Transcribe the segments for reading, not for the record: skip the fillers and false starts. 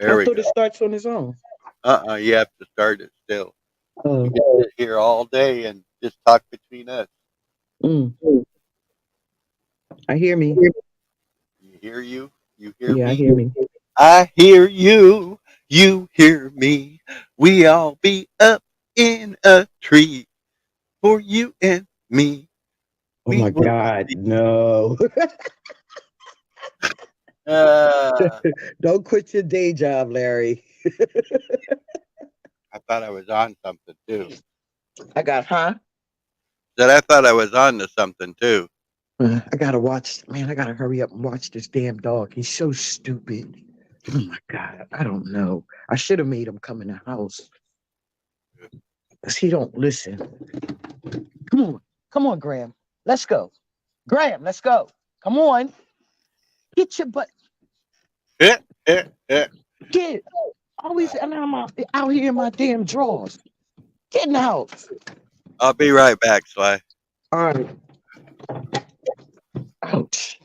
I There we thought it go. starts on its own. You have to start it still. We Oh, can sit here all day and just talk between us. mm, I hear me. You hear you? You hear Yeah, I me? hear me. I hear you. You hear me. We all be up in a tree for you and me. Oh We my will God, see. no! Uh, Don't quit your day job, Larry. I thought I was on something too. I got, huh? Said I thought I was on to something too. I gotta watch. Man, I gotta hurry up and watch this damn dog. He's so stupid. Oh my God, I don't know. I should have made him come in the house because he don't listen. Come on, come on, Graham. Let's go, Graham. Let's go. Come on, get your butt. Eh, eh, eh. Get always, and I'm out here in my damn drawers. Get in the house. I'll be right back, Sly. All right. Ouch.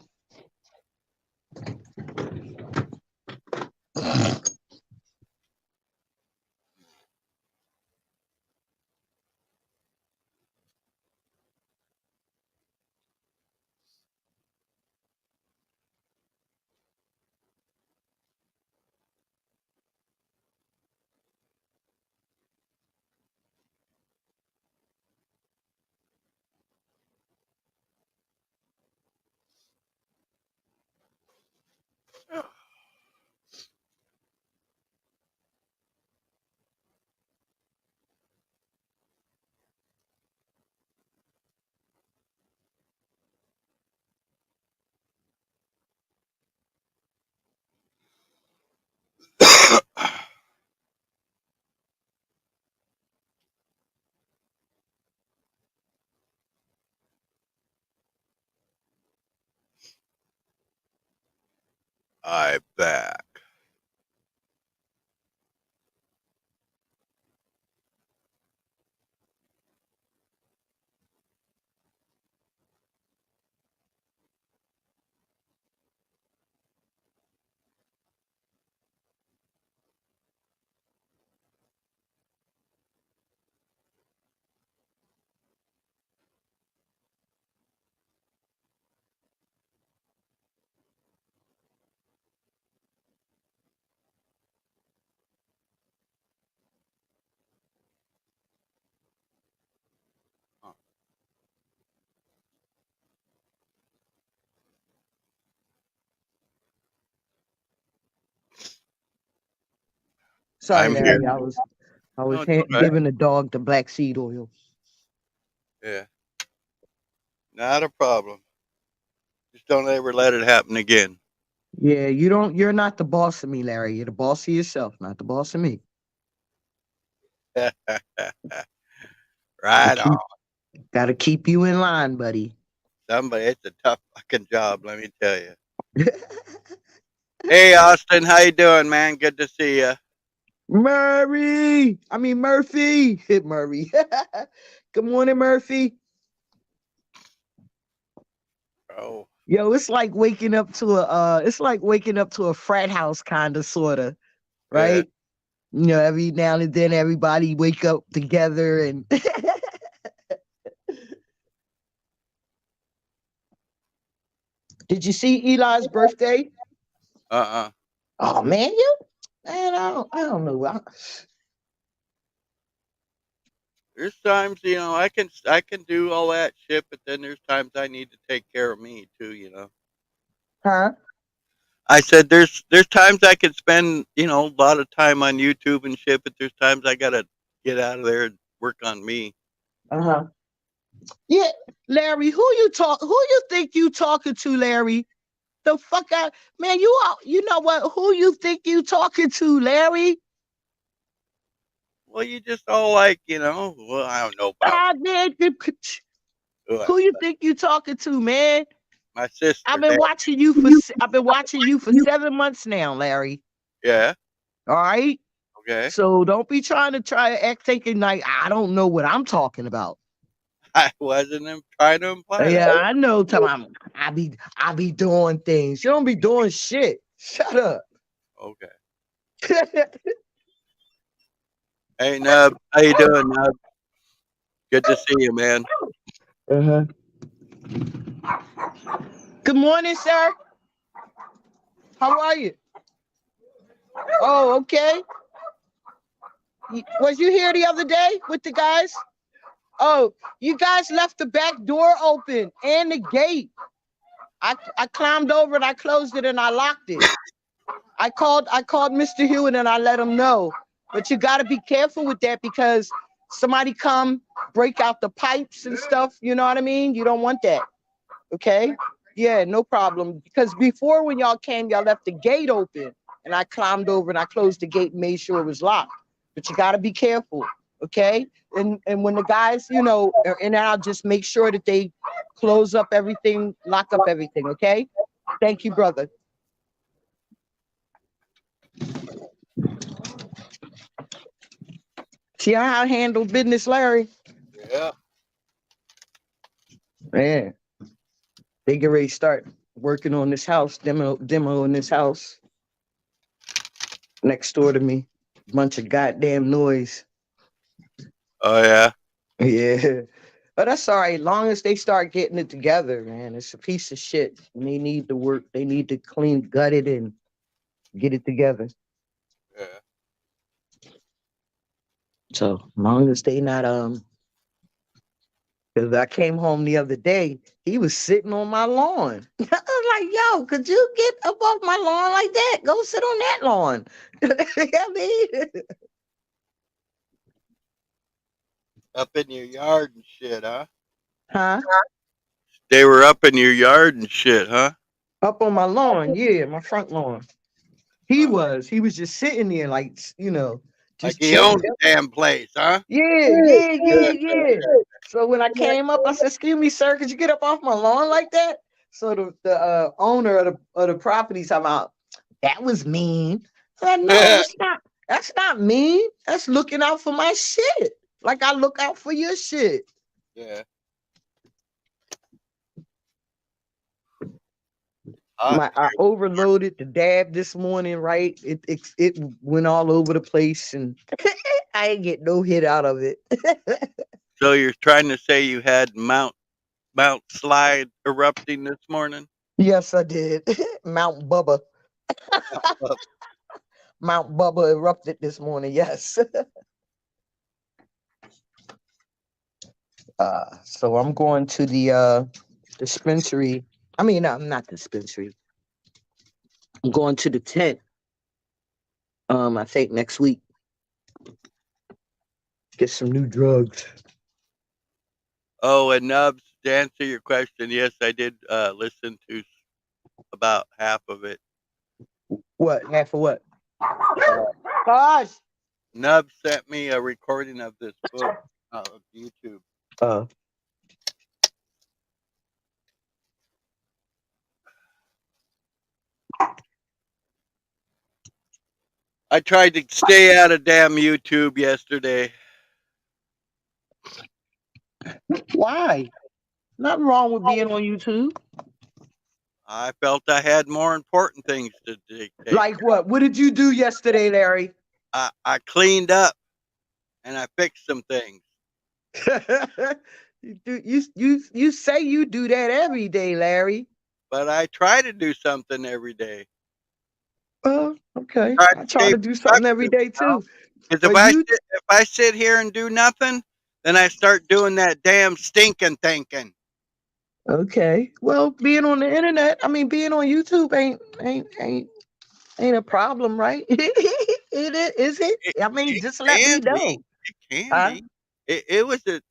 I back. Sorry, I'm here. Larry. I No, was it's all right. giving the dog the black seed oil. Yeah, not a problem. Just don't ever let it happen again. Yeah, you don't. You're not the boss of me, Larry. You're the boss of yourself, not the boss of me. Gotta Right on. keep, gotta keep you in line, buddy. Somebody, it's a tough fucking job, let me tell you. Hey, Austin, how you doing, man? Good to see you. Murray. I mean Murphy. Hit Murray. Good morning, Murphy. Oh, Yo, it's like waking up to a it's like waking up to a frat house kind of sorta, yeah. right? You know, every now and then everybody wake up together and did you see Eli's birthday? Uh-uh. Oh man, man, I don't know. There's times, I can do all that shit, but then there's times I need to take care of me too, Huh? I said there's times I can spend, a lot of time on YouTube and shit, but there's times I gotta get out of there and work on me. Uh-huh. Yeah, Larry, who you think you talking to, Larry? The fuck out, man, you know what? Who you think you talking to, Larry? Well, you just all like, well, I don't know about Ah, man, what. who you think you talking to, man? My sister. Hey, I've been watching you for 7 months now, Larry. yeah, All right. okay. So don't be trying to act thinking like I don't know what I'm talking about. I wasn't trying to imply Yeah, that. I know. I be doing things. You don't be doing shit. Shut up. Okay. Hey, Nub. How you doing, Nub? Good to see you, man. Uh-huh. Good morning, sir. How are you? Oh, okay. Was you here the other day with the guys? Oh, you guys left the back door open and the gate. I climbed over and I closed it and I locked it. I called Mr. Hewitt and I let him know. But you got to be careful with that because somebody come break out the pipes and stuff. You know what I mean? You don't want that. Okay? Yeah, no problem. Because before when y'all came, y'all left the gate open and I climbed over and I closed the gate and made sure it was locked. But you got to be careful. Okay? And when the guys, you know, and I'll just make sure that they close up everything, lock up everything. Okay? Thank you, brother. See how I handle business, Larry? Yeah. Man, they get ready to start working on this house, demo in this house next door to me. Bunch of goddamn noise. Oh yeah. Yeah. But that's all right. Long as they start getting it together, man. It's a piece of shit. And they need to work. They need to clean, gut it, and get it together. Yeah. So long as they not because I came home the other day, he was sitting on my lawn. I was like, yo, could you get up off my lawn like that? Go sit on that lawn. I mean, Up in your yard and shit, huh? huh? They were up in your yard and shit, huh? Up on my lawn, yeah, my front lawn. Uh, He was just sitting there, like, you know, like just he chilling. owned the damn place, huh? Yeah. So when I came up, I said, "Excuse me, sir, could you get up off my lawn like that?" So the owner of the property talking about that was mean. I said, "No, Yeah. that's not. That's not mean. That's looking out for my shit. Like I look out for your shit." Yeah. I overloaded the dab this morning, right? It went all over the place, and I didn't get no hit out of it. So you're trying to say you had Mount Slide erupting this morning? Yes, I did. Mount Bubba. Mount Bubba erupted this morning. Yes. So I'm going to the dispensary. I mean, I'm not dispensary. I'm going to the tent. I think next week. Get some new drugs. Oh, and Nubs, to answer your question, yes, I did listen to about half of it. What? Half of what? Uh, Gosh. Nubs sent me a recording of this book of YouTube. Uh. I tried to stay out of damn YouTube yesterday. Why? Nothing wrong with being on YouTube. I felt I had more important things to take. Like what? What did you do yesterday, Larry? I cleaned up and I fixed some things. you say you do that every day, Larry. But I try to do something every day. Oh, okay. Try I to try stay to do something every productive, day too. Because But you if I sit here and do nothing, then I start doing that damn stinking thinking. okay? Well, being on the internet, I mean, being on YouTube ain't a problem, right? Is it? I mean, It just let me can know. be. It can Huh? be. It was a.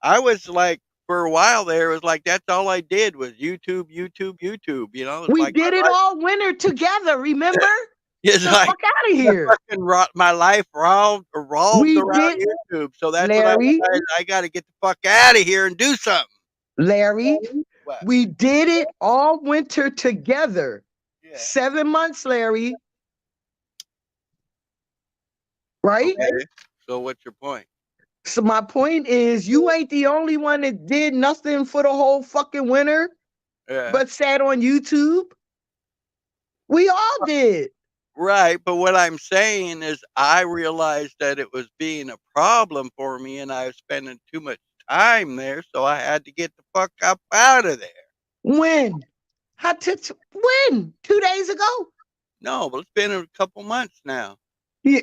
I was like for a while there. It was like that's all I did was YouTube, YouTube, YouTube. You know, it's We like did it all winter together. Remember? it's The like fuck out of the here. fucking my life revolved We around did, YouTube. So that's what I Larry. realized. I got to get the fuck out of here and do something. Larry. What? We did it all winter together. Yeah. 7 months, Larry. Right? Okay. So what's your point? So my point is, you ain't the only one that did nothing for the whole fucking winter, Yeah. but sat on YouTube. We all did. Right, but what I'm saying is I realized that it was being a problem for me and I was spending too much time there, so I had to get the fuck up out of there. When? How took when? 2 days ago? No, but it's been a couple months now. Yeah.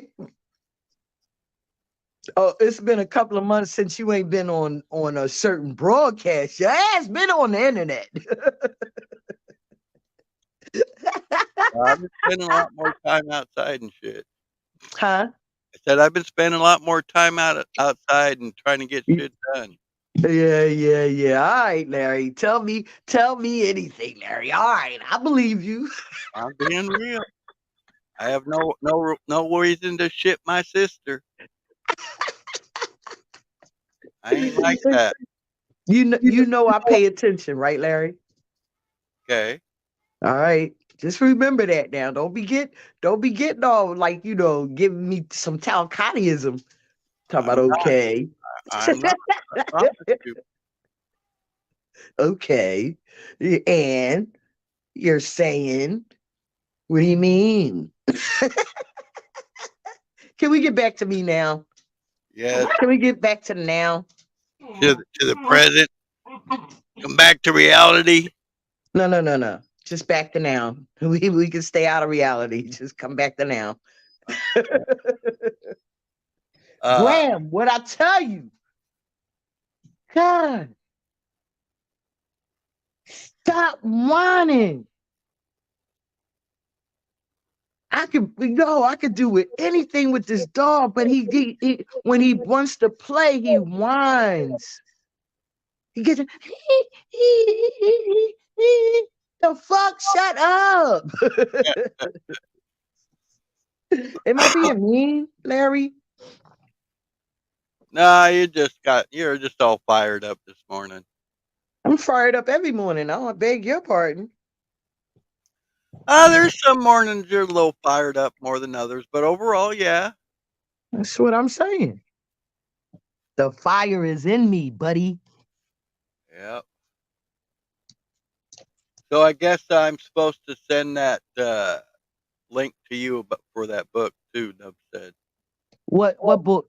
Oh, it's been a couple of months since you ain't been on a certain broadcast. Your ass been on the internet. I've been spending a lot more time outside and shit. Huh? I said I've been spending a lot more time outside and trying to get shit done. Yeah. All right, Larry. Tell me anything, Larry. All right, I believe you. I'm being real. I have no reason to shit my sister. I ain't like that. You know I pay attention, right, Larry? Okay. All right. Just remember that now. Don't be getting all like, giving me some Talcotism. Talk about I'm not. okay. I'm not. I promise you. Okay. And you're saying, what do you mean? Can we get back to me now? Yes. Can we get back to now? To the present. Come back to reality. No. Just back to now. We can stay out of reality. Just come back to now. Uh, Graham, what I tell you? God, stop whining. I could do with anything with this dog, but he when he wants to play, he whines. He gets the fuck, shut up. Am I being mean, Larry? nah, you're just all fired up this morning. I'm fired up every morning. I beg your pardon. There's some mornings you're a little fired up more than others, but overall, yeah. That's what I'm saying. The fire is in me, buddy. Yeah. So I guess I'm supposed to send that link to you for that book too, Nub said. What book?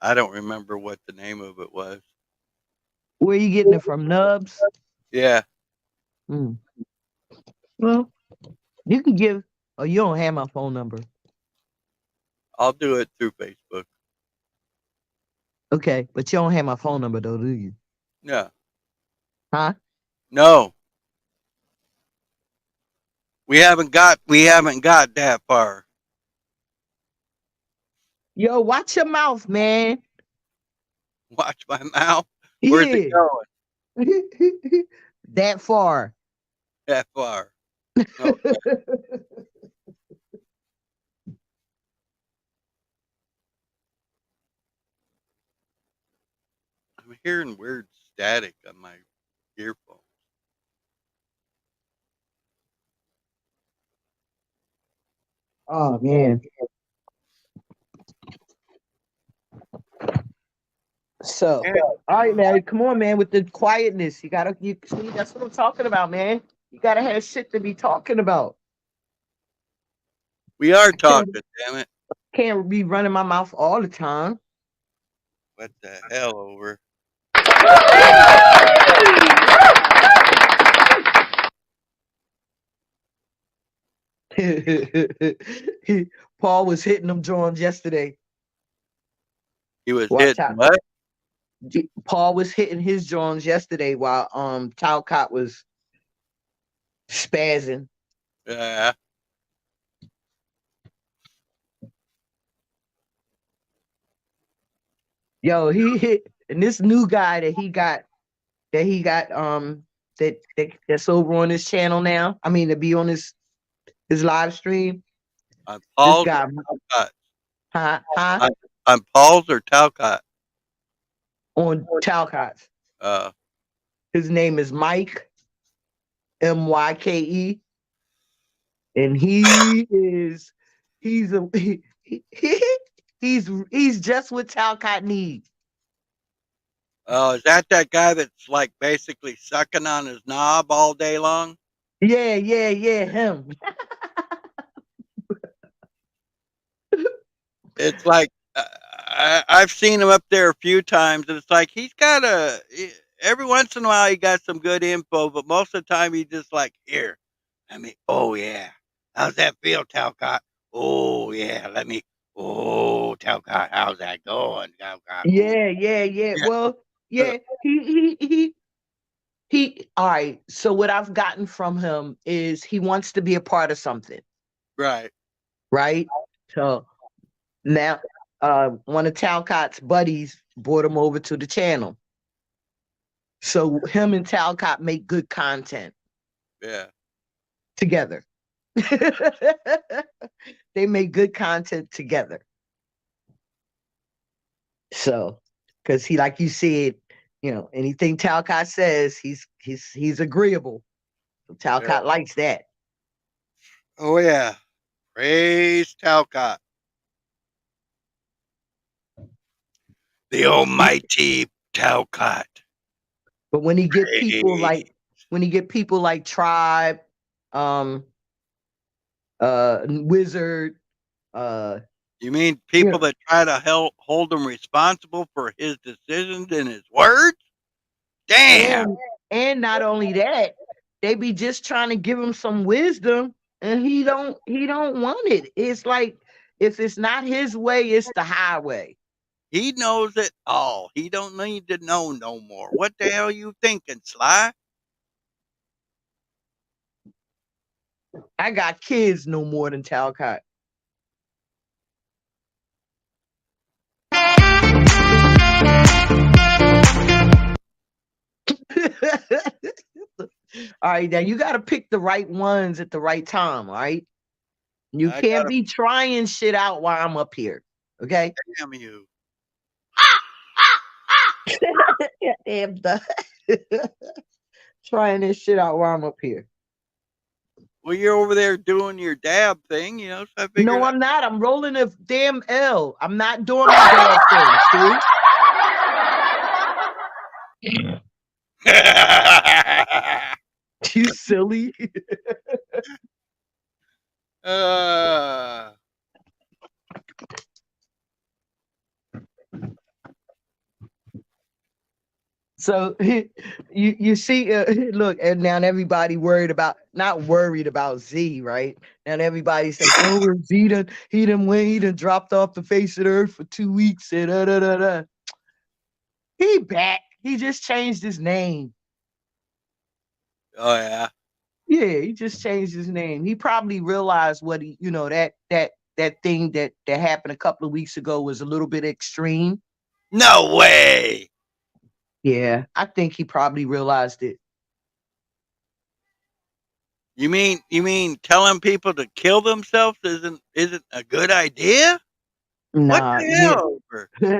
I don't remember what the name of it was. Where you getting it from? Nubs? Yeah. Hmm. Well, you can give. Oh, you don't have my phone number. I'll do it through Facebook. Okay, but you don't have my phone number though, do you? Yeah. Huh? No. We haven't got that far. Yo, watch your mouth, man. Watch my mouth. Where's it Yeah. going? That far. That far. No. I'm hearing weird static on my earphones. Oh man. So, Yeah. all right, Larry, come on, man, with the quietness. You see, that's what I'm talking about, man. You gotta have shit to be talking about. We are Can't, talking, damn it. can't be running my mouth all the time. What the hell over? Paul was hitting them Jones yesterday. He was Watch hitting out. what? Paul was hitting his Jones yesterday while Talcott was spazzing. Yeah. Yo, he hit, and this new guy that's over on his channel now. I mean, to be on his live stream. On This Paul's or guy, Talcott? huh? On Paul's or Talcott? On Talcott's. Uh, His name is Mike Myke, and he's a he's just what Talcott needs. oh, is that guy that's like basically sucking on his knob all day long? Yeah, him. It's like I've seen him up there a few times, and it's like he's got every once in a while he got some good info, but most of the time he's just like, here, oh yeah, how's that feel, Talcott? Oh yeah, Talcott, how's that going, Talcott? Oh Yeah. yeah, Well, uh, yeah, he all right. So what I've gotten from him is he wants to be a part of something, right, right? So now one of Talcott's buddies brought him over to the channel. So him and Talcott make good content yeah, together. They make good content together. So, because he, like you said, anything Talcott says, he's agreeable. So yeah. Talcott likes that. Oh yeah, praise Talcott, the almighty Talcott. But when he get people Praise. like Tribe, um, Wizard, uh, You mean you people know, that try to hold him responsible for his decisions and his words? Damn. and not only that, they be just trying to give him some wisdom, and he don't want it. It's like if it's not his way, it's the highway. He knows it all. He don't need to know no more. What the hell you thinking, Sly? I got kids no more than Talcott. All right, now you got to pick the right ones at the right time. All right, you I can't gotta be trying shit out while I'm up here. Okay. damn you. Damn the trying this shit out while I'm up here. Well, you're over there doing your dab thing, so I figured No, I'm not. I'm rolling a damn L. I'm not doing my dad thing. See? I... You silly. uh, So you see, look, and now everybody not worried about Z, right? Now everybody's like, oh, he done dropped off the face of the earth for 2 weeks and da. He back. He just changed his name. oh, yeah. Yeah, he just changed his name. He probably realized what that thing that happened a couple of weeks ago was a little bit extreme. No way. Yeah, I think he probably realized it. You mean telling people to kill themselves isn't a good idea? What Nah, the hell? yeah,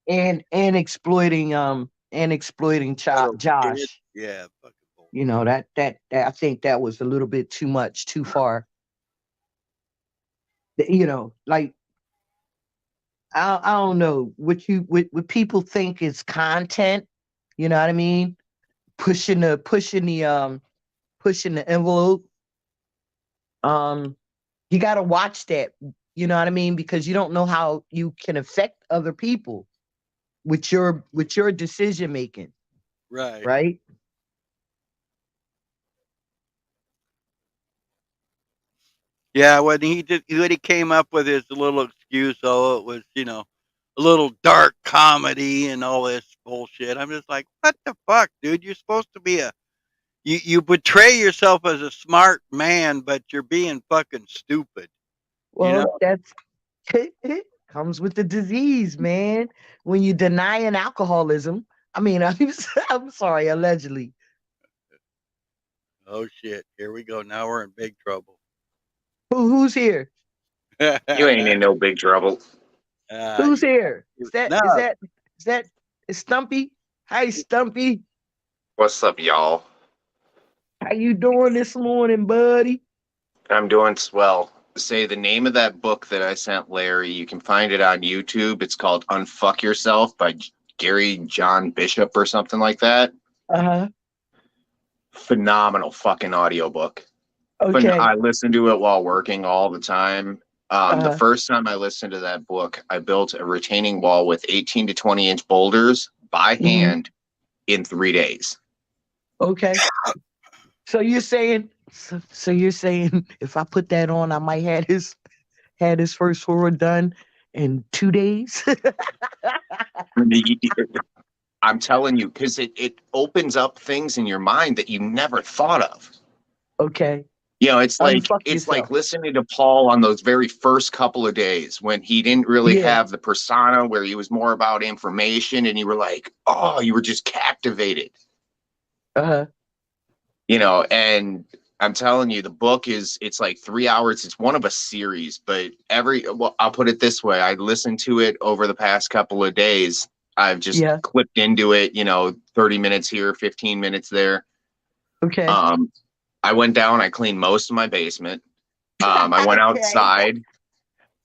and exploiting Little kid. Josh. Yeah, fucking bull. That I think that was a little bit too much, too far. Like I don't know what people think is content. You know what I mean? Pushing the envelope. You got to watch that. You know what I mean? Because you don't know how you can affect other people with your decision making, Right. right? Yeah, when he came up with his little excuse, oh, it was, a little dark comedy and all this bullshit. I'm just like, what the fuck, dude? You're supposed to be you betray yourself as a smart man, but you're being fucking stupid. You know? Well, that's it comes with the disease, man. When you deny an alcoholism, I mean, I'm sorry, allegedly. Oh shit, here we go. Now we're in big trouble. Who's here? You ain't in no big trouble. Who's here? Is that no. is Stumpy? Hi, Stumpy. What's up, y'all? How you doing this morning, buddy? I'm doing swell. Say the name of that book that I sent Larry. You can find it on YouTube. It's called Unfuck Yourself by Gary John Bishop or something like that. Uh-huh. Phenomenal fucking audiobook. Okay. I listen to it while working all the time. The first time I listened to that book, I built a retaining wall with 18 to 20 inch boulders by hand in 3 days. Okay. So you're saying, so you're saying if I put that on, I might had his first horror done in 2 days? I'm telling you, because it opens up things in your mind that you never thought of. Okay. You know, it's Unfuck like yourself. listening to Paul on those very first couple of days when he didn't really Yeah. have the persona, where he was more about information, and you were like, oh, you were just captivated. Uh-huh. You know, and I'm telling you, the book it's like 3 hours. It's one of a series, but I'll put it this way. I listened to it over the past couple of days. I've just Yeah. clipped into it, 30 minutes here, 15 minutes there. Okay. I went down, I cleaned most of my basement. I went outside.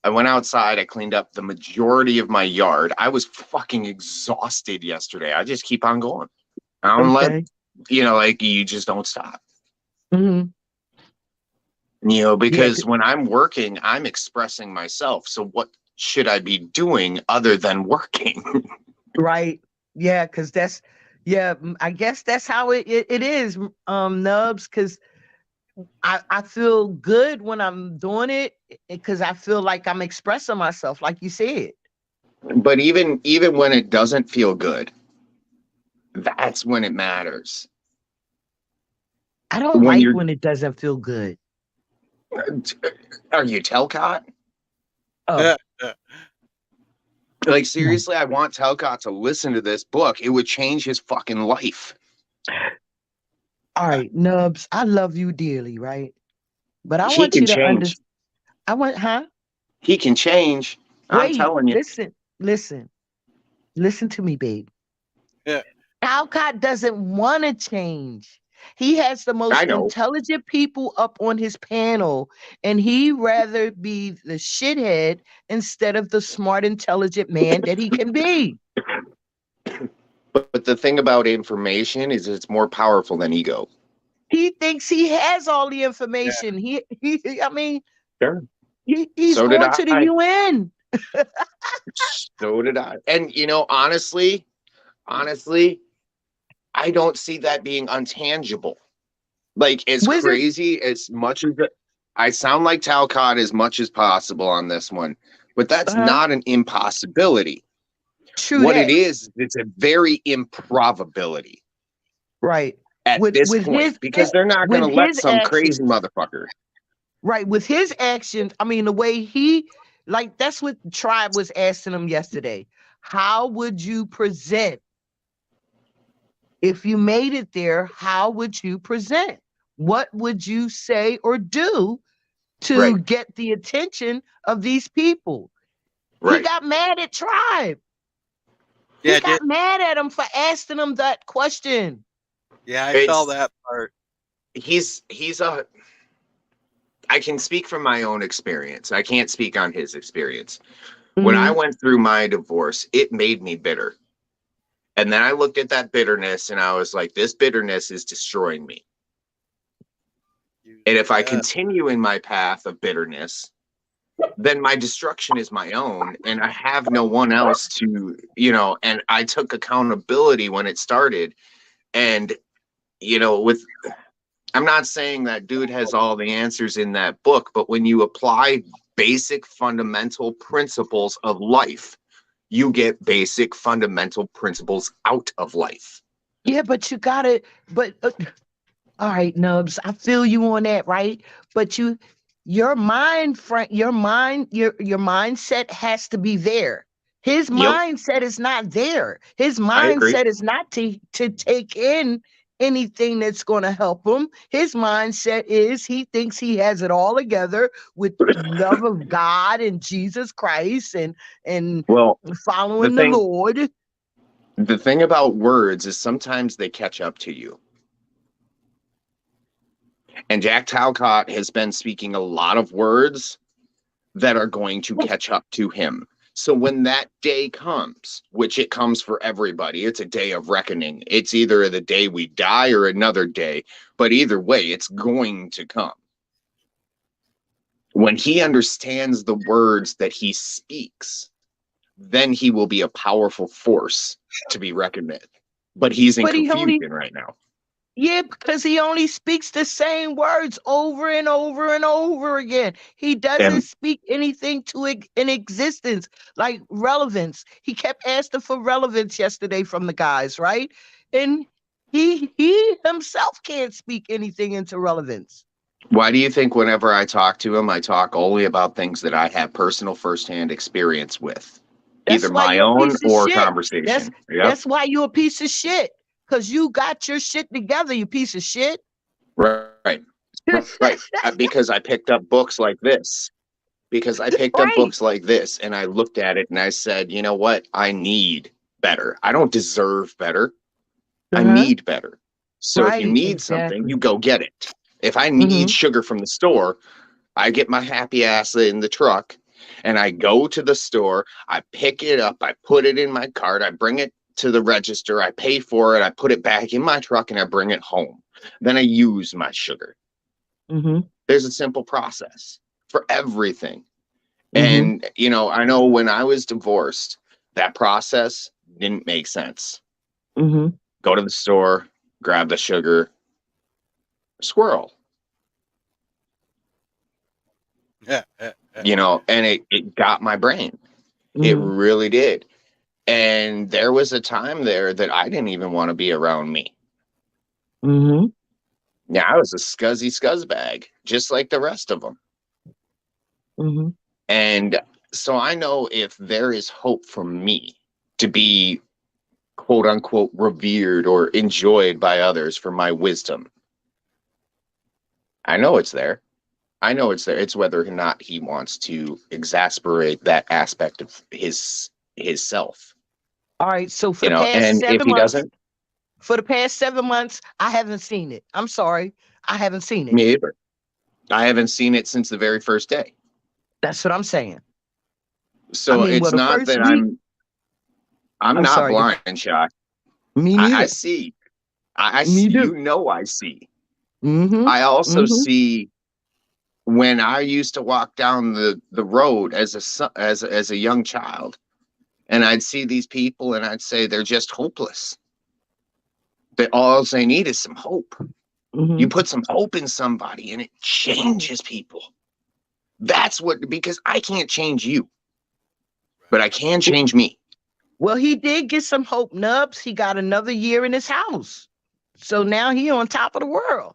I cleaned up the majority of my yard. I was fucking exhausted yesterday. I just keep on going. I don't let, you just don't stop. Mm-hmm. Because when I'm working, I'm expressing myself. So what should I be doing other than working? Right. Yeah, because I guess that's how it is, Nubs, because I feel good when I'm doing it because I feel like I'm expressing myself, like you said. But even when it doesn't feel good, that's when it matters. I don't like when it doesn't feel good. Are you Telcott? Oh. Like, seriously, I want Telcott to listen to this book. It would change his fucking life. All right, Nubs, I love you dearly, right? But I He want can you to change. He can change. I'm telling you. Listen to me, babe. Yeah. Talcott doesn't want to change. He has the most intelligent people up on his panel, and he rather be the shithead instead of the smart, intelligent man that he can be. But the thing about information is it's more powerful than ego. He thinks he has all the information. Yeah. Sure. He's so going to the UN. So did I. And honestly, I don't see that being untangible. Like, as crazy as much as I sound like Talcott as much as possible on this one, but that's not an impossibility. True. What it is, it's a very improbability. Right. At this point, because they're not going to let some crazy motherfucker. Right. With his actions, I mean, the way that's what Tribe was asking him yesterday. How would you present? If you made it there, how would you present? What would you say or do to get the attention of these people? Right. He got mad at Tribe. Yeah, he got mad at him for asking him that question. Yeah, I saw that part. I can speak from my own experience. I can't speak on his experience. Mm-hmm. When I went through my divorce, it made me bitter. And then I looked at that bitterness and I was like, this bitterness is destroying me. And if I continue in my path of bitterness, then my destruction is my own. And I have no one else to, and I took accountability when it started. And, I'm not saying that dude has all the answers in that book, but when you apply basic fundamental principles of life, you get basic fundamental principles out of life. Yeah, but you got it. But all right, Nubs, I feel you on that, right? But your mindset has to be there. His mindset is not there. His mindset is not to take in anything that's going to help him. His mindset is he thinks he has it all together with love of God and Jesus Christ and following the Lord. The thing about words is sometimes they catch up to you. And Jack Talcott has been speaking a lot of words that are going to catch up to him. So when that day comes, which it comes for everybody, it's a day of reckoning. It's either the day we die or another day, but either way, it's going to come. When he understands the words that he speaks, then he will be a powerful force to be reckoned with. But he's in But he only, confusion right now. yeah, because he only speaks the same words over and over and over again. He doesn't And speak anything to in existence, like relevance. He kept asking for relevance yesterday from the guys, right? And he himself can't speak anything into relevance. why do you think whenever I talk to him, I talk only about things that I have personal firsthand experience with, That's either why my you're a own piece of or shit. That's conversation? Yep. that's why you're a piece of shit. Cause you got your shit together, you piece of shit. Right. Right. Because I picked up books like this. Because I picked up Right. books like this and I looked at it and I said, you know what? I need better. I don't deserve better. I Uh-huh. need better. So if you Right, need something, exactly. you go get it. If I need Mm-hmm. sugar from the store, I get my happy ass in the truck and I go to the store. I pick it up. I put it in my cart. I bring it to the register. I pay for it. I put it back in my truck and I bring it home. Then I use my sugar. Mm-hmm. There's a simple process for everything. Mm-hmm. And, you know, I know when I was divorced, that process didn't make sense. Mm-hmm. Go to the store, grab the sugar, squirrel, Yeah. you know, and it got my brain. It Mm-hmm. really did. And there was a time there that I didn't even want to be around me. Mm-hmm. Yeah, I was a scuzzy scuzzbag, just like the rest of them. Mm-hmm. And so I know if there is hope for me to be quote unquote revered or enjoyed by others for my wisdom, I know it's there. I know it's there. It's whether or not he wants to exasperate that aspect of his self, All right. So you know. And if he doesn't, for the past 7 months, I haven't seen it. I'm sorry. I haven't seen it. me either. I haven't seen it since the very first day. That's what I'm saying. I So mean, well, it's the not first that week, I'm I'm not sorry. blind, Shock. Me I neither. see. Me You too. know I see. Mm-hmm. I also Mm-hmm. see when I used to walk down the road as as a young child, and I'd see these people, and I'd say they're just hopeless. That all they need is some hope. Mm-hmm. You put some hope in somebody, and it changes people. That's what, because I can't change you, but I can change me. Well, he did get some hope nubs. He got another year in his house. So now he on top of the world.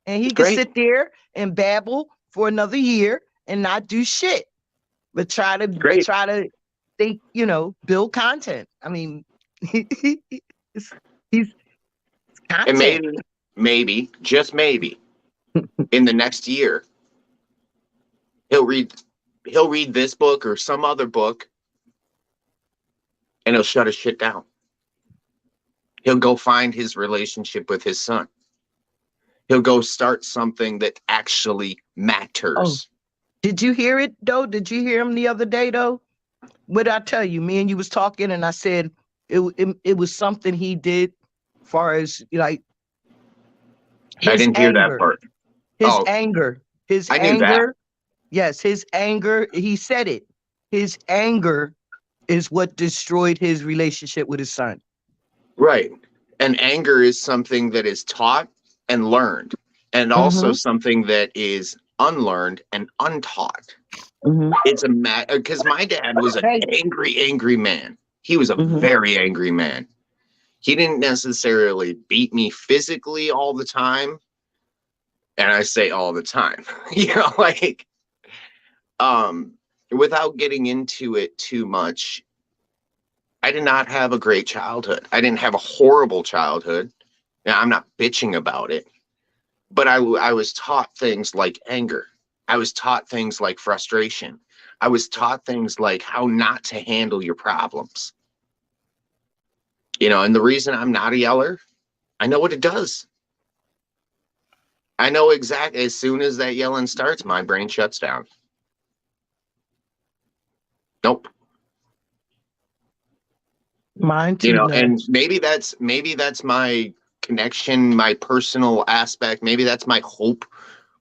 And he can Great. sit there and babble for another year and not do shit. But Great. try to think, build content. I mean, he's And content. just maybe, in the next year, he'll read this book or some other book, and he'll shut his shit down. He'll go find his relationship with his son. He'll go start something that actually matters. Did you hear it though? Did you hear him the other day though? What did I tell you? Me and you was talking, and I said it was something he did, far as like I his didn't hear that anger, part. his Oh, anger, his I knew that. anger. Yes, his anger. He said it. His anger is what destroyed his relationship with his son. Right. And anger is something that is taught and learned, and also Mm-hmm. something that is unlearned and untaught. Mm-hmm. It's because my dad was an Hey. angry man. He was a Mm-hmm. very angry man. He didn't necessarily beat me physically all the time. And I say all the time, like, without getting into it too much, I did not have a great childhood. I didn't have a horrible childhood. Now, I'm not bitching about it, but I was taught things like anger. I was taught things like frustration. I was taught things like how not to handle your problems. And the reason I'm not a yeller, I know what it does. I know exactly, as soon as that yelling starts, my brain shuts down. Nope. Mine too. And maybe that's my connection, my personal aspect. Maybe that's my hope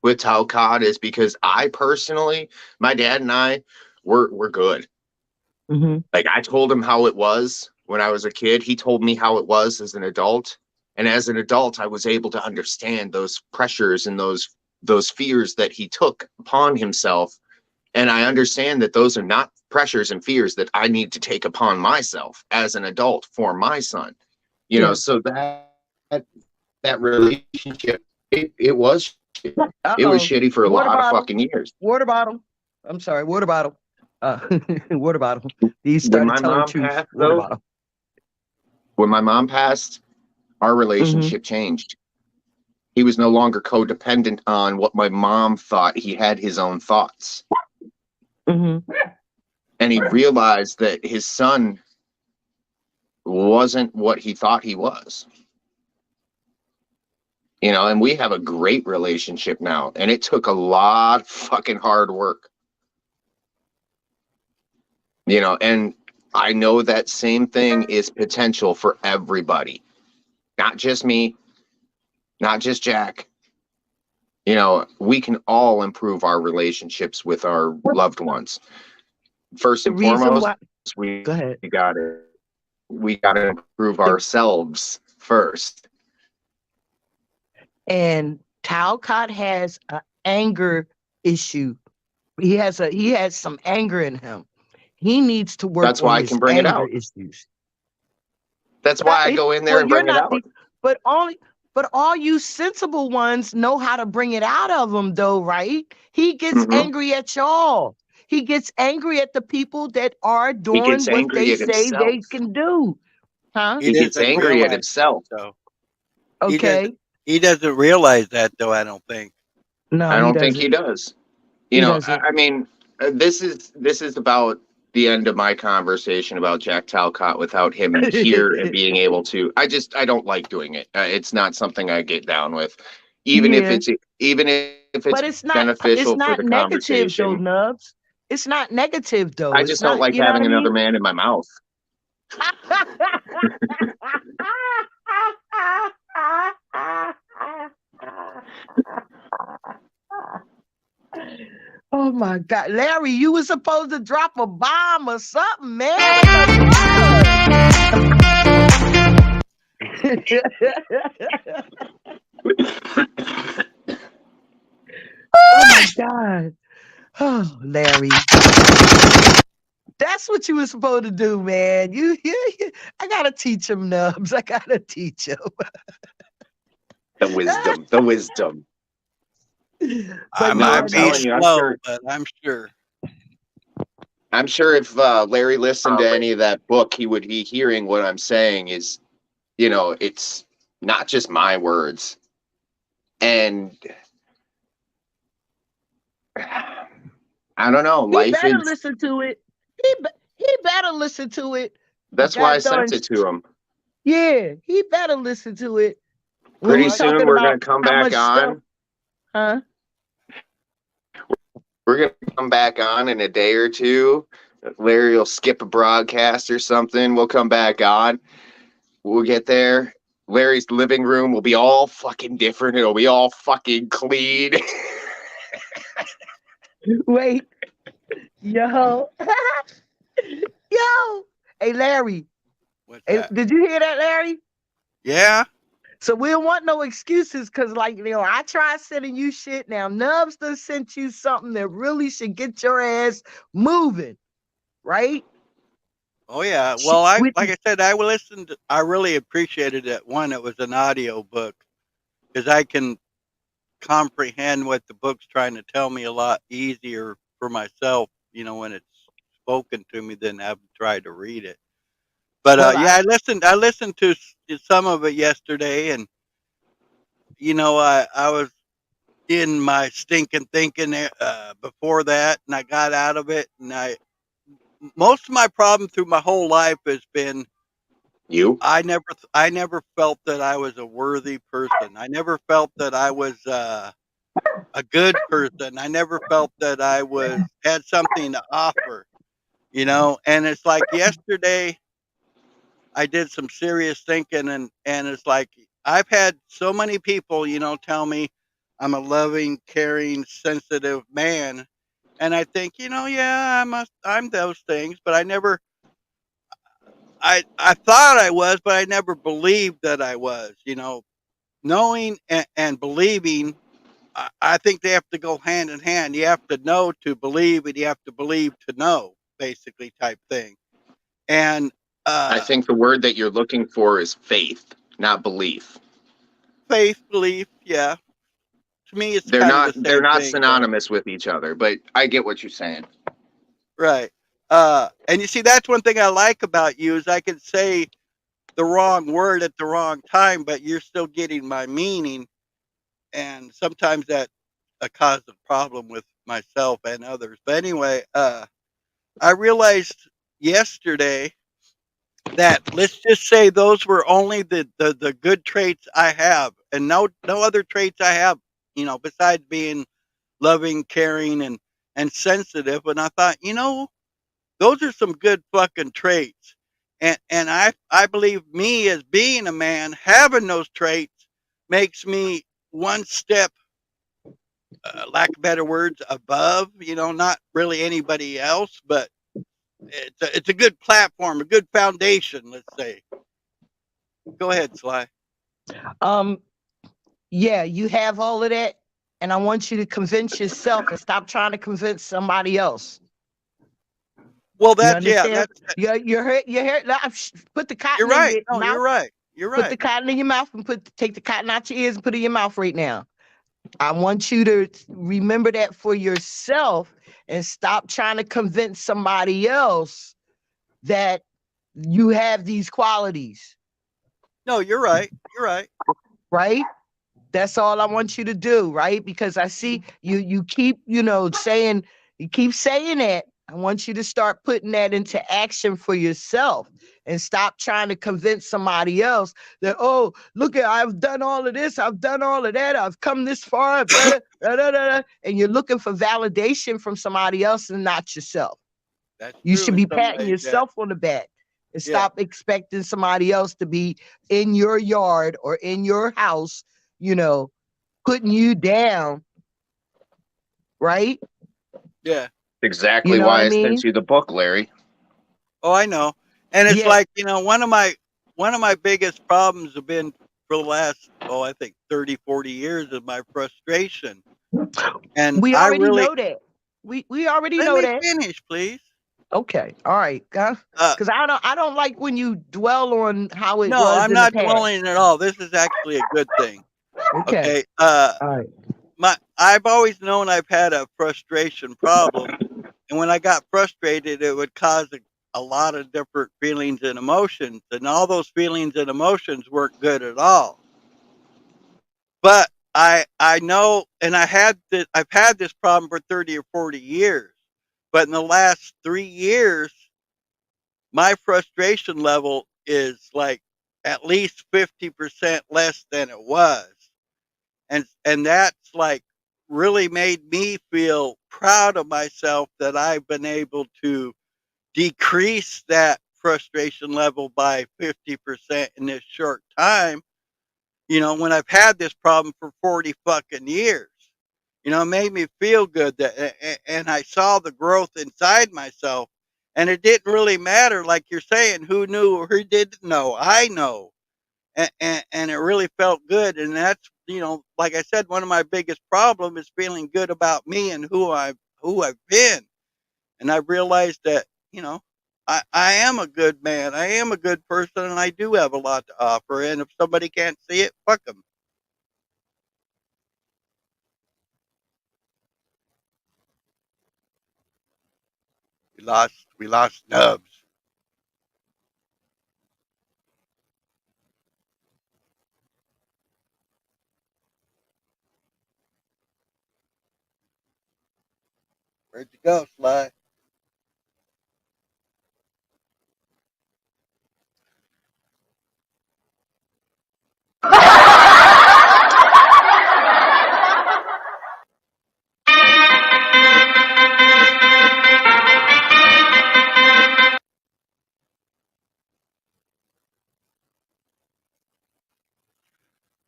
with Talcott is because I personally, my dad and I, we're good. Mm-hmm. Like I told him how it was when I was a kid. He told me how it was as an adult. And as an adult, I was able to understand those pressures and those fears that he took upon himself. And I understand that those are not pressures and fears that I need to take upon myself as an adult for my son. You know, Yeah. so that relationship, it was it was Uh-oh. shitty for a Water lot of bottle. fucking years. Water bottle. I'm sorry. Water bottle. Water bottle. These When started my telling mom truth. passed, Water though, bottle. when my mom passed, our Mm-hmm. relationship changed. He was no longer codependent on what my mom thought. He had his own thoughts. Mm-hmm. And he realized that his son wasn't what he thought he was. You know, and we have a great relationship now. And it took a lot of fucking hard work. You know, and I know that same thing is potential for everybody. Not just me, not just Jack. You know, we can all improve our relationships with our loved ones. First The and reason foremost, why. we Go ahead. gotta improve The- ourselves first. And Talcott has an anger issue. He has some anger in him. He needs to work That's on why I his can bring it anger out. issues. That's why I It- go in there well, and you're bring it not out. the, but all you sensible ones know how to bring it out of him, though, right? He gets Mhm. angry at y'all. He gets angry at the people that are He doing gets what angry they at say himself. they can do. Huh? He He gets doesn't angry at realize himself. so. Okay. He doesn't realize that though. I don't think. No, I he don't think he doesn't. does. You He know, doesn't. I mean, this is about the end of my conversation about Jack Talcott without him here and being able to. I don't like doing it. It's not something I get down with, even if Yeah, it's but it's beneficial for not the negative though, conversation. Nubs. It's not negative though. I It's just don't not, like you know what having I another mean? man in my mouth. Oh my God, Larry, you were supposed to drop a bomb or something, man. What the fuck? Oh my God. Oh, Larry. That's what you were supposed to do, man. I gotta teach him, Nubs. I gotta teach him. The wisdom, the wisdom. I But No, yeah, might I'm be telling no. you, slow, but I'm sure. I'm sure if Larry listened to any of that book, he would be hearing what I'm saying is, you know, it's not just my words. And I don't know, He life better is, listen to it. He better listen to it. that's why I God darn. sent it to him. Yeah, he better listen to it. When Pretty we Well, soon talking we're going about to come how back much stuff, on. huh? We're going to come back on in a day or two. Larry will skip a broadcast or something. We'll come back on. We'll get there. Larry's living room will be all fucking different. It'll be all fucking clean. Wait, yo, yo. Hey, Larry. what's Hey, that? did you hear that, Larry? Yeah. So we don't want no excuses, cause like I tried sending you shit. Now Nubs done sent you something that really should get your ass moving, right? Oh yeah. Shit, Well, with like I said, I listened. I really appreciated it. One, it was an audio book because I can comprehend what the book's trying to tell me a lot easier for myself. You know, when it's spoken to me than having tried to read it. But well, yeah, I listened to some of it yesterday, and I was in my stinking thinking before that, and I got out of it. And most of my problem through my whole life has been You? I never felt that I was a worthy person. I never felt that I was a good person. I never felt that I was had something to offer. And it's like yesterday I did some serious thinking, and it's like I've had so many people, tell me I'm a loving, caring, sensitive man. And I think, yeah, I'm those things, but I thought I was, but I never believed that I was, knowing and believing. I think they have to go hand in hand. You have to know to believe, and you have to believe to know, basically, type thing. And I think the word that you're looking for is faith, not belief. faith, belief, yeah. To me, it's They're kind of not the they're same not thing, but synonymous with each other, but I get what you're saying. right. And you see, that's one thing I like about you is I can say the wrong word at the wrong time, but you're still getting my meaning. And sometimes that caused a problem with myself and others. But anyway, I realized yesterday that let's just say those were only the good traits I have, and no other traits I have, besides being loving, caring, and sensitive. And I thought, those are some good fucking traits. And I believe me as being a man having those traits makes me one step, lack of better words, above, not really anybody else, but it's a good platform, a good foundation, let's say. Go ahead, Sly. Um, yeah, you have all of that, and I want you to convince yourself and stop trying to convince somebody else. Well, You that's yeah, understand? You heard. You heard. Put the you're cotton in right. your No, you're mouth. right. You're Put the right. cotton in your mouth and take the cotton out your ears and put it in your mouth right now. I want you to remember that for yourself and stop trying to convince somebody else that you have these qualities, No, you're right. You're right. right? That's all I want you to do, right? Because I see you keep, saying you keep saying that. I want you to start putting that into action for yourself and stop trying to convince somebody else that, oh, look at, I've done all of this, I've done all of that, I've come this far, and you're looking for validation from somebody else and not yourself. That's You true should in be some patting ways. Yeah. yourself on the back and Yeah. stop expecting somebody else to be in your yard or in your house, putting you down, right? Yeah. You Exactly know what why I I sent mean? you the book, Larry. Oh, I know. And it's Yeah. like, one of my biggest problems have been for the last, I think 30, 40 years is my frustration. And We I already really know that. We already let know me that. finish, please. Okay. All right. Uh Because I don't like when you dwell on how it no, was I'm in the not past. dwelling at all. This is actually a good thing. Okay. Okay. All right. I've always known I've had a frustration problem, and when I got frustrated, it would cause a lot of different feelings and emotions, and all those feelings and emotions weren't good at all. But I know, and I've had this problem for 30 or 40 years, but in the last 3 years, my frustration level is like at least 50% less than it was, and that's like really made me feel proud of myself that I've been able to decrease that frustration level by 50% in this short time, when I've had this problem for 40 fucking years. It made me feel good and I saw the growth inside myself. And it didn't really matter, like you're saying, who knew or who didn't know. I know. And it really felt good. And that's, like I said, one of my biggest problems is feeling good about me and who I've been. And I realized that, I am a good man. I am a good person, and I do have a lot to offer. And if somebody can't see it, fuck them. We lost Nubs. Where'd you go, Sly?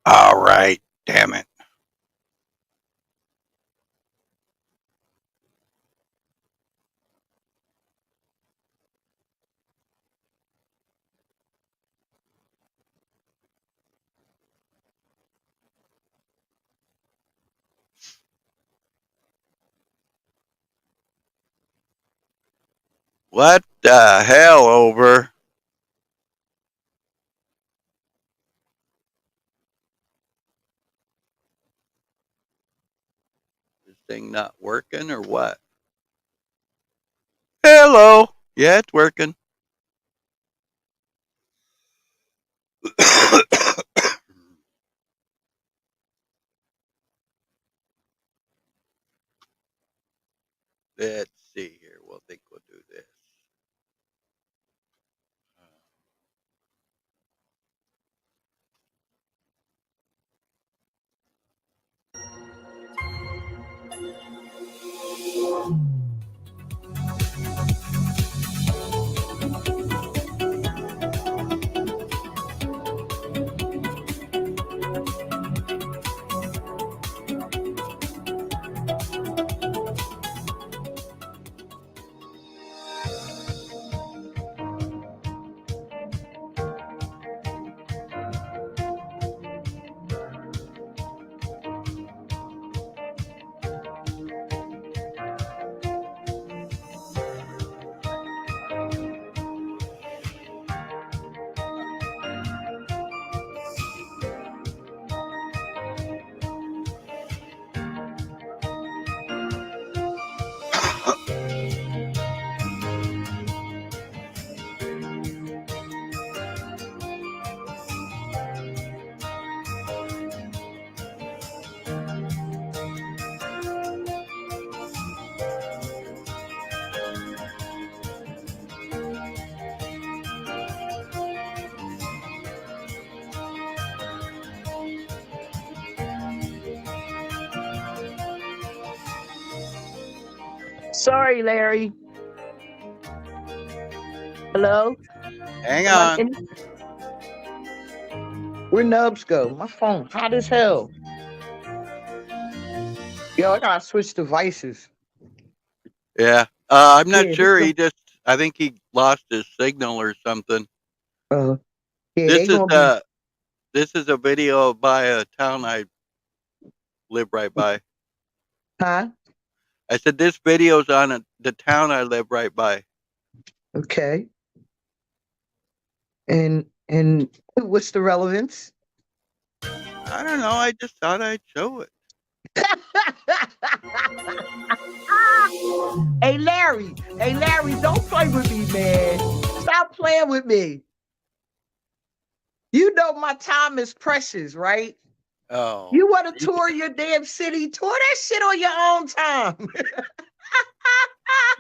All right, damn it. What the hell, over? This thing not working or what? Hello. Yeah, it's working. Let's see here. We'll think we'll do this. Sorry, Larry. Hello? Hang Am I on. in? Where Nubs go? My phone hot as hell. Yo, I gotta switch devices. Yeah. I'm not Yeah, sure. this I think he lost his signal or something. yeah, This they is gonna be this is a video by a town I live right by. huh? I said this video's on the town I live right by. Okay. And what's the relevance? I don't know. I just thought I'd show it. Hey Larry, don't play with me, man. Stop playing with me. You know my time is precious, right? Oh. You want to tour your damn city? Tour that shit on your own time.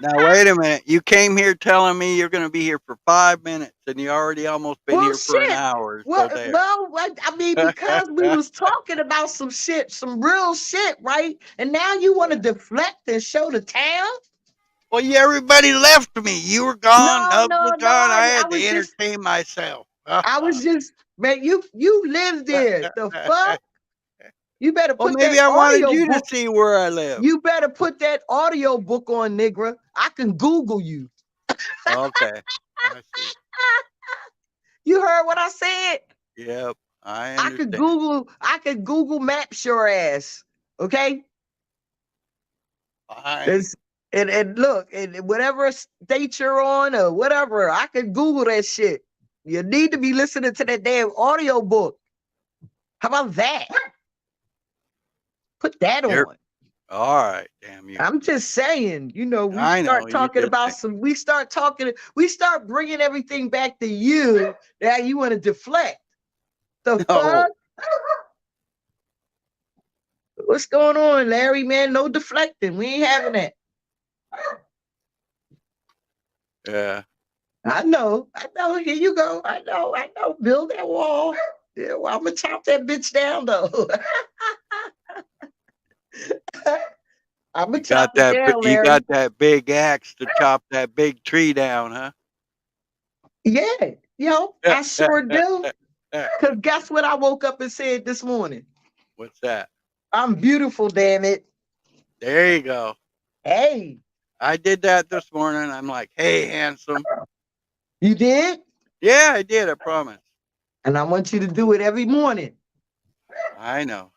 Now wait a minute. You came here telling me you're going to be here for 5 minutes, and you already almost been Well, here for an shit. hour. Well, So there. I mean, because we was talking about some shit, some real shit, right? And now you want to deflect and show the town? Well, yeah, everybody left me. You were gone. No, Nubs was no, no. gone. I I had to was just, entertain myself. I was just, man. You live there. The fuck? You better Well, put maybe that I wanted audio you to book. see where I live. You better put that audio book on, nigga. I can Google you. Okay. I see. You heard what I said? Yep. I I understand. could Google Maps your ass. Okay? Fine. And look, and whatever state you're on or whatever, I could Google that shit. You need to be listening to that damn audio book. How about that? Put that You're on. all right. Damn you. I'm just saying, we I know start you talking did about think. we start bringing everything back to you that you want to deflect. The No. fuck? What's going on, Larry, man? No deflecting. We ain't having that. Yeah. I know. Here you go. I know. Build that wall. Yeah, well, I'm gonna chop that bitch down though. I'm gonna chop it down, You Larry. got that big axe to chop that big tree down, huh? Yeah, I sure do. Cause guess what I woke up and said this morning? What's that? I'm beautiful, damn it. There you go. Hey, I did that this morning. I'm like, hey, handsome. you did? Yeah, I did. I promise. And I want you to do it every morning. I know.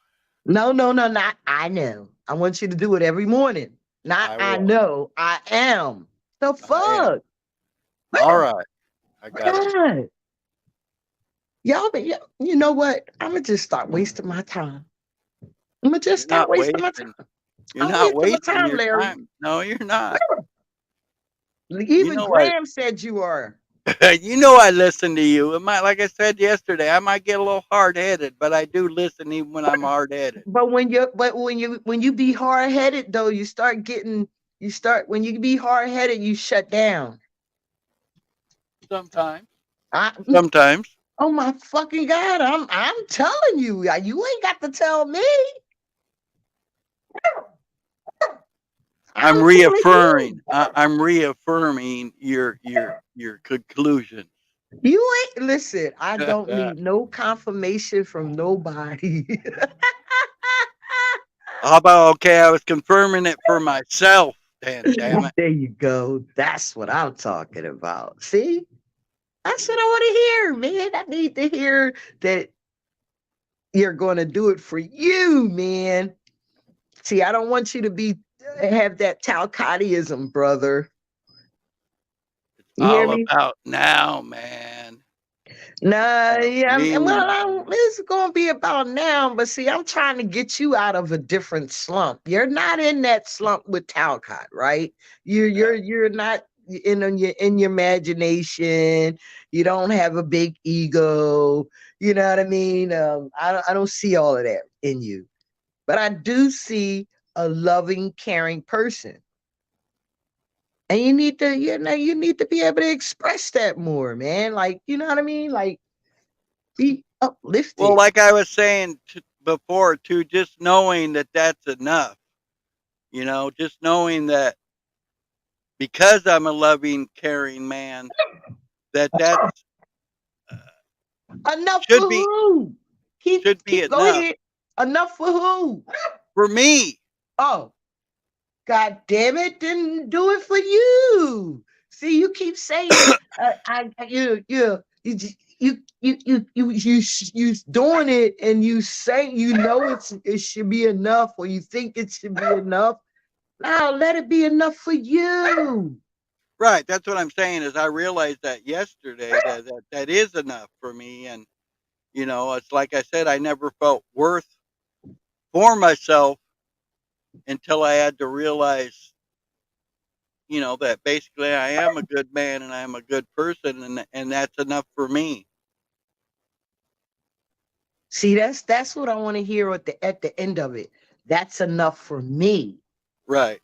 No, not I know. I want you to do it every morning. Not I will. know. I am. The fuck? All right. I got it. God. You know what? I'm gonna just start wasting my time. I'm gonna just You're start not wasting my time. wasting. You're I'm not wasting my wasting time, your Larry. time. No, you're not. You Even know I. Graham said you are. You know I listen to you. It might, like I said yesterday, I might get a little hard headed, but I do listen even when I'm hard headed. When you be hard headed though, when you be hard headed, you shut down. Sometimes. I, Sometimes. oh my fucking God, I'm telling you, you ain't got to tell me. I'm I'm telling you. reaffirming. I'm reaffirming your conclusion. You ain't listen, I don't need no confirmation from nobody. How about okay? I was confirming it for myself. Then, damn it. There you go. That's what I'm talking about. See? That's what I want to hear, man. I need to hear that you're going to do it for you, man. See, I don't want you to have that Talcottism, brother. You hear All me? about now, man. Nah, About yeah, me. it's going to be about now, but see, I'm trying to get you out of a different slump. You're not in that slump with Talcott, right? You're not in your imagination. You don't have a big ego. You know what I mean? I don't see all of that in you, but I do see a loving, caring person. And you need to be able to express that more, man. Like, you know what I mean? Like, be Well, uplifted. like I was saying before, too, just knowing that that's enough. Just knowing that because I'm a loving, caring man, that's Enough for should be who? should be Keep go enough ahead. Enough for who? for me. Oh, God damn it! Didn't do it for you. See, you keep saying, you doing it, and you say it should be enough, or you think it should be enough. Now let it be enough for you. Right. That's what I'm saying. Is I realized that yesterday that is enough for me, and it's like I said, I never felt worth for myself until I had to realize, that basically I am a good man and I am a good person, and that's enough for me. See, that's what I want to hear at the end of it. That's enough for me, Right.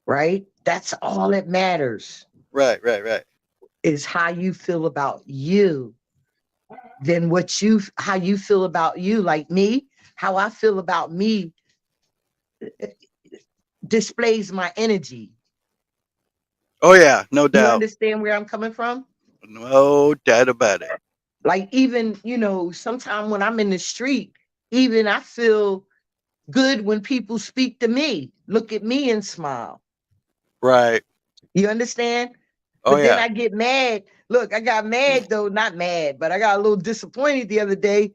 right? That's all that matters Right. Right. Right. is how you feel about you. Then how you feel about you, like me, how I feel about me displays my energy. Oh yeah, no You doubt, understand where I'm coming from? no doubt about it. Like even, sometime when I'm in the street, even I feel good when people speak to me, look at me and smile. Right. You understand? Oh But then yeah. I get mad. Look, I got mad though, not mad, but I got a little disappointed the other day.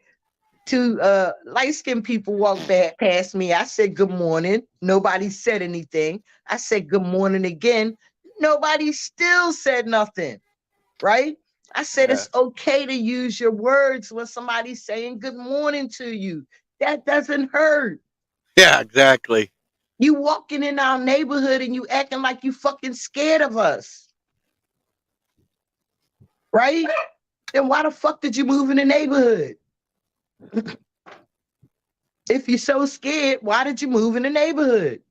Two light-skinned people walked past me. I said good morning. Nobody said anything. I said good morning again. Nobody still said nothing. Right? I said Yeah. it's okay to use your words when somebody's saying good morning to you. That doesn't hurt. Yeah. Exactly. You walking in our neighborhood and you acting like you fucking scared of us. Right? Then why the fuck did you move in the neighborhood? If you're so scared, why did you move in the neighborhood?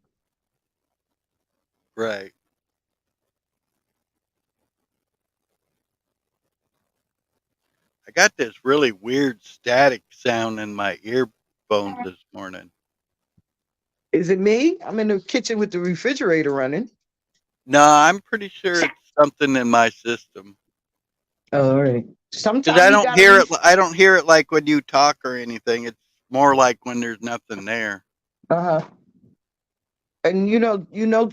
Right. I got this really weird static sound in my earphones this morning. Is it me? I'm in the kitchen with the refrigerator running. No, I'm pretty sure it's something in my system All right. because Sometimes you gotta re I don't hear it like when you talk or anything. It's more like when there's nothing there. uh-huh. And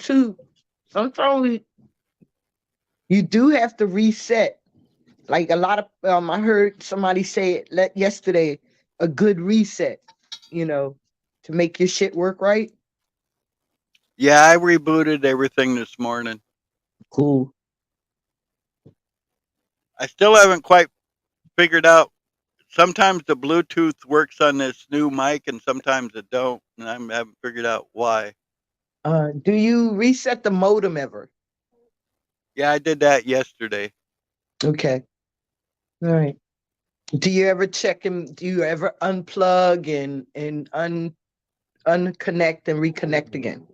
too, sometimes you do have to reset. Like a lot of I heard somebody say it yesterday, a good reset, you know, to make your shit work right. Yeah, I rebooted everything this morning. Cool. I still haven't quite figured out. Sometimes the Bluetooth works on this new mic, and sometimes it don't, and I haven't figured out why. Do you reset the modem ever? Yeah, I did that yesterday. Okay. All right. Do you ever check him? Do you ever unplug and unconnect and reconnect again?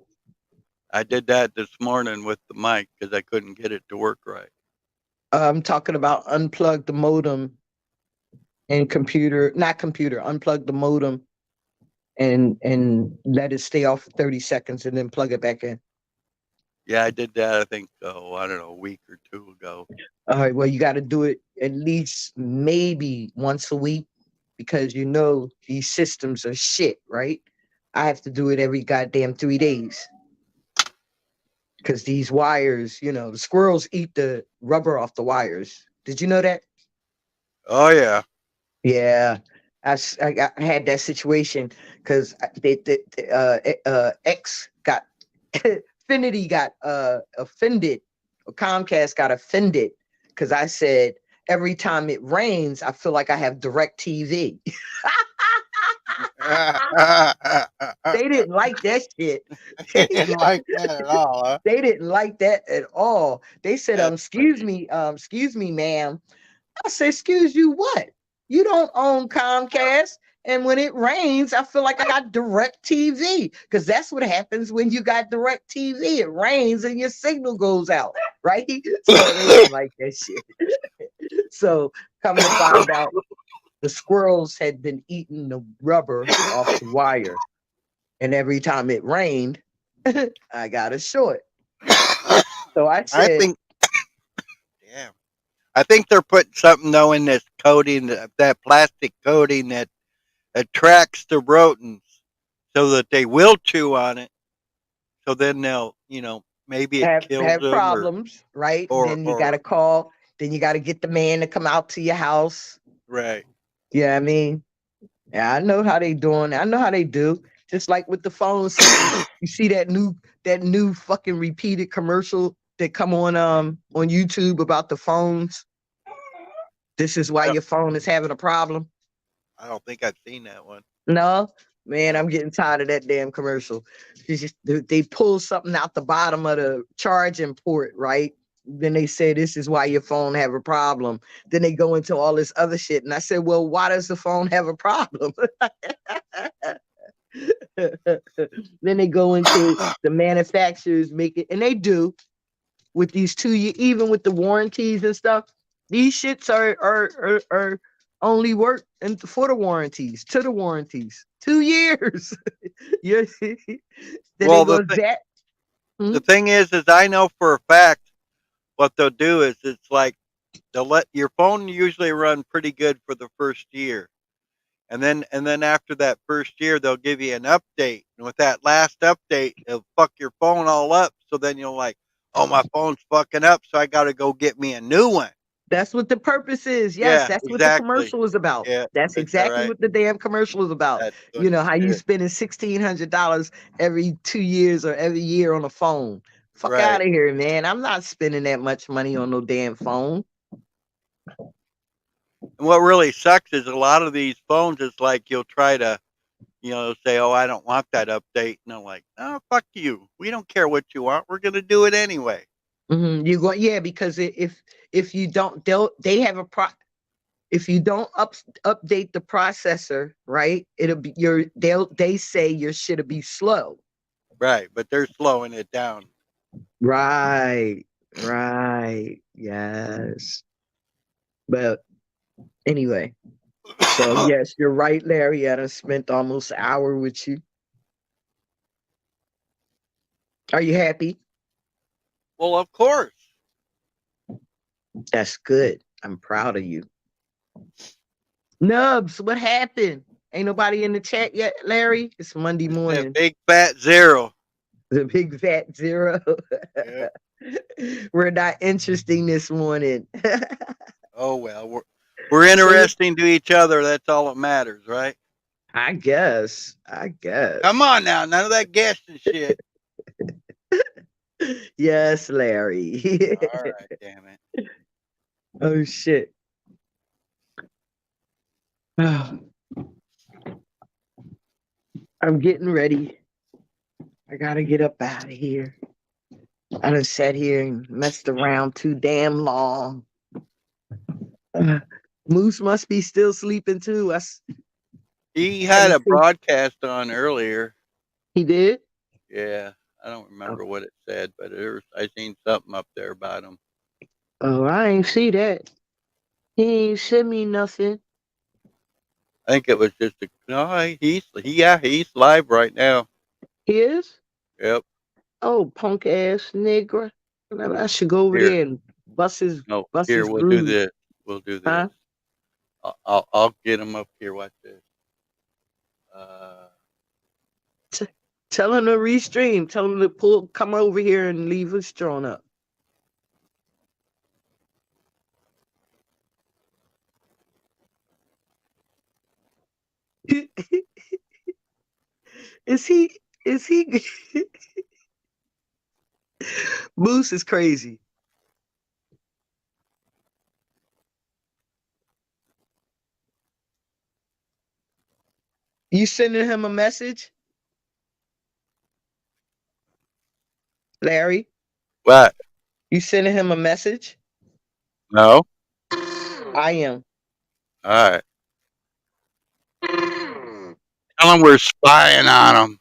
I did that this morning with the mic because I couldn't get it to work right. I'm talking about unplug the modem and not computer, unplug the modem and let it stay off for 30 seconds and then plug it back in. Yeah, I did that. I think I don't know, a week or two ago. All right, well, you got to do it at least maybe once a week because these systems are shit, right? I have to do it every goddamn 3 days because these wires, the squirrels eat the rubber off the wires. Did you know that? Oh yeah. Yeah, I had that situation because X got Finity got offended, or Comcast got offended because I said every time it rains, I feel like I have direct TV. They didn't like that shit. They didn't like that at all, huh? They didn't like that at all. They said, That's excuse funny. me, ma'am. I said, excuse you what? You don't own Comcast. And when it rains, I feel like I got direct TV because that's what happens when you got direct TV. It rains and your signal goes out, right? So they didn't like that shit. So coming to find out, the squirrels had been eating the rubber off the wire. And every time it rained, I got a short. So I I said, think, damn. I think they're putting something though in this coating, that plastic coating that attracts the rodents, so that they will chew on it. So then they'll, maybe it kills have them, or problems, right? or Then you got to or call. Then you got to get the man to come out to your house. right. Yeah, I mean, yeah, I know how they doing. I know how they do. Just like with the phone system, you see that new fucking repeated commercial that come on YouTube about the phones. This is why Yep. your phone is having a problem. I don't think I've seen that one. No, man, No. I'm getting tired of that damn commercial. They pull something out the bottom of the charging port, right? Then they say this is why your phone have a problem. Then they go into all this other shit, and I said, well, why does the phone have a problem? Then they go into the manufacturers make it, and they do with these 2 year, even with the warranties and stuff. These shits are only work and for the warranties, to the warranties, 2 years. Yeah. Then they Well, go that. the thing is I know for a fact what they'll do is it's like they'll let your phone usually run pretty good for the first year. And then after that first year they'll give you an update. And with that last update, it'll fuck your phone all up. So then you're like, oh, my phone's fucking up, so I gotta go get me a new one. That's what the purpose is. Yes, Yeah, that's what the exactly. commercial was about. Yeah, That's is that exactly right? what the damn commercial is about. That's You funny know as how you shit. spending $1,600 every 2 years or every year on a phone. Fuck out Right. of here, man. I'm not spending that much money on no damn phone. And what really sucks is a lot of these phones is like you'll try to, say, oh, I don't want that update. And they're like, oh, fuck you. We don't care what you want. We're going to do it anyway. You go, yeah, because if you don't, they have a if you don't update the processor, right, it'll be they say your shit'll be slow. Right. But they're slowing it down. Right, yes. But anyway, so yes, you're right, Larry. I done spent almost an hour with you. Are you happy? Well, of course. That's good. I'm proud of you. Nubs, what happened? Ain't nobody in the chat yet, Larry? It's Monday It's that morning. big fat zero. The big fat zero. Yeah. We're not interesting this morning. Oh, well, we're interesting to each other. That's all that matters, right? I guess. Come on now. None of that guessing shit. Yes, Larry. All right, damn it. Oh shit. I'm getting ready. I gotta get up out of here. I done sat here and messed around too damn long. Moose must be still sleeping too. He I had haven't a seen. broadcast on earlier. He did? Yeah, I don't remember what it said, but I seen something up there about him. Oh, I ain't see that. He ain't send me nothing. I think it was just he's live right now. He is? Yep. Oh, punk ass nigga. I should go over Here, there and bust his no, bust here his we'll do groove. this. We'll do this. Huh? I'll get him up here. Watch this. Tell him to restream. Tell him to come over here and leave his strong up. Is he? Moose is crazy. You sending him a message, Larry? What? You sending him a message? No. I am. All right. Tell him we're spying on him.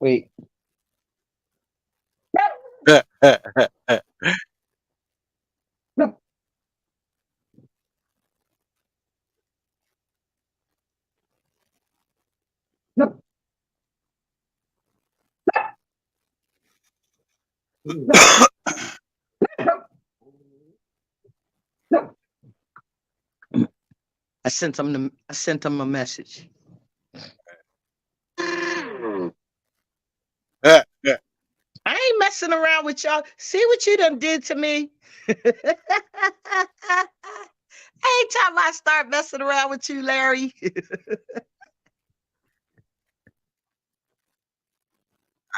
Wait. I sent him a message. I ain't messing around with y'all. See what you done did to me? Anytime I start messing around with you, Larry.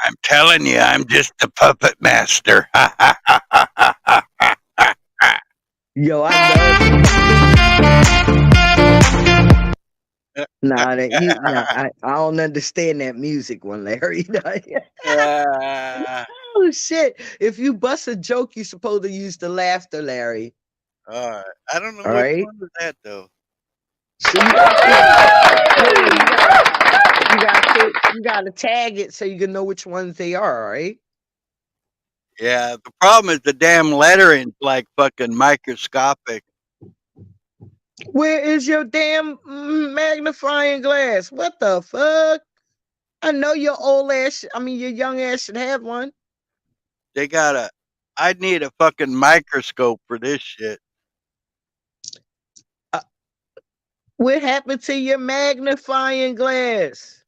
I'm telling you, I'm just a puppet master. Yo, I know. Nah, I don't understand that music one, Larry. Oh shit! If you bust a joke, you're supposed to use the laughter, Larry. All right. I don't know All which right. one was that though. So you gotta tag it so you can know which ones they are. All right. Yeah, the problem is the damn lettering's like fucking microscopic. Where is your damn magnifying glass? What the fuck? I know your your young ass should have one. I'd need a fucking microscope for this shit. What happened to your magnifying glass?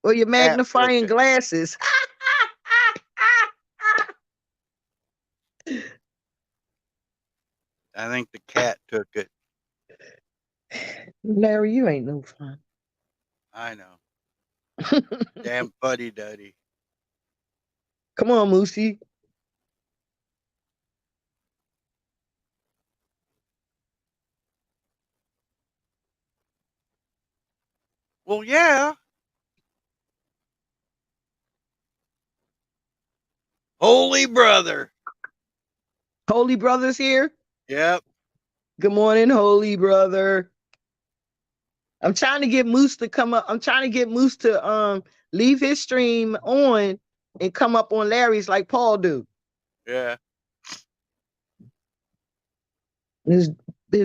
Or your magnifying glasses? I think the cat took it. Larry, you ain't no fun. I know. Damn fuddy duddy. Come on, Moosey. Well, yeah. Holy brother. Holy Brother's here. Yep. Good morning, Holy Brother. I'm trying to get Moose to come up. I'm trying to get Moose to leave his stream on and come up on Larry's like Paul do. Yeah. His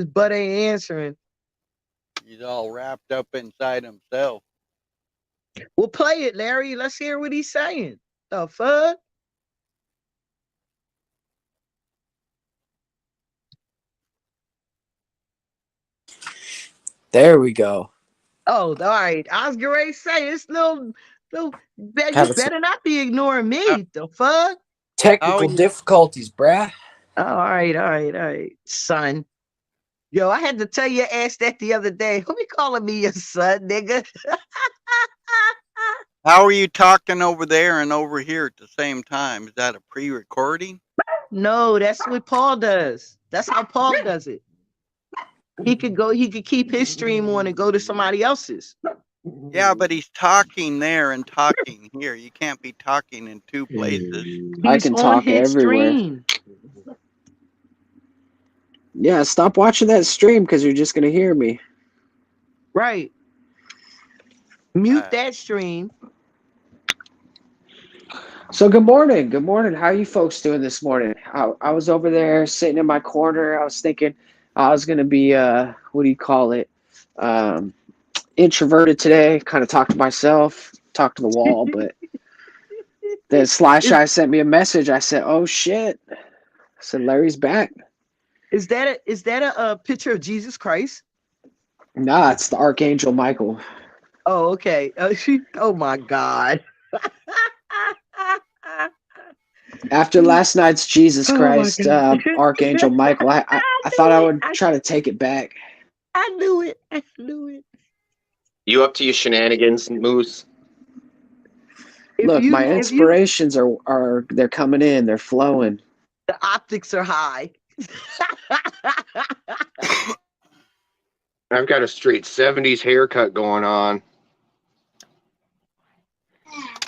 butt ain't answering. He's all wrapped up inside himself. We'll play it, Larry. Let's hear what he's saying. The fuck? There we go. Oh, all right. I was going to say it's you Have better not be ignoring me. The fuck? technical difficulties, bruh. Oh, all right, son. Yo, I had to tell your ass that the other day. Who be calling me your son, nigga? How are you talking over there and over here at the same time? Is that a pre-recording? No, that's what Paul does. That's how Paul does it. He could keep his stream on and go to somebody else's. Yeah, but he's talking there and talking here. You can't be talking in two places. I can talk everywhere. Stream. Yeah, stop watching that stream because you're just gonna hear me. Right. Mute that stream. So good morning. Good morning. How are you folks doing this morning? I was over there sitting in my corner. I was thinking I was gonna be what do you call it? Introverted today, kind of talk to myself, talk to the wall, but then Slash Eye sent me a message. I said, "Oh shit." I said, "Larry's back." Is that a picture of Jesus Christ? Nah, it's the Archangel Michael. Oh, okay. Oh my God. After last night's Jesus Christ, Archangel Michael, I thought I would try to take it back. I knew it. I knew it. You up to your shenanigans, Moose? Look, my inspirations are they're coming in, they're flowing. The optics are high. I've got a straight 70s haircut going on.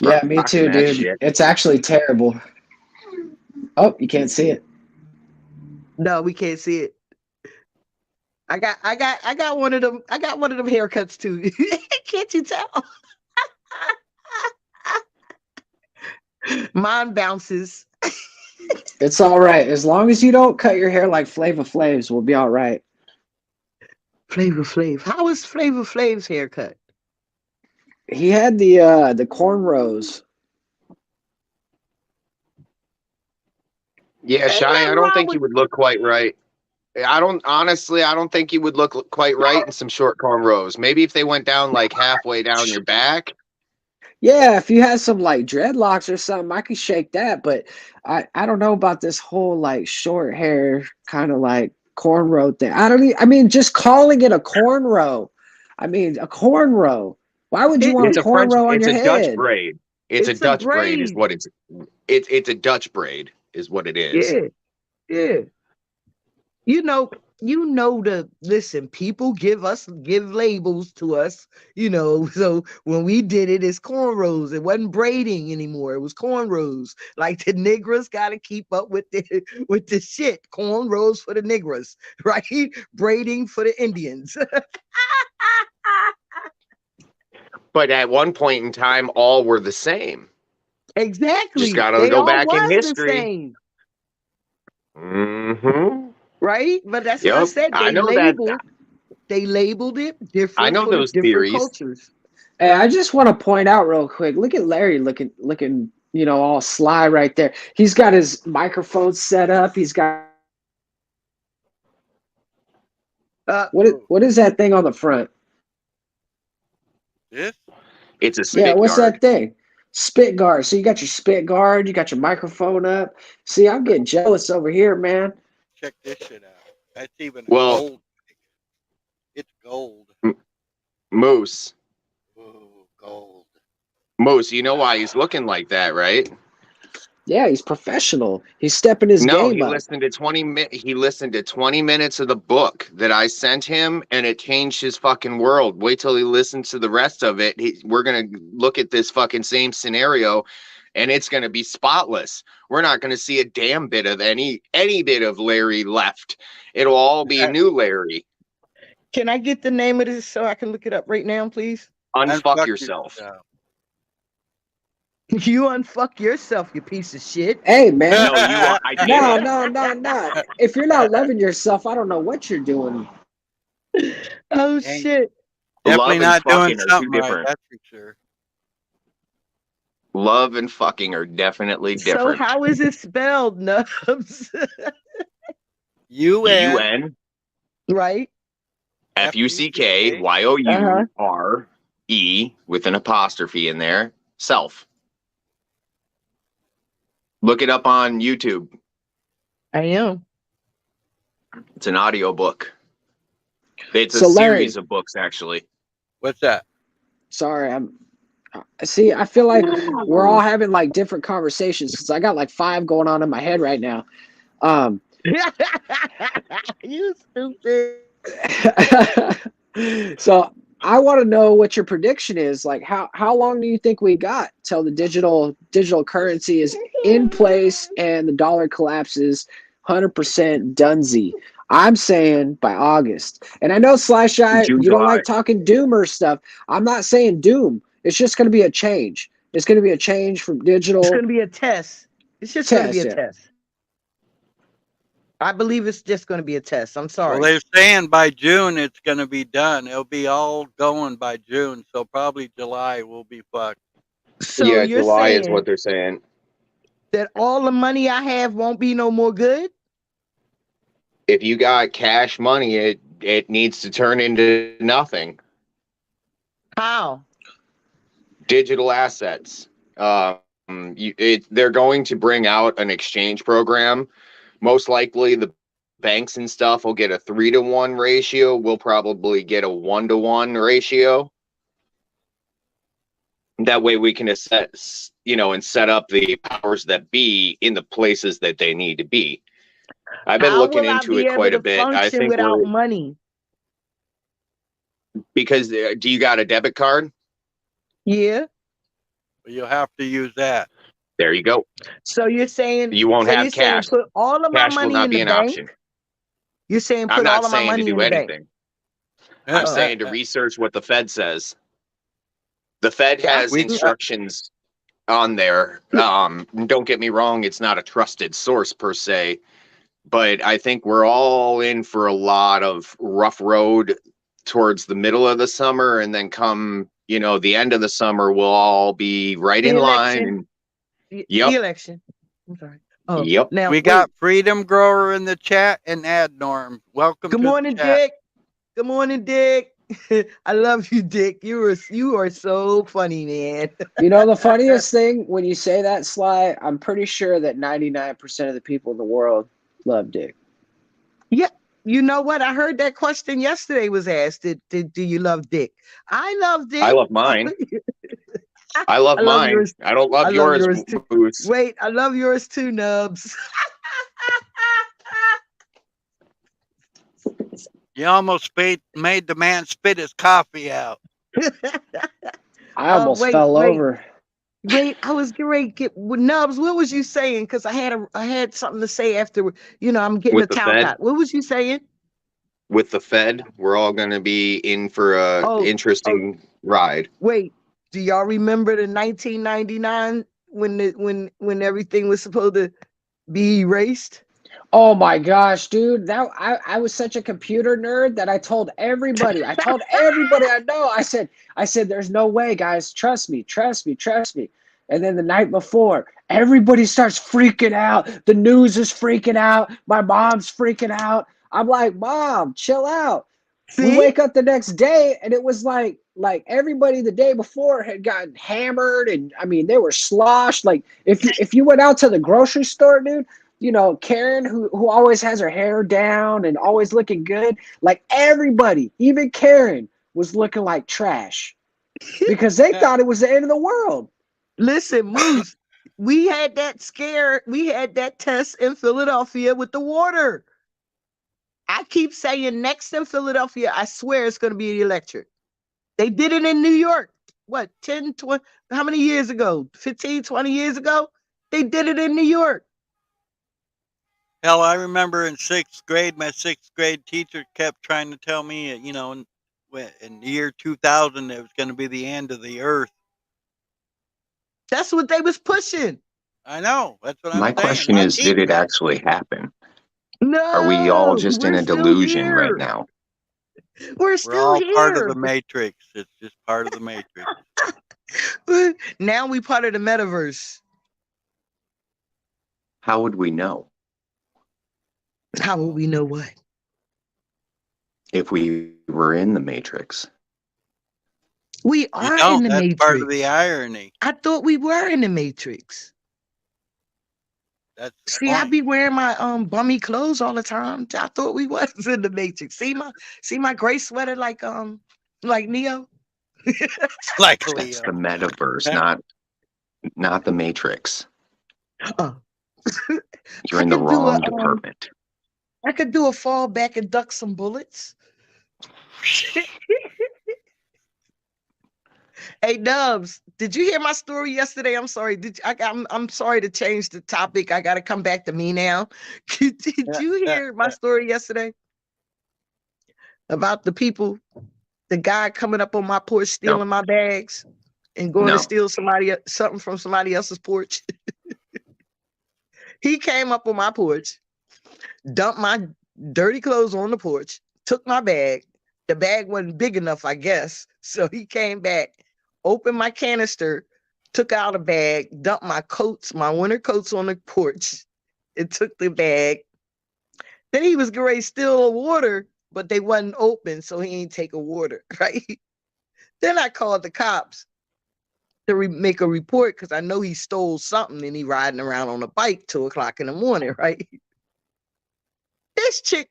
Yeah, me too, dude. Shit. It's actually terrible. Oh, you can't see it. No, we can't see it. I got one of them. I got one of them haircuts too. Can't you tell? Mine bounces. It's all right. As long as you don't cut your hair like Flava Flav's, we'll be all right. Flava Flav. How is Flava Flav's haircut? He had the cornrows. Yeah, Shy, I don't think he would look quite right. I don't think he would look quite right in some short cornrows. Maybe if they went down like halfway down your back. Yeah, if you had some like dreadlocks or something, I could shake that. But I don't know about this whole like short hair kind of like cornrow thing. I mean, just calling it a cornrow. I mean, a cornrow. Why would you want a cornrow on your head? It's a Dutch braid. It's a Dutch braid is what it's a Dutch braid is what it is. Yeah. You know listen, people give labels to us, so when we did it, it's cornrows. It wasn't braiding anymore. It was cornrows. Like the niggas got to keep up with the shit. Cornrows for the niggas, right? Braiding for the Indians. But at one point in time, all were the same. Exactly. Just got to go back in history. Right? But that's what I said. They labeled it different. I know those theories. Cultures. Hey, I just want to point out real quick. Look at Larry looking, all sly right there. He's got his microphone set up. He's got what is that thing on the front? This? It's a spit what's guard. That thing? Spit guard. So you got your spit guard, you got your microphone up. See, I'm getting jealous over here, man. Check this shit out. That's even gold. It's gold. Moose. Ooh, gold. Moose, you know why he's looking like that, right? Yeah, he's professional. He's stepping his game up. He listened to 20 minutes of the book that I sent him, and it changed his fucking world. Wait till he listens to the rest of it. We're gonna look at this fucking same scenario, and it's gonna be spotless. We're not gonna see a damn bit of any bit of Larry left. It'll all be a new Larry. Can I get the name of this so I can look it up right now, please? Unfuck yourself. You unfuck yourself, you piece of shit. Hey, man. No. If you're not loving yourself, I don't know what you're doing. Oh, shit. Definitely not doing something right, that's for sure. Love and fucking are definitely different. So how is it spelled, Nubs? UN. Right. FUCKYOURE with an apostrophe in there. Self. Look it up on YouTube. I am. It's an audio book. It's a So, Larry, series of books, actually. What's that? sorry, see, I feel like we're all having like different conversations because I got like 5 going on in my head right now. You stupid. So I want to know what your prediction is. Like, how long do you think we got till the digital currency is in place and the dollar collapses 100% Dunsey? I'm saying by August. And I know Slash Eye, June, you don't July. like talking doom or stuff. I'm not saying doom. It's just going to be a change. It's going to be a change from digital. It's going to be a test. It's just going to be a Test, yeah. test. I believe it's just going to be a test. I'm Well, sorry. they're saying by June it's going to be done. It'll be all going by June, so probably July will be fucked. So yeah, you're July saying is what they're saying. that all the money I have won't be no more good? If you got cash money, it needs to turn into nothing. How? Digital assets. They're going to bring out an exchange program. Most likely, the banks and stuff will get a 3-to-1 ratio. We'll probably get a 1-to-1 ratio. That way, we can assess, and set up the powers that be in the places that they need to be. I've been How looking will I into be it quite able a to bit. I function think without money? because do you got a debit card? Yeah. But you'll have to use that. There you go. So you're saying You won't so have you're saying cash. put all of my Cash will money not in be the an bank? option. You're saying I'm put not all of my saying to money do in the bank? anything. I'm saying to research what the Fed says. The Fed has We- instructions on there. Don't get me wrong, it's not a trusted source per se, but I think we're all in for a lot of rough road towards the middle of the summer, and then come, the end of the summer, we'll all be right The in election. line. And The election. I'm sorry. Oh, Yep. Now, we got Freedom Grower in the chat and Ad Norm. Welcome. Good to morning, the chat. Dick. Good morning, Dick. I love you, Dick. You are so funny, man. The funniest thing when you say that, Sly, I'm pretty sure that 99% of the people in the world love Dick. Yeah. You know what? I heard that question yesterday was asked. Do you love Dick? I love Dick. I love mine. I love mine. Yours. I don't love yours, too. Boots. Wait, I love yours too, Nubs. You almost made the man spit his coffee out. I almost fell over. Wait, I was great. Nubs, what was you saying? Because I had something to say after. I'm getting With the the towel Fed? out. What was you saying? With the Fed, we're all going to be in for a interesting ride. Wait, do y'all remember the 1999 when everything was supposed to be erased? Oh my gosh, dude! I was such a computer nerd that I told everybody. I know. I said, there's no way, guys. Trust me. And then the night before, everybody starts freaking out. The news is freaking out. My mom's freaking out. I'm like, Mom, chill out. See? We wake up the next day, and it was like everybody the day before had gotten hammered, and I mean they were sloshed. Like if you went out to the grocery store, dude. Karen, who always has her hair down and always looking good, like everybody, even Karen, was looking like trash because they thought it was the end of the world. Listen, Moose, we had that scare. We had that test in Philadelphia with the water. I keep saying next in Philadelphia, I swear it's going to be electric. They did it in New York. What, 10, 20, how many years ago? 15, 20 years ago? They did it in New York. Hell, I remember in 6th grade, my 6th grade teacher kept trying to tell me, in the year 2000, it was going to be the end of the earth. That's what they was pushing. I know. That's what I'm My saying. question is, did it actually happen? No. Are we all just in a delusion right now? We're all here. part of the Matrix. It's just part of the Matrix. Now we part of the metaverse. How would we know? How would we know what? If we were in the Matrix. We are in the That's Matrix. part of the irony. I thought we were in the Matrix. That's the See, I point. be wearing my bummy clothes all the time. I thought we was in the Matrix. See my gray sweater like Neo. Like That's the Leo. metaverse, not the Matrix. Uh, You're I in the could do a wrong department. I could do a fall back and duck some bullets. Hey Dubs, did you hear my story yesterday? I'm sorry. I'm sorry to change the topic. I got to come back to me now. Did you hear my story yesterday about the guy coming up on my porch stealing my bags and going to No. steal something from somebody else's porch? He came up on my porch, dumped my dirty clothes on the porch, took my bag. The bag wasn't big enough, I guess. So he came back, opened my canister, took out a bag, dumped my winter coats on the porch, and took the bag. Then he was going to steal a water, but they wasn't open, so he ain't take a water, right? Then I called the cops to make a report because I know he stole something and he riding around on a bike 2:00 in the morning, right? This chick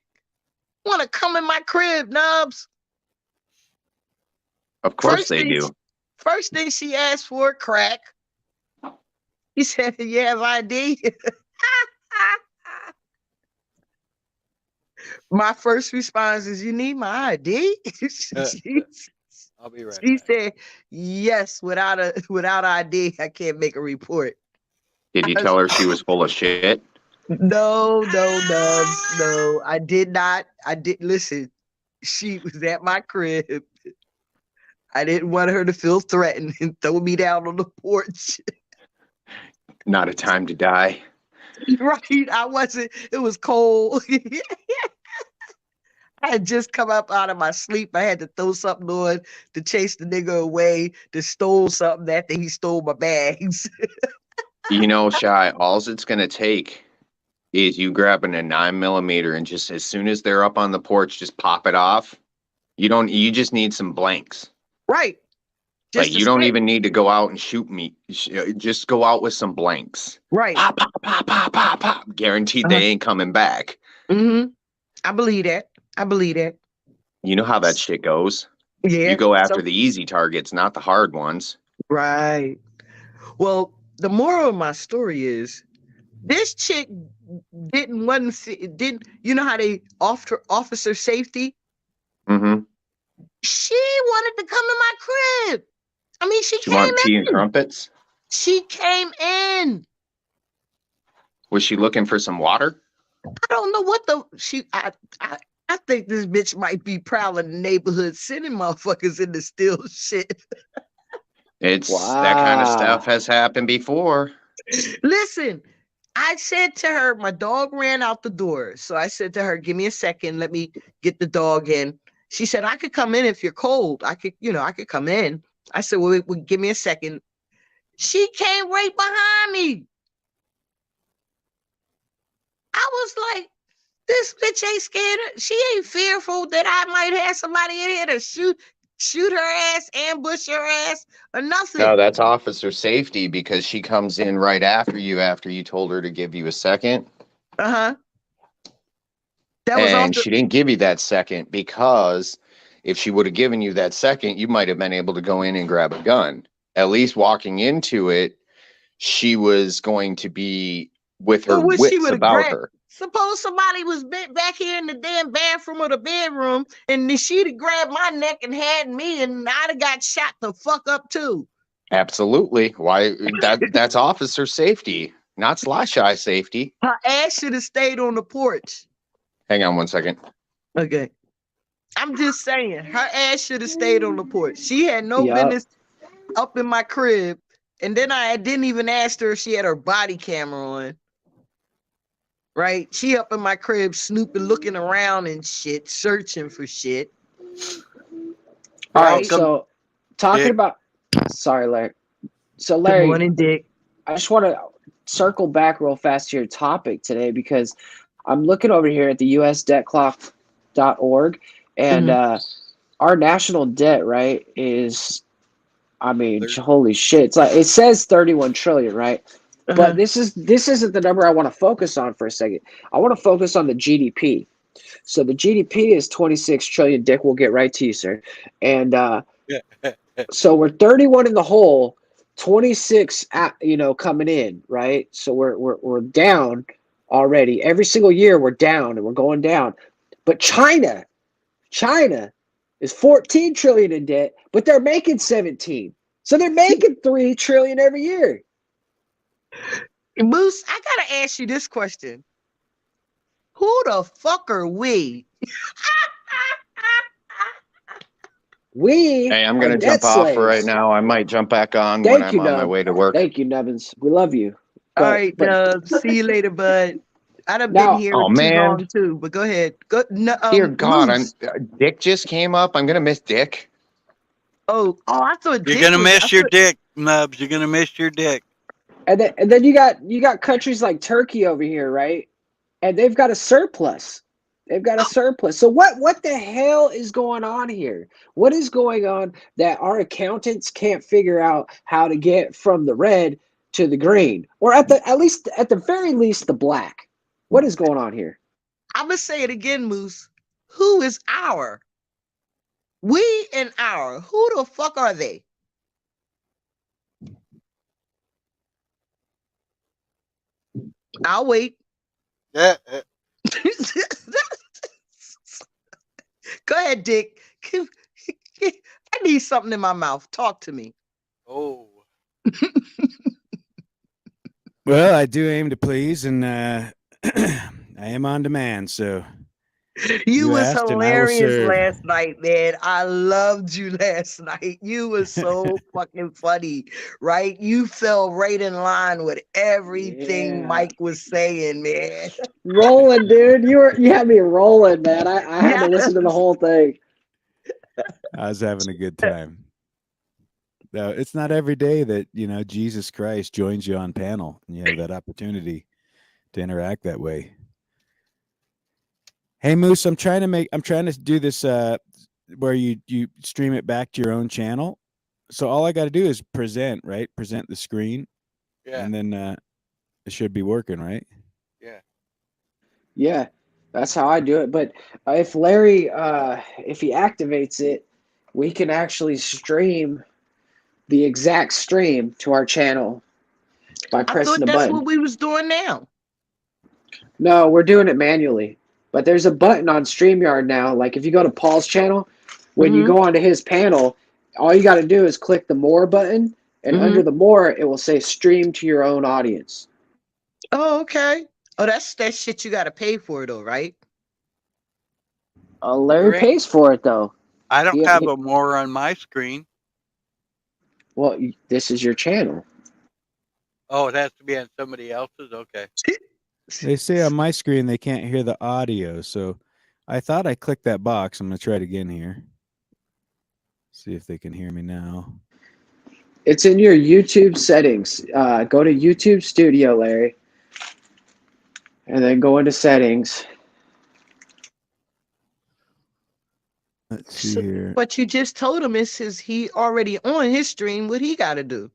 want to come in my crib, Nubs. Of course they do. First thing she asked for, crack. He said, "You have ID?" My first response is, "You need my ID?" I'll be right She back. said, "Yes, without ID, I can't make a report." Did you tell her she was full of shit? No, Nubs, no. I did not. Listen. She was at my crib. I didn't want her to feel threatened and throw me down on the porch. Not a time to die. Right. I wasn't. It was cold. I had just come up out of my sleep. I had to throw something on to chase the nigga away that stole something after he stole my bags. You know, Shy, all it's going to take is you grabbing a 9mm and just as soon as they're up on the porch, just pop it off. You just need some blanks. Right. Like you don't even need to go out and shoot me. Just go out with some blanks. Right. Pop, pop, pop, pop, pop, pop. Guaranteed they ain't coming back. Mm-hmm. I believe that. You know how that shit goes. Yeah. You go after the easy targets, not the hard ones. Right. Well, the moral of my story is this chick didn't you know how they offer officer safety? Mm-hmm. She wanted to come in my crib. I mean, she came want tea in. and crumpets? She came in. Was she looking for some water? I don't know what I think this bitch might be prowling the neighborhood, sending motherfuckers in to steal shit. That kind of stuff has happened before. Listen, I said to her, my dog ran out the door. So I said to her, "Give me a second. Let me get the dog in." She said, "I could come in if you're cold. I could come in." I said, well, give me a second. She came right behind me. I was like, this bitch ain't scared. She ain't fearful that I might have somebody in here to shoot her ass, ambush her ass, or nothing. No, that's officer safety because she comes in right after you told her to give you a second. Uh-huh. And she didn't give you that second because if she would have given you that second, you might have been able to go in and grab a gun. At least walking into it, she was going to be with her wits about her. Suppose somebody was back here in the damn bathroom or the bedroom and she'd have grabbed my neck and had me and I'd have got shot the fuck up too. Absolutely. Why? That's officer safety, not Sly safety. Her ass should have stayed on the porch. Hang on one second. Okay. I'm just saying, her ass should have stayed on the porch. She had no business up in my crib. And then I didn't even ask her if she had her body camera on. Right? She up in my crib snooping, looking around and shit, searching for shit. All right, so talking about... Sorry, Larry. So, Larry, good morning, Dick. I just want to circle back real fast to your topic today because I'm looking over here at the usdebtclock.org and our national debt, right, is, I mean, holy shit. It's like, it says 31 trillion, right? But this isn't the number I want to focus on for a second. I want to focus on the GDP. So the GDP is 26 trillion. Dick, we'll get right to you, sir. And so we're 31 in the hole, 26 coming in, right? So we're down already. Every single year we're down and we're going down. But China is 14 trillion in debt, but they're making 17. So they're making 3 trillion every year. Moose, I gotta ask you this question. Who the fuck are we? Hey, I'm gonna jump off for right now. I might jump back on when I'm on my way to work. Thank you, Nubbins. We love you. All right, see you later, bud. I'd have Now- been here Oh, too man. long too, but go ahead. Go, no, Dear God, Moose. Dick just came up. I'm gonna miss Dick. I thought You're Dick gonna was- miss I your thought- dick, Nubs. You're gonna miss your dick. And then you got countries like Turkey over here, right? And they've got a surplus. So what the hell is going on here? What is going on that our accountants can't figure out how to get from the red to the green, or at the very least the black? What is going on here? I'm gonna say it again, Moose. Who is our? We and our. Who the fuck are they? I'll wait. Yeah. Go ahead, Dick. I need something in my mouth. Talk to me. Oh. Well, I do aim to please, and I am on demand. So You was asked and I will hilarious serve. last night, man. I loved you last night. You was so fucking funny, right? You fell right in line with everything Yeah. Mike was saying, man. Rolling, dude. You had me rolling, man. I had to listen to the whole thing. I was having a good time. No, it's not every day that Jesus Christ joins you on panel, and you have that opportunity to interact that way. Hey Moose, I'm trying to do this where you stream it back to your own channel. So all I got to do is present the screen, Yeah. and then it should be working, right? Yeah, that's how I do it. But if Larry, if he activates it, we can actually stream the exact stream to our channel by I pressing thought the that's button. what we was doing now. No, we're doing it manually. But there's a button on StreamYard now. Like if you go to Paul's channel, when you Mhm. go onto his panel, all you got to do is click the More button, and Mhm. under the More, it will say Stream to your own audience. Oh, okay. Oh, that's that shit you gotta pay for though, right? Larry Right. pays for it though. I don't Yeah, have yeah. a more on my screen. Well, this is your channel. Oh, it has to be on somebody else's. Okay. They say on my screen they can't hear the audio, so I thought I clicked that box. I'm gonna try it again here. See if they can hear me now. It's in your YouTube settings. Go to YouTube Studio, Larry, and then go into settings. Let's see So- here. But you just told him he already on his stream. What he gotta do?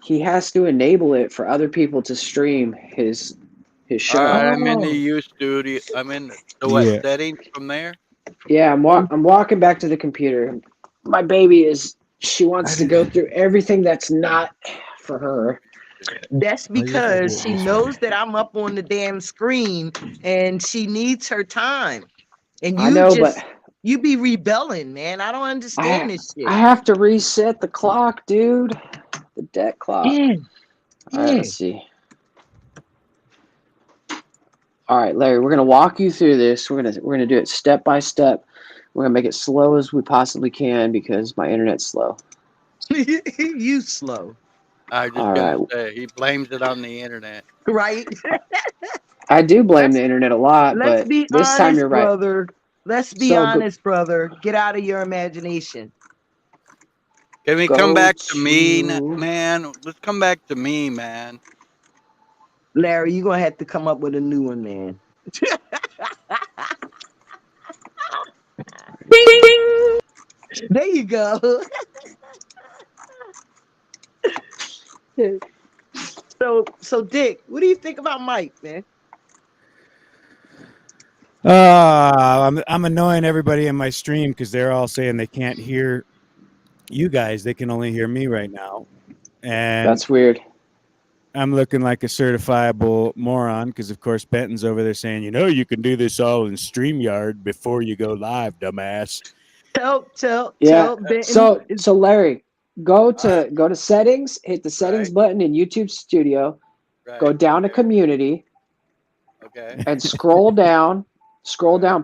He has to enable it for other people to stream his show. I'm in the Oh. U studio. I'm in the what Yeah. settings from there? Yeah, I'm walking back to the computer. My baby she wants to go through everything that's not for her. That's Oh, you because did she this knows way. that I'm up on the damn screen and she needs her time. And I you know, just but you be rebelling, man. I don't understand this shit. I have to reset the clock, dude. The deck clock. Yeah. All right, Yeah. let's see. All right, Larry, we're gonna walk you through this. We're gonna do it step by step. We're gonna make it slow as we possibly can because my internet's slow. You slow, I just All gonna right. say he blames it on the internet. right? I do blame Let's- the internet a lot, Let's but be this honest, time you're right. brother. Let's be So, honest, brother. Get out of your imagination. Can we Go come back to me, to- man? Let's come back to me, man. Larry, you're gonna have to come up with a new one, man. Ding, ding. There you go. So So Dick, what do you think about Mike, man? I'm annoying everybody in my stream because they're all saying they can't hear you guys. They can only hear me right now. And That's weird. I'm looking like a certifiable moron because, of course, Benton's over there saying, you can do this all in StreamYard before you go live, dumbass. Tell Yeah. Benton. So Larry, go to Alright. go to settings, hit the settings Right. button in YouTube Studio, Right. go down to okay. community, Okay. and scroll down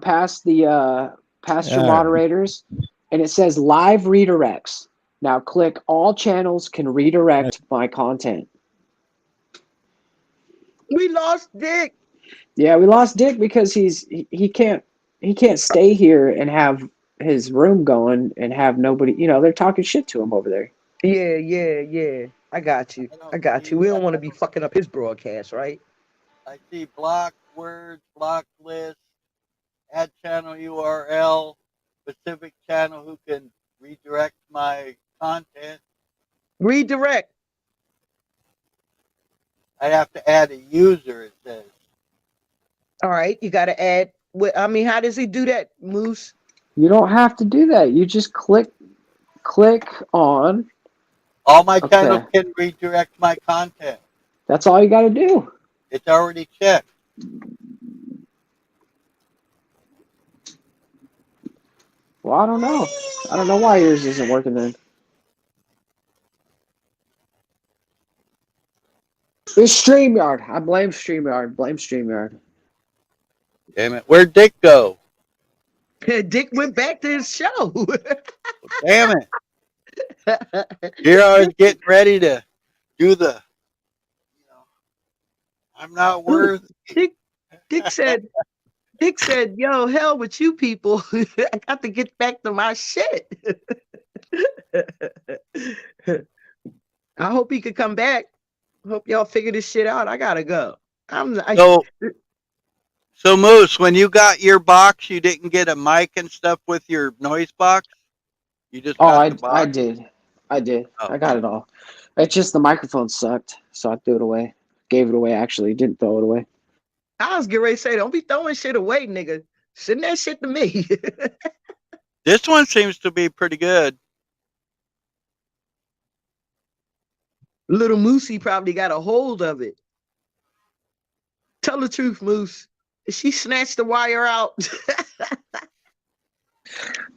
past the past your Yeah. moderators, and it says live redirects. Now click all channels can redirect my content. We lost Dick. Yeah, we lost Dick because he can't stay here and have his room going and have nobody, they're talking shit to him over there. Yeah. I got you. We don't want to be fucking up his broadcast, right? I see block words, block list, add channel URL, specific channel who can redirect my content. Redirect. I have to add a user, it says. All right, you got to add. How does he do that, Moose? You don't have to do that. You just click on. All my channels can redirect my content. That's all you got to do. It's already checked. Well, I don't know. I don't know why yours isn't working then. It's StreamYard. I blame StreamYard. Blame StreamYard. Damn it. Where'd Dick go? Dick went back to his show. Damn it. Here I was getting ready to do the, I'm not worth. Dick said, yo, hell with you people. I got to get back to my shit. I hope he could come back. Hope y'all figure this shit out. I gotta go. So Moose, when you got your box, you didn't get a mic and stuff with your noise box? You just got the box? I did. Oh. I got it all. It's just the microphone sucked, so I threw it away. Gave it away, actually. Didn't throw it away. I was getting ready to say, don't be throwing shit away, nigga. Send that shit to me. This one seems to be pretty good. Little Moosey probably got a hold of it. Tell the truth, Moose. She snatched the wire out.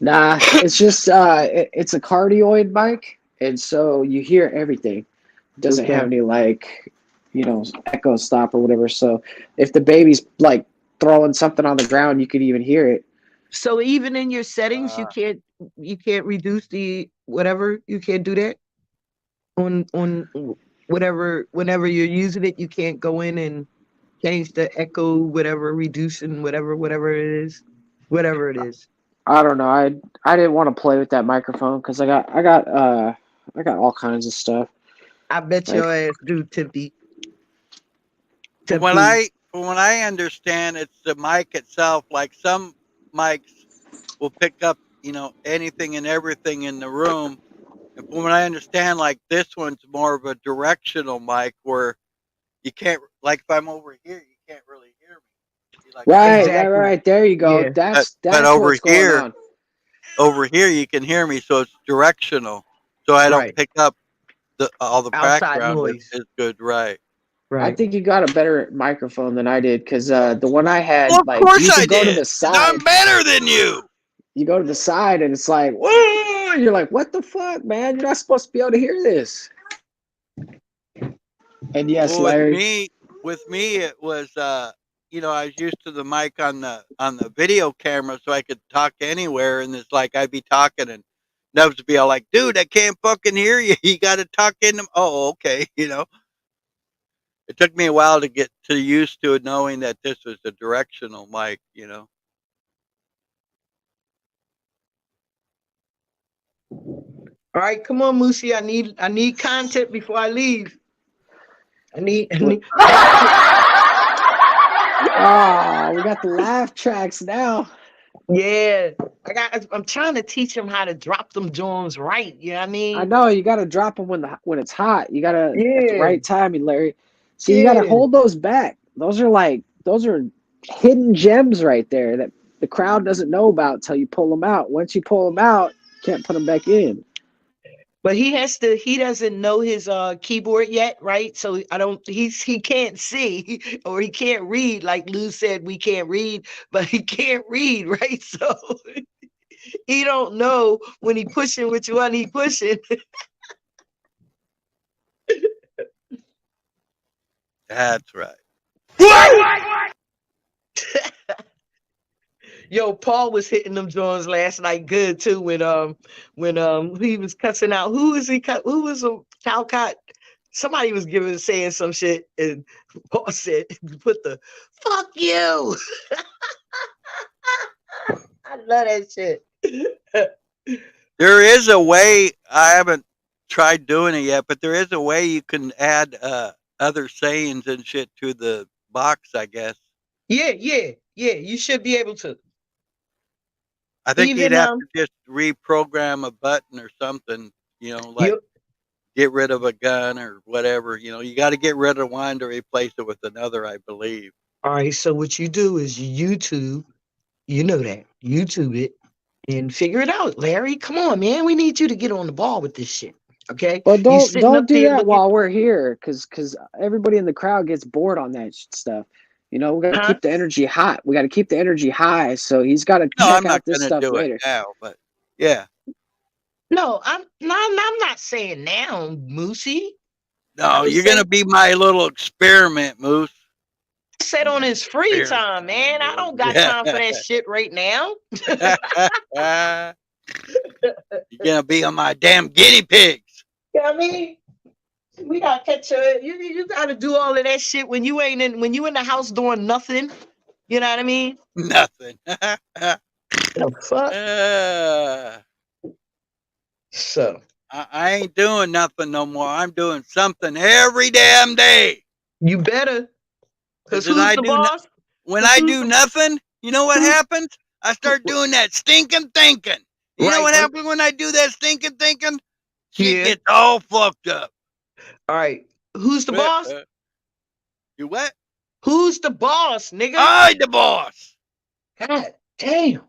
Nah, it's just it's a cardioid mic, and so you hear everything. It doesn't have any echo stop or whatever. So if the baby's like throwing something on the ground, you could even hear it. So even in your settings, you can't reduce the whatever. You can't do that on whatever. Whenever you're using it, you can't go in and change the echo, whatever, reducing whatever it is. I don't know. I didn't want to play with that microphone because I got all kinds of stuff. I bet your ass do, Tippy. From what I understand, it's the mic itself. Like some mics will pick up, anything and everything in the room. And from what I understand, like this one's more of a directional mic where you can't, like if I'm over here, you can't really hear me. Like, Right. There you go. Yeah. That's but over what's going here, on. Over here you can hear me, so it's directional. So I don't pick up all the outside background noise. is good, right? I think you got a better microphone than I did because the one I had, Well, of like, course you I could go did. to the side. I'm better than you. You go to the side and it's like, whoa! And you're like, what the fuck, man? You're not supposed to be able to hear this. And yes, Well, Larry. with me, it was I was used to the mic on the video camera, so I could talk anywhere, and it's like I'd be talking and Nubs would be all like, "Dude, I can't fucking hear you. You got to talk in them." Oh, okay, It took me a while to get used to it, knowing that this was a directional mic, All right, come on, Moosey. I need content before I leave. I need We got the laugh tracks now. Yeah. I'm trying to teach him how to drop them joints right. You know what I mean? I know you got to drop them when it's hot. You got to at the right timing, Larry. So you got to Yeah. hold those back. Those are hidden gems right there that the crowd doesn't know about till you pull them out. Once you pull them out, you can't put them back in. But he doesn't know his keyboard yet, right? So he can't see or he can't read. Like Lou said, we can't read, but he can't read, right? So he don't know when he pushing which one he pushing. That's right. Yo, Paul was hitting them Jones last night good too when he was cussing out. Who was a Calcott? Somebody was saying some shit, and Paul said, "Put the fuck you." I love that shit. There is a way. I haven't tried doing it yet, but there is a way you can add other sayings and shit to the box, I guess. Yeah. You should be able to. I think you'd Even have to just reprogram a button or something, like you, get rid of a gun or whatever. You got to get rid of one to replace it with another, I believe. all right. So what you do is you YouTube. You know that YouTube it and figure it out, Larry. Come on, man. We need you to get on the ball with this shit. Okay. But You don't sitting up do there that looking, while we're here, because everybody in the crowd gets bored on that stuff. We got to huh? keep the energy hot. We got to keep the energy high. So he's got to No, check I'm not out this going to stuff do later. it now, but yeah. No, I'm not saying now, Moosey. No, was you're going to saying- be my little experiment, Moose. I said on his free Experiment. time, man. I don't got time for that shit right now. You're going to be on my damn guinea pigs. You know what I mean? We gotta catch you gotta do all of that shit when you in the house doing nothing. You know what I mean? Nothing. The fuck? So I ain't doing nothing no more. I'm doing something every damn day. you better. Because When who's I the do boss? when I do nothing, you know what happens? I start doing that stinking thinking. You know Right. what happens when I do that stinking thinking? Shit Yeah. gets all fucked up. All right. Who's the boss? You what? Who's the boss, nigga? I the boss. God damn.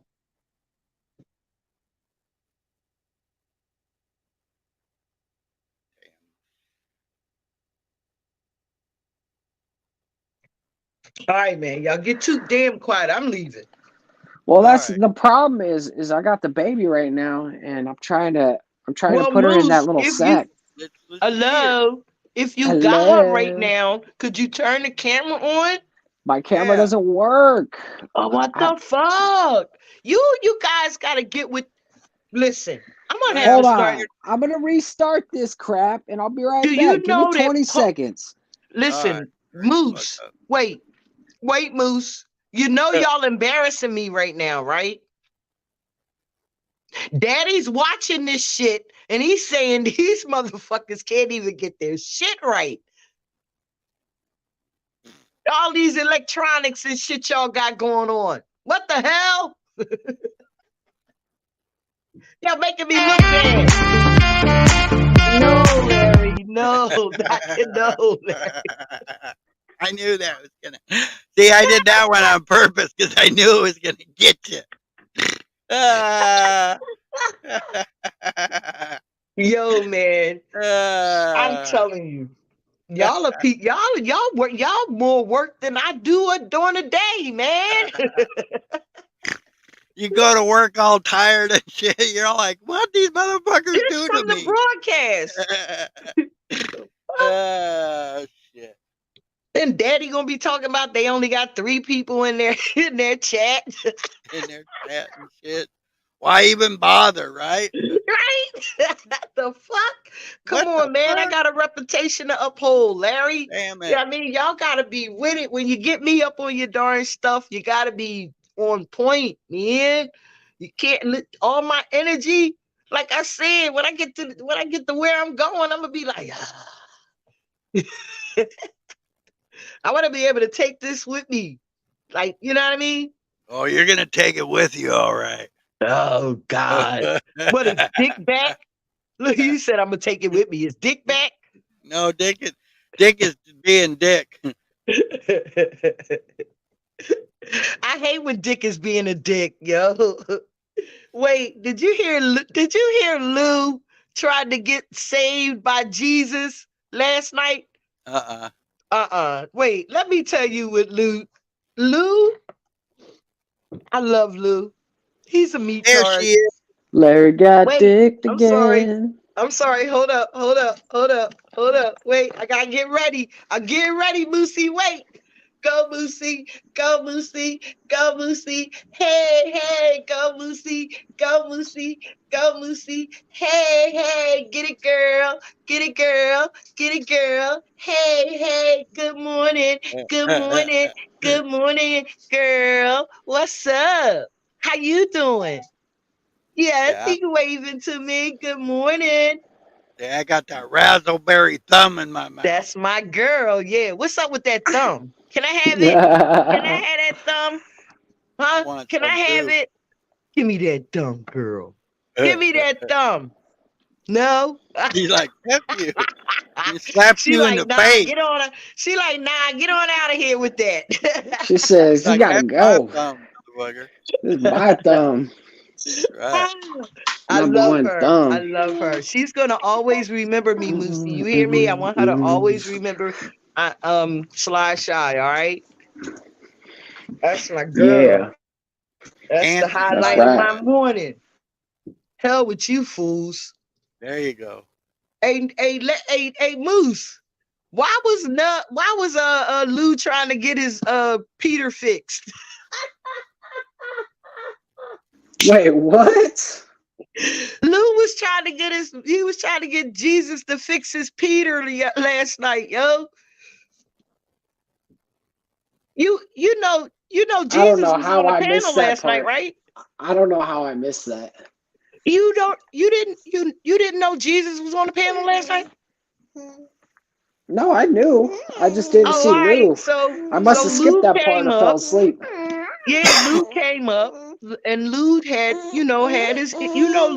All right, man. Y'all get too damn quiet. I'm leaving. Well, that's Alright. the problem is I got the baby right now, and I'm trying to Well, put her in that Moose, little if you- sack. Let's see it. Hello. If you got her right Hello. now, could you turn the camera on? My camera Yeah. doesn't work. Oh, what the fuck? You guys gotta get with. Listen, I'm gonna have Well, to Hold start. on. I'm gonna restart this crap, and I'll be right Do back. you Give know me that 20 seconds. Listen, Alright. Moose. Fuck up. Wait, Moose. You know y'all embarrassing me right now, right? Daddy's watching this shit, and he's saying these motherfuckers can't even get their shit right. All these electronics and shit y'all got going on. What the hell? Y'all making me look bad. No, Larry. No, no, Larry. I knew that was gonna. See, I did that one on purpose because I knew it was gonna get you. Yo, man. I'm telling you. Y'all y'all more work than I do during the day, man. You go to work all tired and shit. You're all like, "What these motherfuckers It's do to from the me?" broadcast. Shit. Then Daddy gonna be talking about they only got 3 people in their chat. In their chat and shit. Why even bother, right? Right? The fuck? Come What on, the man. I fuck? got a reputation to uphold, Larry. Damn it. Yeah, I mean, y'all gotta be with it. When you get me up on your darn stuff, you gotta be on point, man. You can't all my energy. Like I said, when I get to where I'm going, I'm gonna be like, I want to be able to take this with me. Like, you know what I mean? Oh, you're gonna take it with you, all right. Oh God. What is Dick back? Look, you said I'm gonna take it with me. Is Dick back? No, Dick. Dick is being Dick. I hate when Dick is being a dick, yo. Wait, did you hear? Did you hear Lou tried to get saved by Jesus last night? Wait, let me tell you what Lou. Lou, I love Lou. He's a meat There tart. she is. Larry got Wait, dicked I'm sorry. again. I'm sorry. Hold up. Wait, I gotta get ready. I'm getting ready, Moosey. Wait. Go, Moosey. Go, Moosey. Go, Moosey. Hey, go, Moosey. Go, Moosey. Go, Moosey. Hey, get it, girl. Get it, girl. Get it, girl. Hey, good morning. Good morning. Good morning, girl. What's up? How you doing? Yes, Yeah. he's waving to me. Good morning. Yeah, I got that razzleberry thumb in my mouth. That's my girl. Yeah. What's up with that thumb? Can I have it? Can I have that thumb? Huh? Want Can I some have too. it? Give me that thumb, girl. Give me that thumb. No. He's like, F you. He slapped She you in like, the nah, face. get on. She like, nah, get on out of here with that. She says, He's "You like, gotta that's my go. thumb, motherfucker. This is my thumb, Right. I number love one her. thumb." I love her. She's gonna always remember me, Moosey. You hear me? I want her to always remember Sly Shy, all right? That's my girl. Yeah, That's And the highlight right. of my morning. Hell with you fools. there you go. Hey, Moose. Why was Lou trying to get his Peter fixed? Wait, what? Lou was trying to get Jesus to fix his Peter last night, yo. You know I don't Jesus know was how on the I panel missed that last night, part. right? I don't know how I missed that. You didn't know Jesus was on the panel last night? No, I knew. I just didn't Oh, see all right. Lou. So I must have skipped Lou that part came or fell up. asleep. Yeah, Lou came up, and Lou had his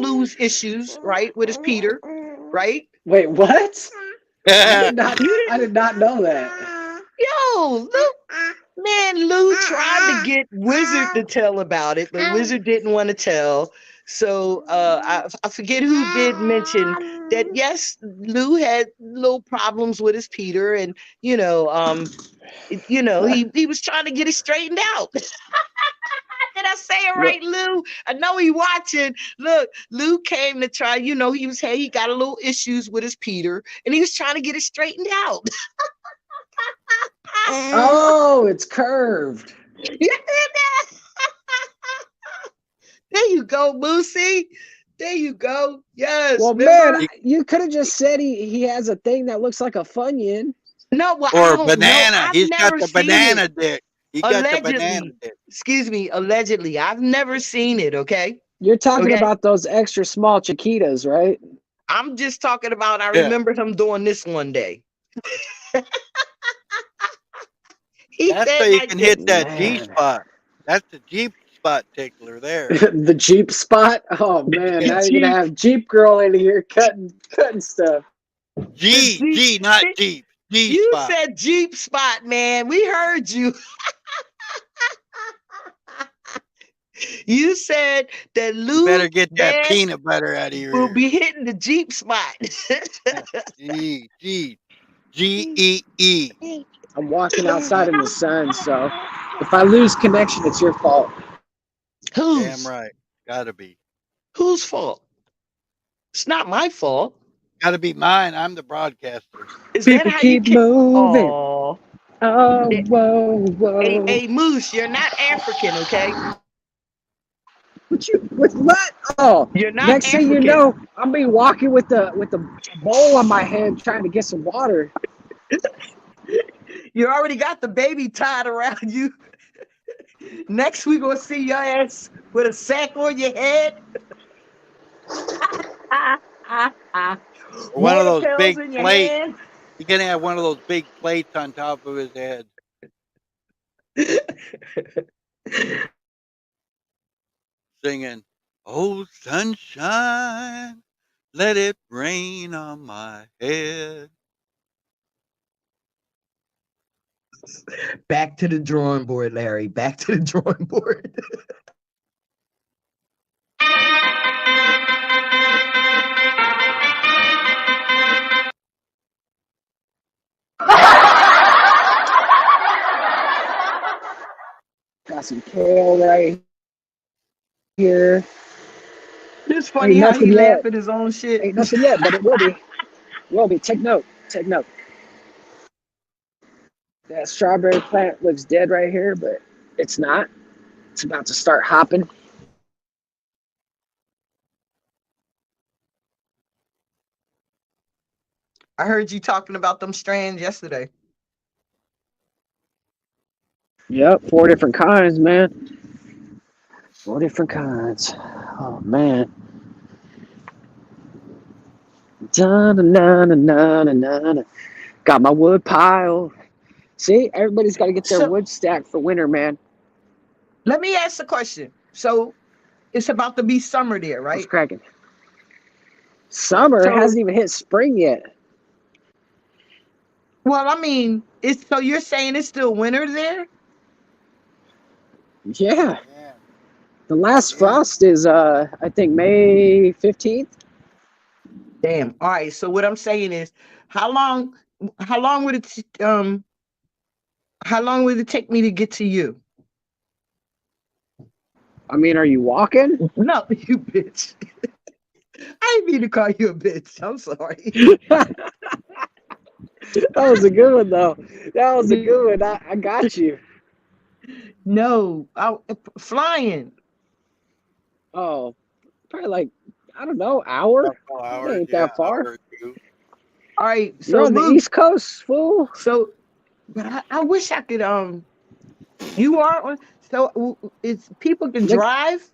Lou's issues, right, with his Peter, right? Wait, what? I Yeah. did not. You I did not know that. Lou, Lou tried to get Wizard to tell about it, but Wizard didn't want to tell. So I forget who did mention that. Yes, Lou had little problems with his Peter, and he was trying to get it straightened out. Did I say it right, Lou? I know he watching. Look, Lou came to try. He got a little issues with his Peter, and he was trying to get it straightened out. Oh, it's curved. There you go, Moosey. There you go. Yes. Well, remember? man, you could have just said he has a thing that looks like a Funyun. No, well, I Or don't know. banana. I've He's got never the seen banana it. dick. He got the banana Allegedly. dick. Excuse me, allegedly. I've never seen it, okay? You're talking Okay. about those extra small Chiquitas, right? I'm just talking about I Yeah. remember him doing this one day. That's so you can hit that G Man. spot. That's the G spot tickler there. The Jeep spot. Oh man, now you're gonna have Jeep girl in here cutting stuff. G, not Jeep. G You spot. said Jeep spot, man. We heard you. You said that Lou Better get that Dad peanut butter out of your will ear. be hitting the Jeep spot. G-E-E. I'm walking outside in the sun, so if I lose connection, it's your fault. Whose? Damn right. Gotta be. Whose fault? It's not my fault. Gotta be mine. I'm the broadcaster. Is People that how you keep moving. Oh, Oh, whoa. hey, Moose, you're not African, okay? With what? Oh, You're not next thing you African. know, I'll be walking with the bowl on my head trying to get some water. You already got the baby tied around you. Next, we gonna see your ass with a sack on your head. Or one of those Water big pills in your plates. hand. He's gonna have one of those big plates on top of his head. Singing, "Oh sunshine, let it rain on my head." Back to the drawing board, Larry. Back to the drawing board. Got some kale right here. It's funny how he nothing laugh yet. at his own shit. Ain't nothing yet, but it will be. Will be. Take note. Take note. That strawberry plant looks dead right here, but it's not. It's about to start hopping. I heard you talking about them strands yesterday. Yep, 4 different kinds, man. 4 different kinds. Oh man. Da-na-na-na-na-na-na. Got my wood pile. See, everybody's got to get their So- wood stacked for winter, man. Let me ask a question. So it's about to be summer there, What's right? cracking? Summer So- hasn't even hit spring yet. Well, I mean, it's so you're saying it's still winter there? Yeah. Yeah. The last frost is I think May 15th. Damn. All right. So what I'm saying is, how long would it how long would it take me to get to you? I mean, are you walking? No, you bitch. I didn't mean to call you a bitch. I'm sorry. That was a good one though. That was a good one. I got you. No, flying. Oh, probably like, I don't know, hour? Couple It hours, ain't yeah, that far. hour or two. All right. You're So on the Luke, East Coast, fool. So, but I wish I could. You are on. So it's people can Look- drive.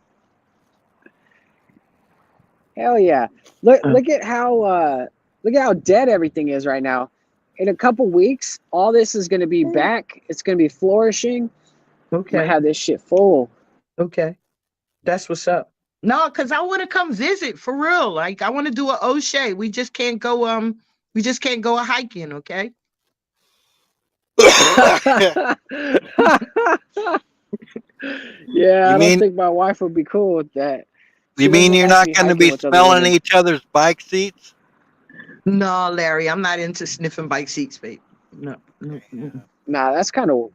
Hell yeah. Look at how dead everything is right now. In a couple weeks, all this is gonna be back. It's gonna be flourishing. I'm gonna Okay. have this shit full. Okay. That's what's up. No, because I want to come visit for real. Like I want to do a O'Shea. We just can't go. We just can't go a hiking. Okay. Yeah, I You mean- don't think my wife would be cool with that. You She mean doesn't you're like not me going to hiking be with other smelling women. each other's bike seats? No, Larry, I'm not into sniffing bike seats, babe. No. Nah, that's kind of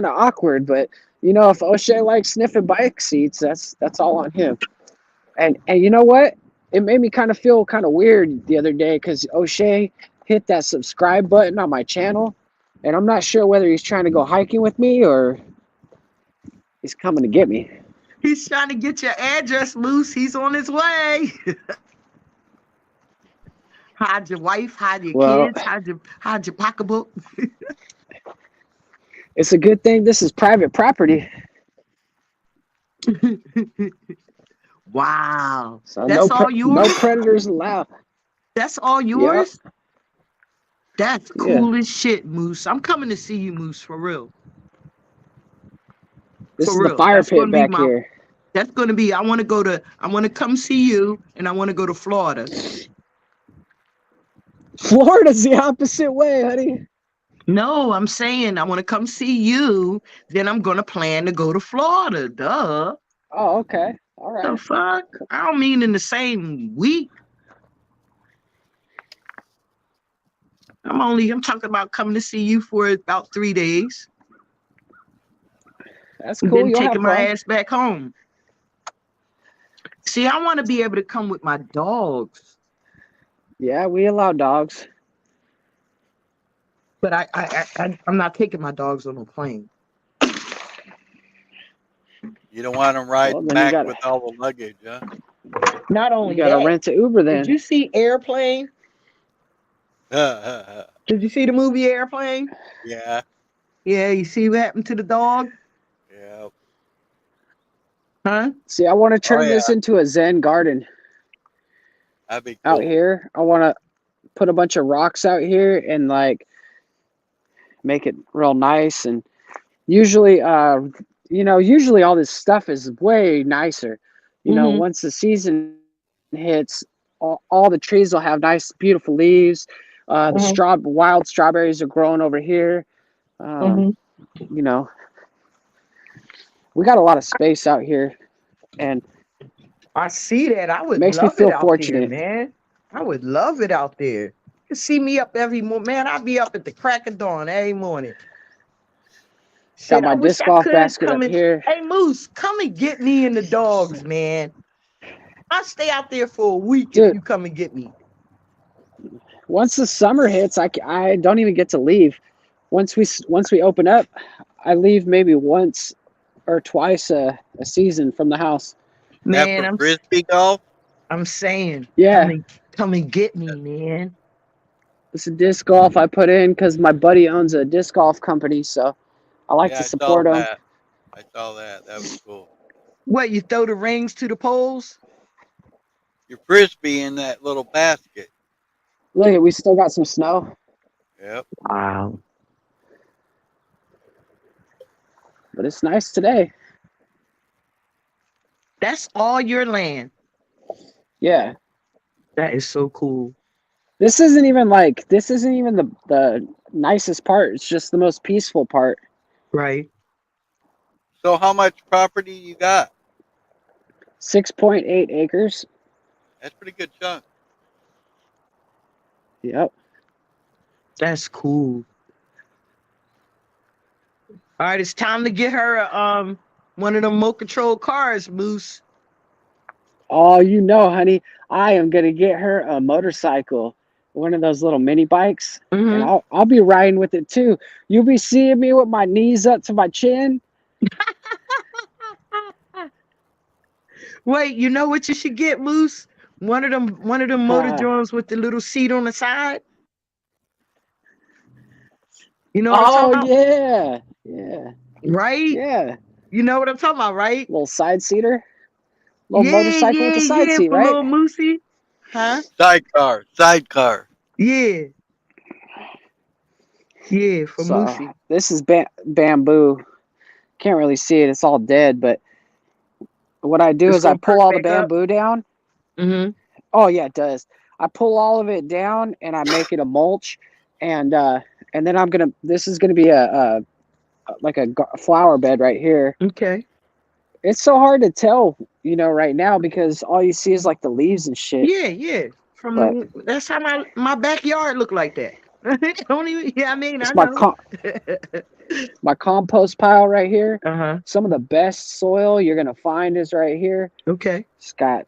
awkward. But you know, if O'Shea likes sniffing bike seats, that's all on him. And you know what? It made me kind of feel kind of weird the other day because O'Shea hit that subscribe button on my channel, and I'm not sure whether he's trying to go hiking with me or he's coming to get me. He's trying to get your address loose. He's on his way. Hide your wife, hide your Well- kids, hide your pocketbook. It's a good thing this is private property, Wow. so That's all no yours? predators allowed. That's all yours? That's Yeah. cool as shit, Moose. I'm coming to see you, Moose, for real. This For is real. the fire That's pit gonna be back my- here. That's gonna be I want to come see you and I want to go to Florida. Florida's the opposite way, honey. No, I'm saying I want to come see you, then I'm gonna plan to go to Florida. Duh. Oh, okay. All The right. fuck? I don't mean in the same week. I'm talking about coming to see you for about 3 days. That's And cool. then You'll have taking my fun. ass back home. See, I want to be able to come with my dogs, Yeah, we allow dogs. but I'm not taking my dogs on a plane. You don't want them riding Well, then you back gotta- with all the luggage, huh? Not You only gotta that, rent an Uber then. did you see Airplane? yeah. Did you see the movie Airplane? Yeah, you see what happened to the dog? Yeah. Huh? See, I want to turn yeah. this into a Zen garden That'd be cool. out here. I want to put a bunch of rocks out here and like make it real nice. And usually, usually all this stuff is way nicer. You know, Mhm. once the season hits, all the trees will have nice, beautiful leaves. The Mhm. wild strawberries are growing over here. Mhm. You know, we got a lot of space out here, and I see that. I would makes me love it feel out there, fortunate. man. I would love it out there. You see me up every morning, man. I'd be up at the crack of dawn every morning. Got Shit, my I wish disc I golf could basket come up in. here. Hey, Moose, come and get me and the dogs, man. I'll stay out there for a week if Dude. you come and get me. Once the summer hits, I don't even get to leave. Once we open up, I leave maybe once or twice a season from the house. Man, After frisbee golf, I'm saying, Yeah, come and get me, man. it's a disc golf I put in because my buddy owns a disc golf company, so I like yeah, to I saw support him. that. I saw that. That was cool. What, you throw the rings to the poles? Your frisbee in that little basket. Look, we still got some snow, Yep. Wow. but it's nice today. That's all your land. Yeah, That is so cool. this isn't even the nicest part. It's just the most peaceful part. Right. So how much property you got? 6.8 acres. That's pretty good chunk. Yep. That's cool. All right, it's time to get her one of them remote control cars, Moose. Oh, you know, honey, I am gonna get her a motorcycle, one of those little mini bikes, and Mhm. I'll be riding with it too. You'll be seeing me with my knees up to my chin. Wait, you know what you should get, Moose? One of them motor drones with the little seat on the side. You know what I'm Oh talking yeah, yeah, about? Right? yeah. You know what I'm talking about, right? Little side seater, little motorcycle with a side seat, for right? little Moosey. Huh? Sidecar. Sidecar. Yeah. Yeah, for So Moosey. this is bamboo. Can't really see it; it's all dead. But what I do It's is I gonna pull perk all the back up. bamboo down. Mm-hmm. Oh yeah, it does. I pull all of it down and I make it a mulch, and then this is gonna be a like a flower bed right here. Okay. It's so hard to tell, right now because all you see is like the leaves and shit. Yeah. That's how my backyard look like that. Don't even. Yeah, I mean, It's I know. my compost pile right here. Uh-huh. Some of the best soil you're gonna find is right here. Okay. It's got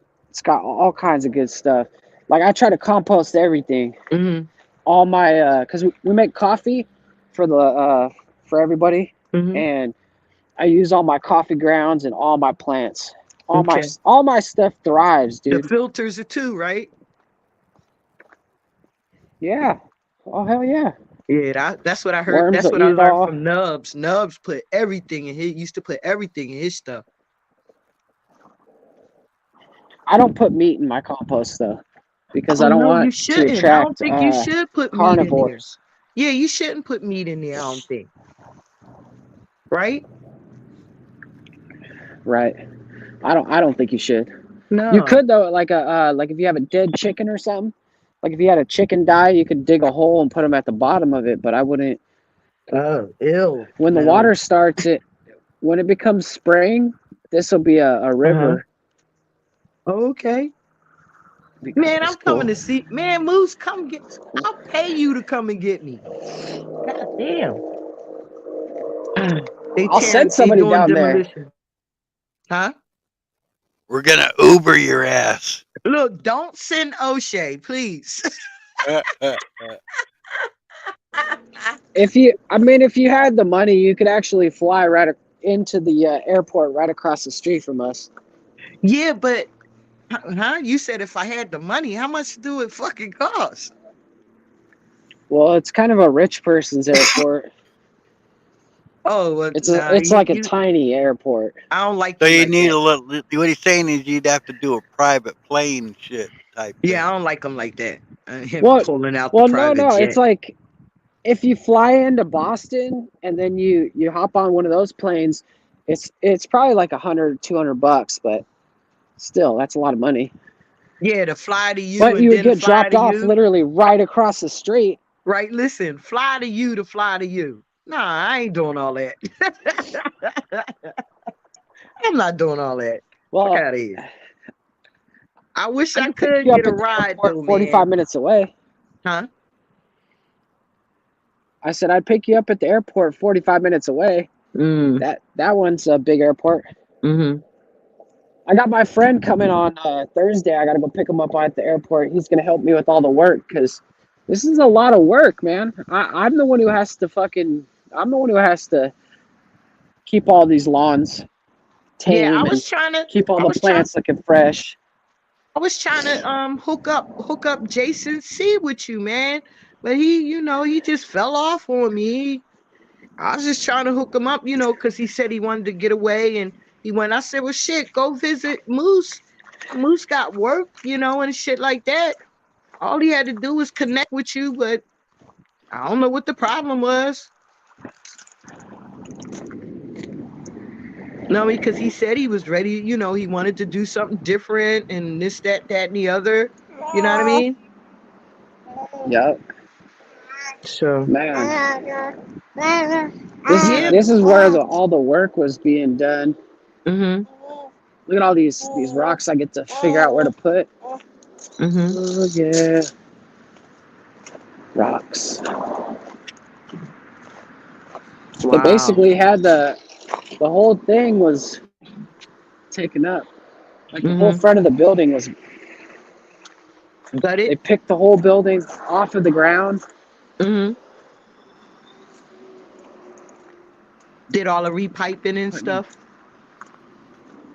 all kinds of good stuff. Like I try to compost everything. Mm-hmm. All my because we make coffee for everybody, Mm-hmm. and I use all my coffee grounds and all my plants. Okay. All my stuff thrives, The dude. filters are too, right? Yeah. Oh hell yeah. Yeah, that's what I heard. Worms That's will what I eat it learned all. from Nubs. Nubs put everything in his. Used to put everything in his stuff. I don't put meat in my compost though, because Oh I don't no, you want to shouldn't. I attract don't think you should put meat in there. carnivores. Yeah, you shouldn't put meat in there. I don't think. Right? Right. I don't think you should. No. You could though, like if you have a dead chicken or something. Like if you had a chicken die, you could dig a hole and put them at the bottom of it. But I wouldn't. Oh, ill. When the water starts, when it becomes spring, this will be a river. Okay. Man, I'm coming to see. Man, Moose, come get. I'll pay you to come and get me. God damn. I'll send somebody down there. Huh? We're gonna Uber your ass. Look, don't send O'Shea, please. If you had the money, you could actually fly into the airport right across the street from us. Yeah, but you said if I had the money, how much do it fucking cost? Well, it's kind of a rich person's airport. Oh, well, It's like a tiny airport. I don't like. So you like need that. a little. What he's saying is you'd have to do a private plane shit type. Yeah, I thing. don't like them like that. Him Well- pulling out Well, the private no, jet. it's like if you fly into Boston and then you hop on one of those planes, it's probably like $100-$200, but still, that's a lot of money. Yeah, to fly to you. But and you would then get fly dropped to off you. literally right across the street. Right, listen, fly to you to fly to you. Nah, I ain't doing all that. I'm not doing all that. Fuck Well, out of here. I wish I I can pick could you up get a at the ride airport though, 45 man. minutes away. Huh? I said I'd pick you up at the airport 45 minutes away. Mm. That one's a big airport. Mm-hmm. I got my friend coming on Thursday. I got to go pick him up at the airport. He's going to help me with all the work because this is a lot of work, man. I'm the one who has to I'm the one who has to keep all these lawns Yeah, tame and keep all the plants looking fresh. I was trying to hook up Jason C with you, man. But he just fell off on me. I was just trying to hook him up, because he said he wanted to get away and he went. I said, well, shit, go visit Moose. Moose got work, and shit like that. All he had to do was connect with you, but I don't know what the problem was. No, because he said he was ready, he wanted to do something different and this, that, and the other. You know what I mean? Yep. So, Man, yeah. this is where all the work was being done. Mm-hmm. Look at all these rocks I get to figure out where to put. Mm-hmm. Oh, yeah. Rocks. They Wow. basically had the whole thing was taken up. Like the whole front of the building was. Got They it? picked the whole building off of the ground. Mm-hmm. Did all the repiping and stuff?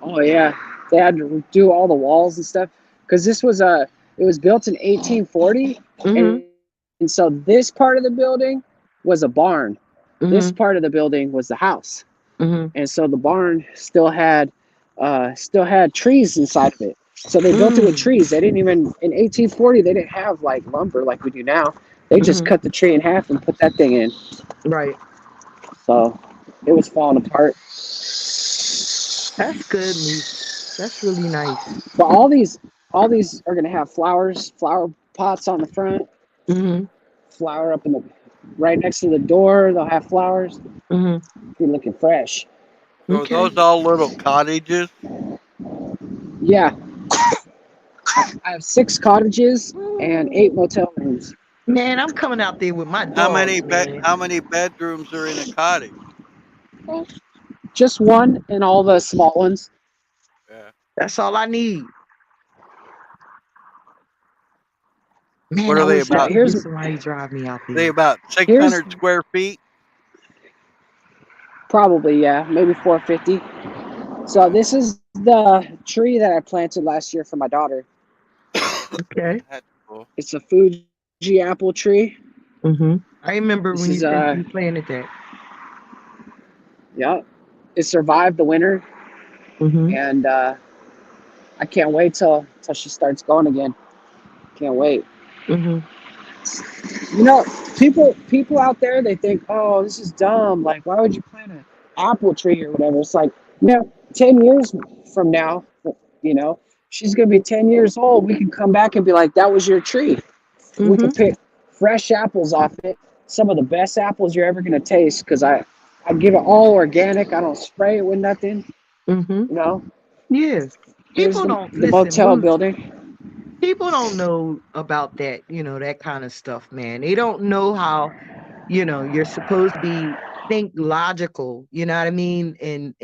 Oh yeah, they had to do all the walls and stuff because this was it was built in 1840, Mm-hmm. and so this part of the building was a barn. This Mm-hmm. part of the building was the house, Mm-hmm. and so the barn still had trees inside of it. So they built it with trees. They didn't even in 1840 they didn't have like lumber like we do now. They just cut the tree in half and put that thing in. Right. So it was falling apart. That's good, Moose. That's really nice. But all these are gonna have flower pots on the front. Mm-hmm. Flower up in the right next to the door. They'll have flowers. Mm-hmm. Be looking fresh. So Okay. those all little cottages. Yeah, I have 6 cottages and 8 motel rooms. Man, I'm coming out there with my How many dogs, man. how many bedrooms are in a cottage? Just one and all the small ones. Yeah. That's all I need. Man, What I are they wish I about? could Here's- get somebody to drive me out Are they there. about Here's- 600 square feet? Probably, yeah, maybe 450. So this is the tree that I planted last year for my daughter. Okay. That's cool. It's a Fuji apple tree. Mm-hmm. I remember This when is, you planted that. Yeah, it survived the winter, Mm-hmm. and I can't wait till she starts going again. Can't wait. Mm-hmm. You know, people out there, they think, oh, this is dumb. Like, why would you plant an apple tree or whatever? It's like, 10 years from now, she's gonna be 10 years old. We can come back and be like, that was your tree. We can pick fresh apples off it. Some of the best apples you're ever gonna taste because I give it all organic. I don't spray it with nothing. Mm-hmm. Here's Yeah. People don't the listen. motel Moose, building. people don't know about that, that kind of stuff, man. They don't know how, you're supposed to think logical, you know what I mean? And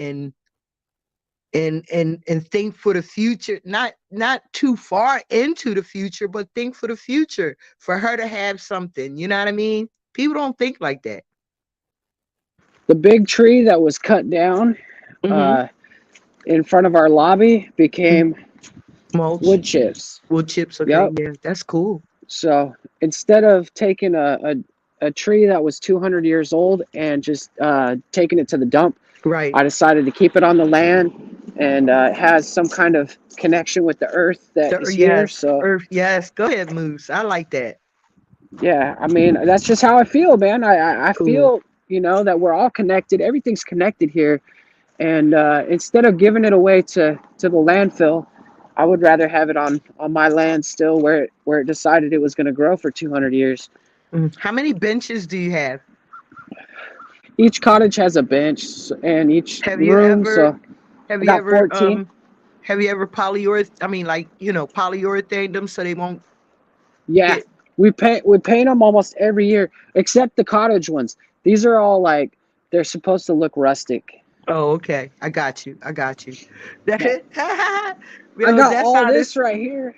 think for the future, not too far into the future, but think for the future for her to have something, you know what I mean? People don't think like that. The big tree that was cut down in front of our lobby became Mulch, wood chips. wood chips. Okay, Yep. yeah, that's cool. So instead of taking a tree that was 200 years old and just taking it to the dump, Right. I decided to keep it on the land, and it has some kind of connection with the earth that is here. Yes, So Earth. Yes, go ahead, Moose. I like that. yeah, I mean that's just how I feel, man. I Cool. feel that we're all connected. Everything's connected here, and instead of giving it away to the landfill, I would rather have it on my land still, where it decided it was going to grow for 200 years. How many benches do you have? Each cottage has a bench and each Have you room. ever So have I you got ever 14. have you ever polyurethane them so they won't Yeah, get we paint them almost every year, except the cottage ones. These are all like they're supposed to look rustic. Oh, okay. I got you. I got you. I Yo, got that's all how this this. right here.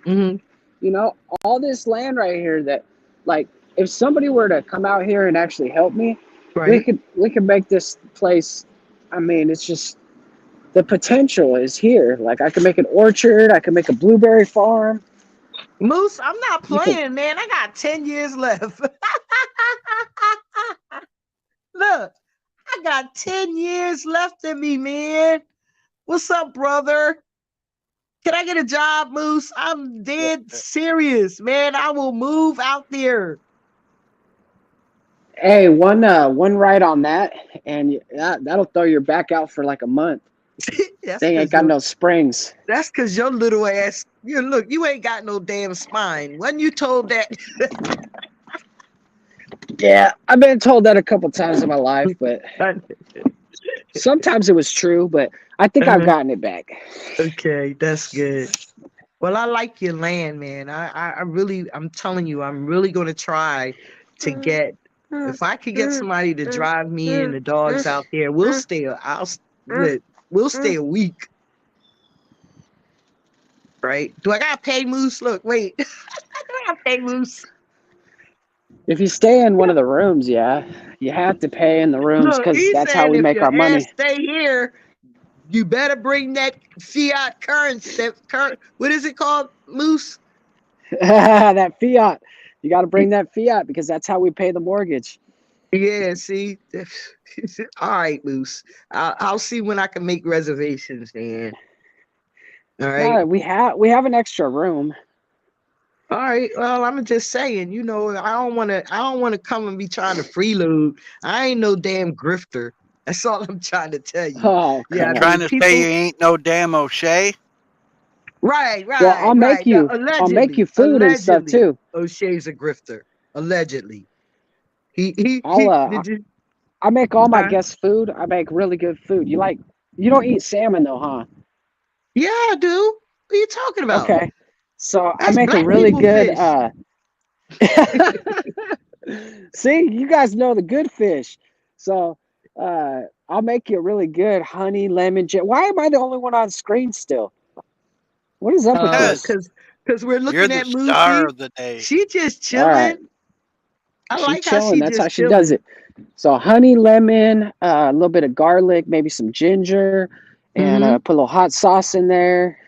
Mhm. You know, all this land right here that, like, if somebody were to come out here and actually help me, Right. we could make this place. I mean, it's just the potential is here. Like, I could make an orchard. I could make a blueberry farm. Moose, I'm not You could, playing, man. I got 10 years left. Look, I got 10 years left in me, man. What's up, brother? Can I get a job, Moose? I'm dead serious, man. I will move out there. hey, one ride on that, and that'll throw your back out for like a month. That's They ain't because got no springs. that's because your little ass. Look, you ain't got no damn spine. When you told that, Yeah, I've been told that a couple times in my life, but sometimes it was true. But I think I've gotten it back. Okay, that's good. Well, I like your land, man. I really, I'm telling you, I'm really gonna try to get. If I could get somebody to drive me and the dogs out there, we'll stay. We'll stay a week, right? Do I gotta pay Moose? Look, wait, I gotta pay Moose. If you stay in one of the rooms, yeah, you have to pay in the rooms Look, because he's that's how saying we if make your our ass money. stay here, you better bring that fiat currency. What is it called, Moose? That fiat, you got to bring that fiat because that's how we pay the mortgage. Yeah, see. All right, Moose. I'll see when I can make reservations, man. All right. No, we have an extra room. All right. Well, I'm just saying, I don't want to come and be trying to freeload. I ain't no damn grifter. That's all I'm trying to tell you. Oh, Yeah, come I on. Trying mean, to say you ain't no damn O'Shea? right, Well, right, right. Now, I'll make you food and stuff too. O'Shea's a grifter. Allegedly. He I'll did you I make all my huh? guests food. I make really good food. You don't eat salmon though, huh? Yeah, I do. What are you talking about? Okay. So I That's make a black really people good fish. See, you guys know the good fish. So I'll make you a really good honey lemon jet. Why am I the only one on screen still? What is up with Yes. this? Cause we're You're looking the at star Moosey. of the day. She just All right. chilling. I She like how chilling. she That's how just she does chilling. it. So honey, lemon, a little bit of garlic, maybe some ginger, and Mhm. put a little hot sauce in there.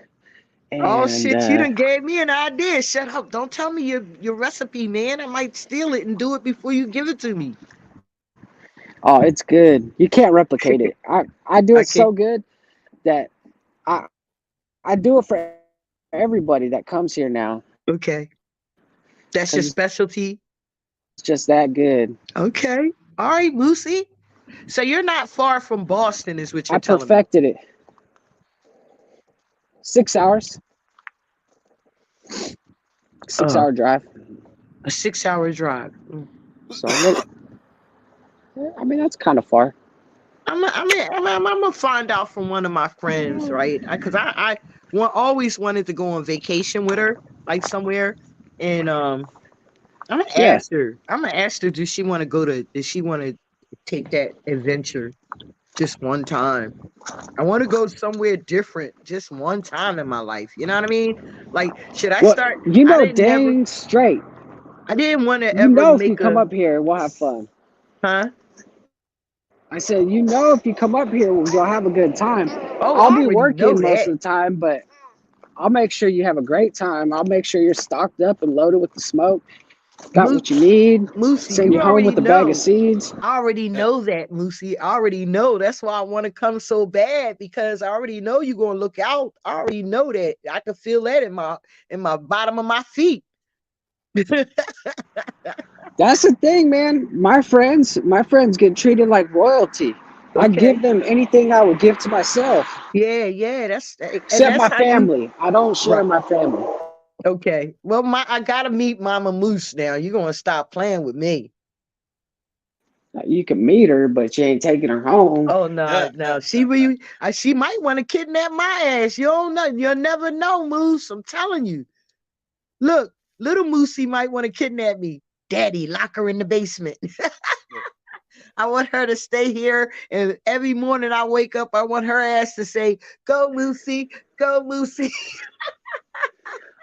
Oh And shit, you done gave me an idea. Shut up. Don't tell me your recipe, man. I might steal it and do it before you give it to me. oh, it's good. You can't replicate it. I do I it so can't. good that I I do it for everybody that comes here now Okay. That's your because specialty. it's just that good. Okay. All right, Moosey. So you're not far from Boston, is what I you're telling me. perfected it. 6 hours, six Uh, hour drive. a 6 hour drive. So a little, I mean that's kind of far. I'm gonna find out from one of my friends, right? Because always wanted to go on vacation with her, like somewhere, and I'm gonna Yeah. ask her. I'm gonna ask her, does she want to go to? Does she want to take that adventure just one time? I want to go somewhere different just one time in my life. You know what I mean? Like, should I Well, start? you I know, didn't never. dang straight. I didn't want to You ever know, if you make come a. up here, we'll have fun. Huh? I said, you know, if you come up here, we'll have a good time. Oh, I'll I be already know working most that. of the time, but I'll make sure you have a great time. I'll make sure you're stocked up and loaded with the smoke. Got what you need. Moosey, Send you you home already with a bag of know. seeds. I already know that, Moosey. I already know. That's why I want to come so bad because I already know you're gonna look out. I already know that. I can feel that in my bottom of my feet. That's the thing, man. My friends get treated like royalty. I Okay. give them anything I would give to myself, Yeah. And except that's my how you. family. I don't share Right. my family. Okay. Well, I gotta meet Mama Moose now. You're gonna stop playing with me. You can meet her, but you ain't taking her home. Oh no, no. She might want to kidnap my ass. You don't know. You'll never know, Moose. I'm telling you. Look, little Moosey might want to kidnap me. Daddy, lock her in the basement. I want her to stay here, and every morning I wake up, I want her ass to say, "Go, Moosey, go, Moosey."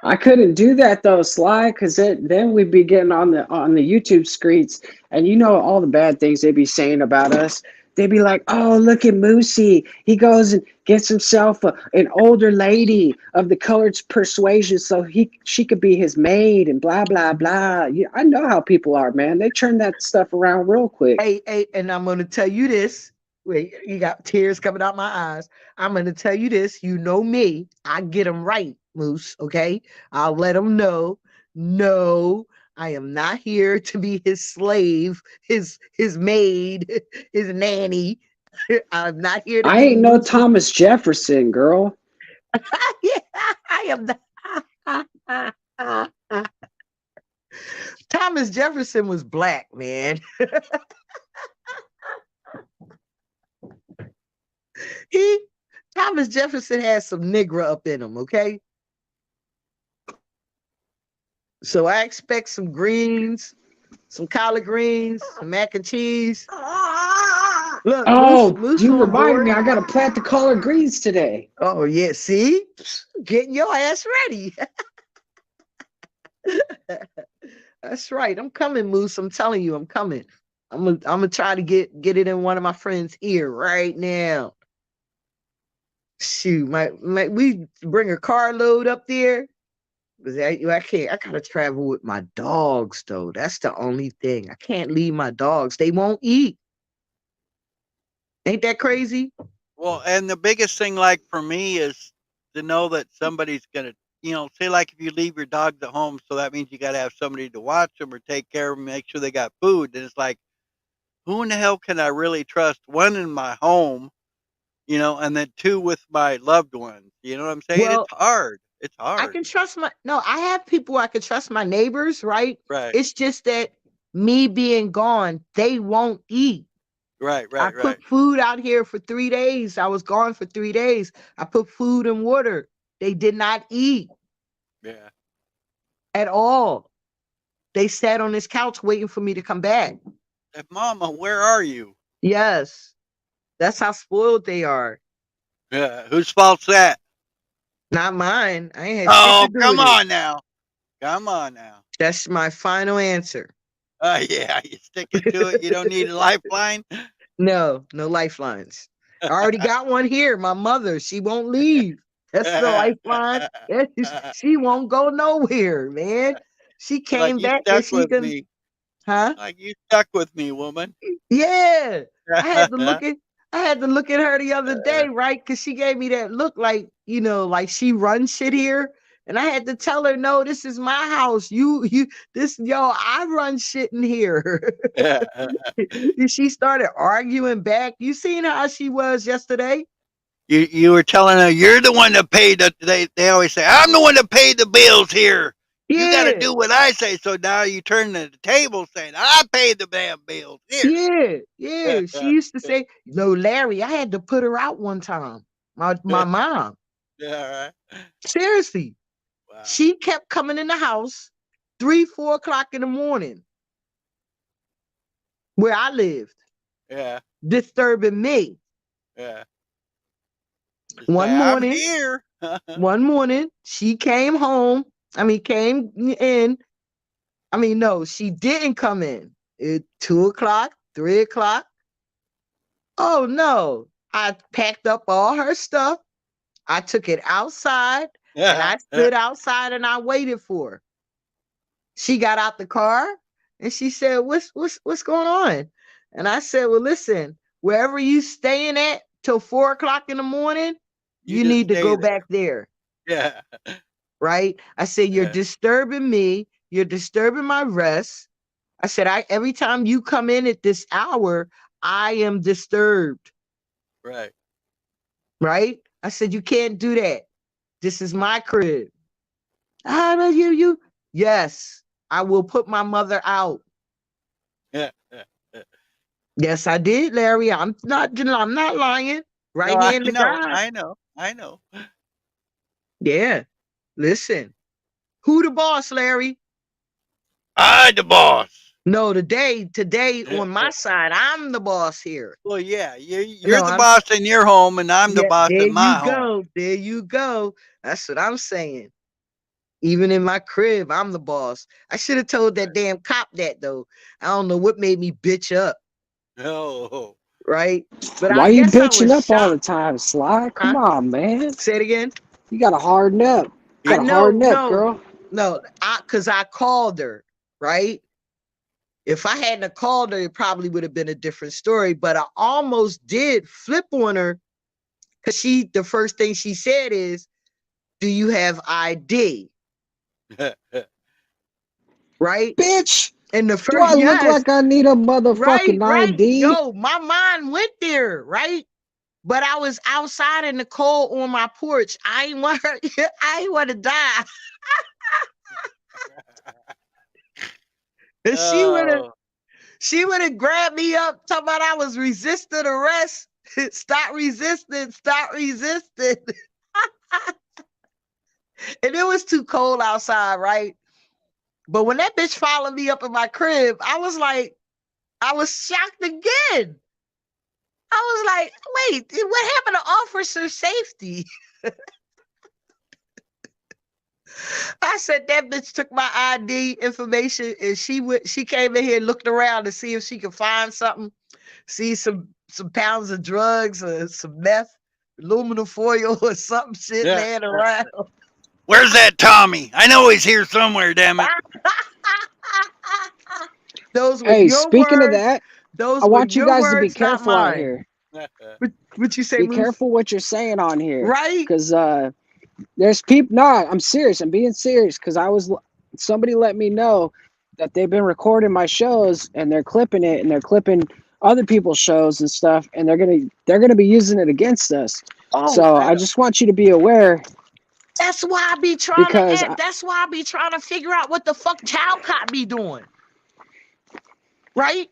I couldn't do that though, Sly, because then we'd be getting on the YouTube streets, and you know all the bad things they'd be saying about us. They'd be like, "Oh, look at Moosey. He goes and gets himself an older lady of the colored persuasion, so she could be his maid and blah blah blah." I know how people are, man. They turn that stuff around real quick. Hey, and I'm gonna tell you this. Wait, you got tears coming out my eyes. I'm gonna tell you this. You know me. I get them right, Moose. Okay, I'll let them know. No, I am not here to be his slave, his maid, his nanny. I'm not here to I be ain't no Moose. Thomas Jefferson, girl. Yeah, I am not. Thomas Jefferson was black, man. Thomas Jefferson has some nigger up in him, okay? So I expect some greens, some collard greens, some mac and cheese. Look, Oh, Moose you on remind board. me, I gotta plant the collard greens today. Oh yeah, see, getting your ass ready. That's right. I'm coming, Moose. I'm telling you, I'm coming. I'm gonna try to get it in one of my friends' ear right now. Shoot, we bring a carload up there. But I can't. I gotta travel with my dogs, though. That's the only thing. I can't leave my dogs. They won't eat. Ain't that crazy? Well, and the biggest thing, like for me, is to know that somebody's gonna, say like if you leave your dogs at home, so that means you got to have somebody to watch them or take care of them, make sure they got food. And it's like, who in the hell can I really trust? One in my home, and then two with my loved ones. You know what I'm saying? Well, It's hard. It's I hard. can trust I have people I can trust, my neighbors, right? Right. It's just that me being gone, they won't eat. Right. I put food out here for 3 days. I was gone for 3 days. I put food and water. They did not eat Yeah. at all. They sat on this couch waiting for me to come back. Mama, where are you? Yes. That's how spoiled they are. Yeah. Whose fault's that? Not mine. I ain't had Oh, shit to do come with it. on now. Come on now. That's my final answer. Yeah, you sticking to it. You don't need a lifeline. No lifelines. I already got one here. My mother, she won't leave. That's the lifeline. She won't go nowhere, man. She Like came you back and stuck she with can, me. huh? Like you stuck with me, woman. Yeah. I had to look at her the other day, right? Because she gave me that look like, like she runs shit here. And I had to tell her, no, this is my house. I run shit in here. She started arguing back. You seen how she was yesterday? You were telling her you're the one that paid they always say, I'm the one that paid the bills here. You gotta Yeah, do what I say. So now you turn to the table saying, I paid the damn bills here. yeah. She used to say, no, Larry, I had to put her out one time. My mom. Yeah, right. Seriously. Wow. She kept coming in the house 3-4 o'clock in the morning where I lived, Yeah, disturbing me. yeah. Just One say, I'm morning, here. she came home. Came in. No, she didn't come in. At 2 o'clock, 3 o'clock. Oh no. I packed up all her stuff. I took it outside and I stood outside and I waited for her. She got out the car and she said, what's going on? And I said, well, listen, wherever you staying at till 4 o'clock in the morning, you just need to stay go there. back there. Yeah. Right? I said, you're Yeah. disturbing me. You're disturbing my rest. I said, every time you come in at this hour, I am disturbed. Right. Right? I said, you can't do that. This is my crib. You. Yes, I will put my mother out. Yeah. Yes, I did, Larry. I'm not lying. Right No, I hand to know, God. I know. Yeah. Listen. Who the boss, Larry? I the boss. No, today on my side, I'm the boss here. Well, yeah, you're No, the I'm boss in your home, and I'm the yeah, boss there in my you home. go. There you go. That's what I'm saying. Even in my crib, I'm the boss. I should have told that damn cop that though. I don't know what made me bitch up, Oh, right? But I Why you guess I bitching was up all the shocked. time, Sly? Come Huh? on, man. Say it again. You gotta harden up. You I gotta harden up, no, girl. because I called her, right? If I hadn't called her, it probably would have been a different story. But I almost did flip on her because the first thing she said is, "Do you have ID?" Right? Bitch, And the do first I look yes, like I need a right, motherfucking right. ID? Yo, my mind went there, right? But I was outside in the cold on my porch. I ain't want her, I ain't want to die. And oh, she would have grabbed me up, talking about I was resisting arrest. Stop resisting, stop resisting. And it was too cold outside, right? But when that bitch followed me up in my crib, I was shocked again. I was like, wait, what happened to officer safety? I said that bitch took my ID information and she came in here and looked around to see if she could find something, see some pounds of drugs or some meth, aluminum foil or something shit yeah. laying around. Where's that Tommy? I know he's here somewhere. Damn it! Those were Hey, your speaking of words. that, Those I were want you your guys to be words, not careful out mine. here. What you say, Be Moose? careful what you're saying on here. Right? Because there's people. No, I'm serious. I'm being serious. Because somebody let me know that they've been recording my shows and they're clipping it and they're clipping other people's shows and stuff, and they're gonna be using it against us. Oh, So I just want you to be aware that's why I be trying to because act. That's why I be trying to figure out what the fuck Talcott be doing. Right?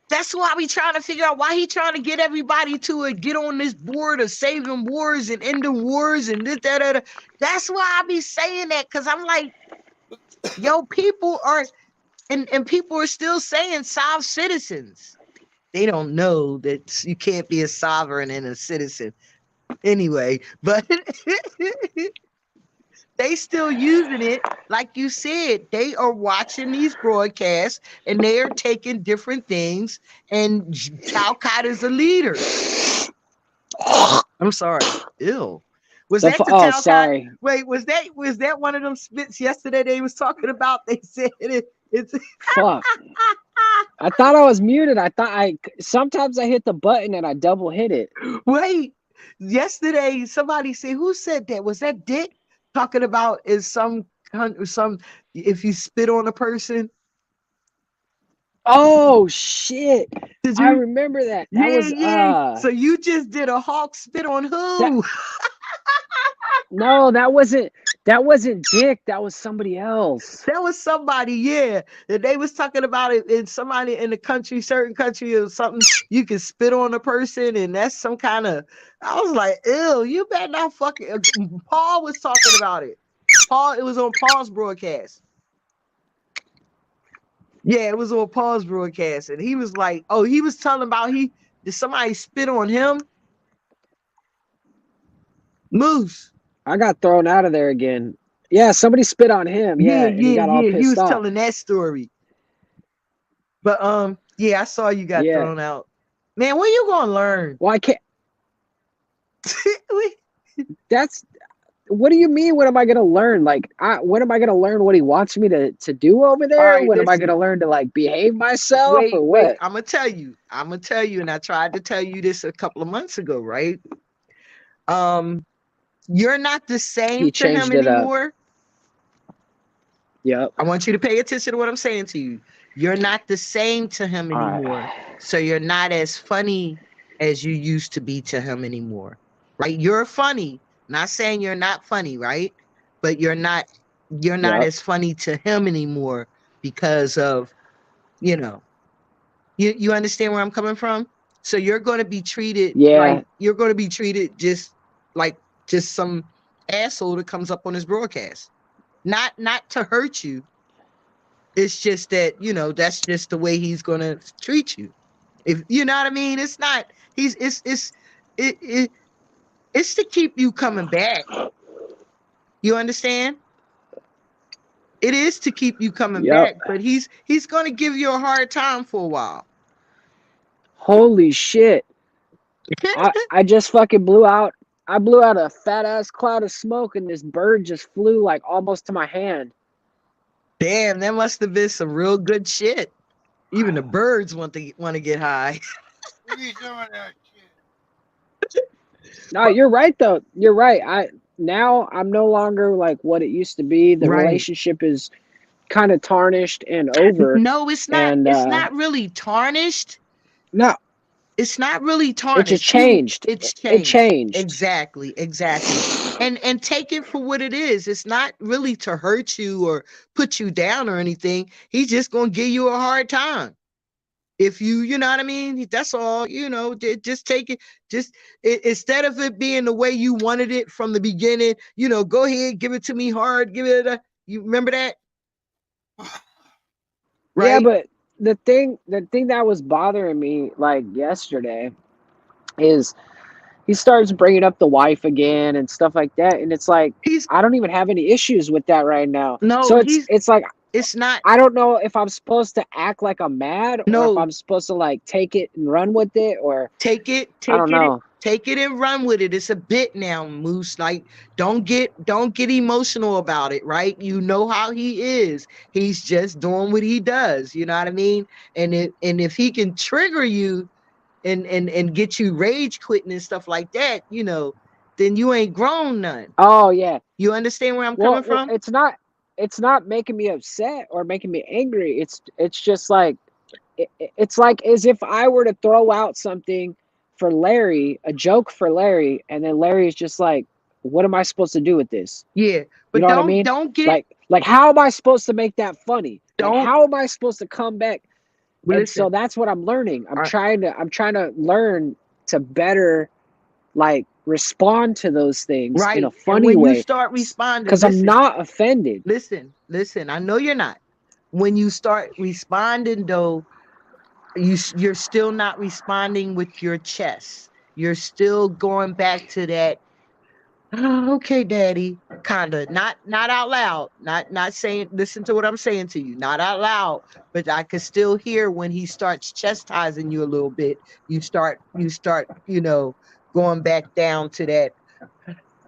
That's why we trying to figure out why he trying to get everybody to get on this board of saving wars and ending wars and this, that. That's why I be saying that, because I'm like, yo, people are, and people are still saying sovereign citizens. They don't know that you can't be a sovereign and a citizen. Anyway, but they still using it. Like you said, they are watching these broadcasts and they are taking different things. And Talcott is a leader. I'm sorry. Ew. Was that the Talcott? sorry. Wait, was that one of them spits yesterday they was talking about? They said it's Fuck. I thought I was muted. Sometimes I hit the button and I double hit it. wait. Yesterday somebody said, who said that? Was that Dick talking about some if you spit on a person? Oh shit. Did I you? remember that. That was Yeah. So you just did a hawk spit on who? No, that wasn't Dick. That was somebody else. That was somebody, yeah. And they was talking about it in somebody in the country, certain country or something. You can spit on a person, and that's some kind of. I was like, ew, you better not fucking. Paul was talking about it. It was on Paul's broadcast. Yeah, it was on Paul's broadcast, and he was like, oh, he was telling about did somebody spit on him? Moose. I got thrown out of there again. Yeah, somebody spit on him. Yeah, and he got all He pissed was off. telling that story. But yeah, I saw you got thrown out. Man, when you gonna learn? Well, I can't. What do you mean? What am I gonna learn? Like, when am I gonna learn what he wants me to do over there? Right, when am I gonna learn to like behave myself or what? Wait, I'm gonna tell you, and I tried to tell you this a couple of months ago, right? You're not the same to him anymore. Yep. I want you to pay attention to what I'm saying to you. You're not the same to him anymore. Right. So you're not as funny as you used to be to him anymore. Right? You're funny. Not saying you're not funny, right? But you're not as funny to him anymore because of, You understand where I'm coming from? So you're going to be treated Yeah. like you're going to be treated just like just some asshole that comes up on his broadcast. Not to hurt you. It's just that, that's just the way he's going to treat you. If you know what I mean, it's not it's to keep you coming back. You understand? It is to keep you coming Yep. back, but he's going to give you a hard time for a while. Holy shit. I just fucking blew out. I blew out a fat ass cloud of smoke and this bird just flew like almost to my hand. Damn, that must have been some real good shit. Even the birds want to get high. We need some of that shit. No, you're right though. You're right. I'm no longer like what it used to be. The Right. relationship is kind of tarnished and over. No, it's not. And, it's not really tarnished. No, It's not really it tarnished. just changed. It's It changed. changed. Exactly. And take it for what it is. It's not really to hurt you or put you down or anything. He's just gonna give you a hard time. If you know what I mean? That's all. Just take it. Instead of it being the way you wanted it from the beginning, go ahead, give it to me hard. Give it you remember that? Right? Yeah, but the thing that was bothering me like yesterday is he starts bringing up the wife again and stuff like that, and it's like I don't even have any issues with that right now. No, so it's like it's not. I don't know if I'm supposed to act like I'm mad or if I'm supposed to like take it and run with it or take it. I don't know. Take it and run with it. It's a bit now, Moose. Like, don't get emotional about it, right? You know how he is. He's just doing what he does. You know what I mean? And if he can trigger you and get you rage quitting and stuff like that, then you ain't grown none. Oh yeah. You understand where I'm coming from? It's not making me upset or making me angry. It's just like it's like as if I were to throw out something for Larry, a joke for Larry, and then Larry is just like, what am I supposed to do with this? Yeah, but you know what I mean? Don't get like how am I supposed to make that funny? Don't, like how am I supposed to come back? Listen, and so that's what I'm learning. I'm trying to learn to better like respond to those things in a funny and when way. You start responding because I'm not offended. Listen. I know you're not. When you start responding, though, you're still not responding with your chest. You're still going back to that. Oh, okay, Daddy. Kinda not out loud. Not saying. Listen to what I'm saying to you. Not out loud, but I could still hear when he starts chastising you a little bit. You start. Going back down to that.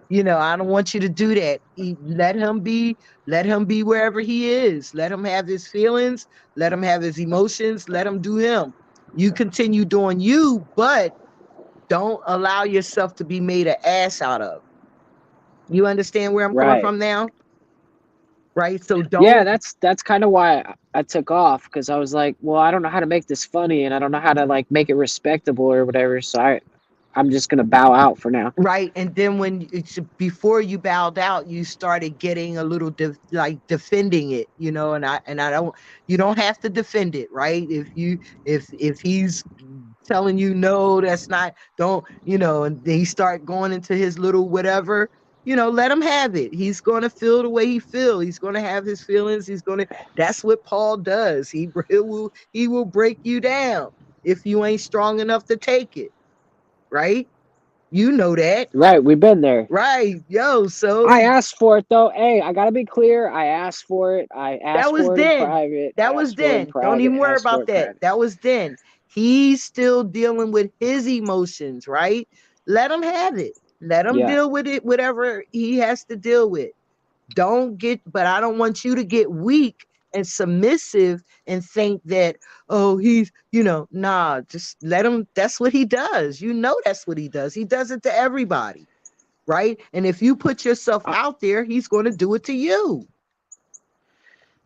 I don't want you to do that. Let him be wherever he is. Let him have his feelings. Let him have his emotions. Let him do him. You continue doing you, but don't allow yourself to be made an ass out of. You understand where I'm coming from now? Right? So don't. Yeah, that's kind of why I took off, because I was like, well, I don't know how to make this funny and I don't know how to like make it respectable or whatever. So I'm just gonna bow out for now. Right, and then before you bowed out, you started getting a little defending it, and I don't. You don't have to defend it, right? If he's telling you no, that's not. Don't and he start going into his little whatever. Let him have it. He's gonna feel the way he feels. He's gonna have his feelings. That's what Paul does. He will break you down if you ain't strong enough to take it. Right? You know that. Right, we've been there. Right, so I asked for it though. Hey, I gotta be clear. I asked for it. I asked for it in private. That was then. Don't even worry about that. That was then. He's still dealing with his emotions, right? Let him have it. Let him deal with it, whatever he has to deal with. But I don't want you to get weak and submissive and think that, he's, just let him. That's what he does. That's what he does. He does it to everybody, right? And if you put yourself out there, he's going to do it to you.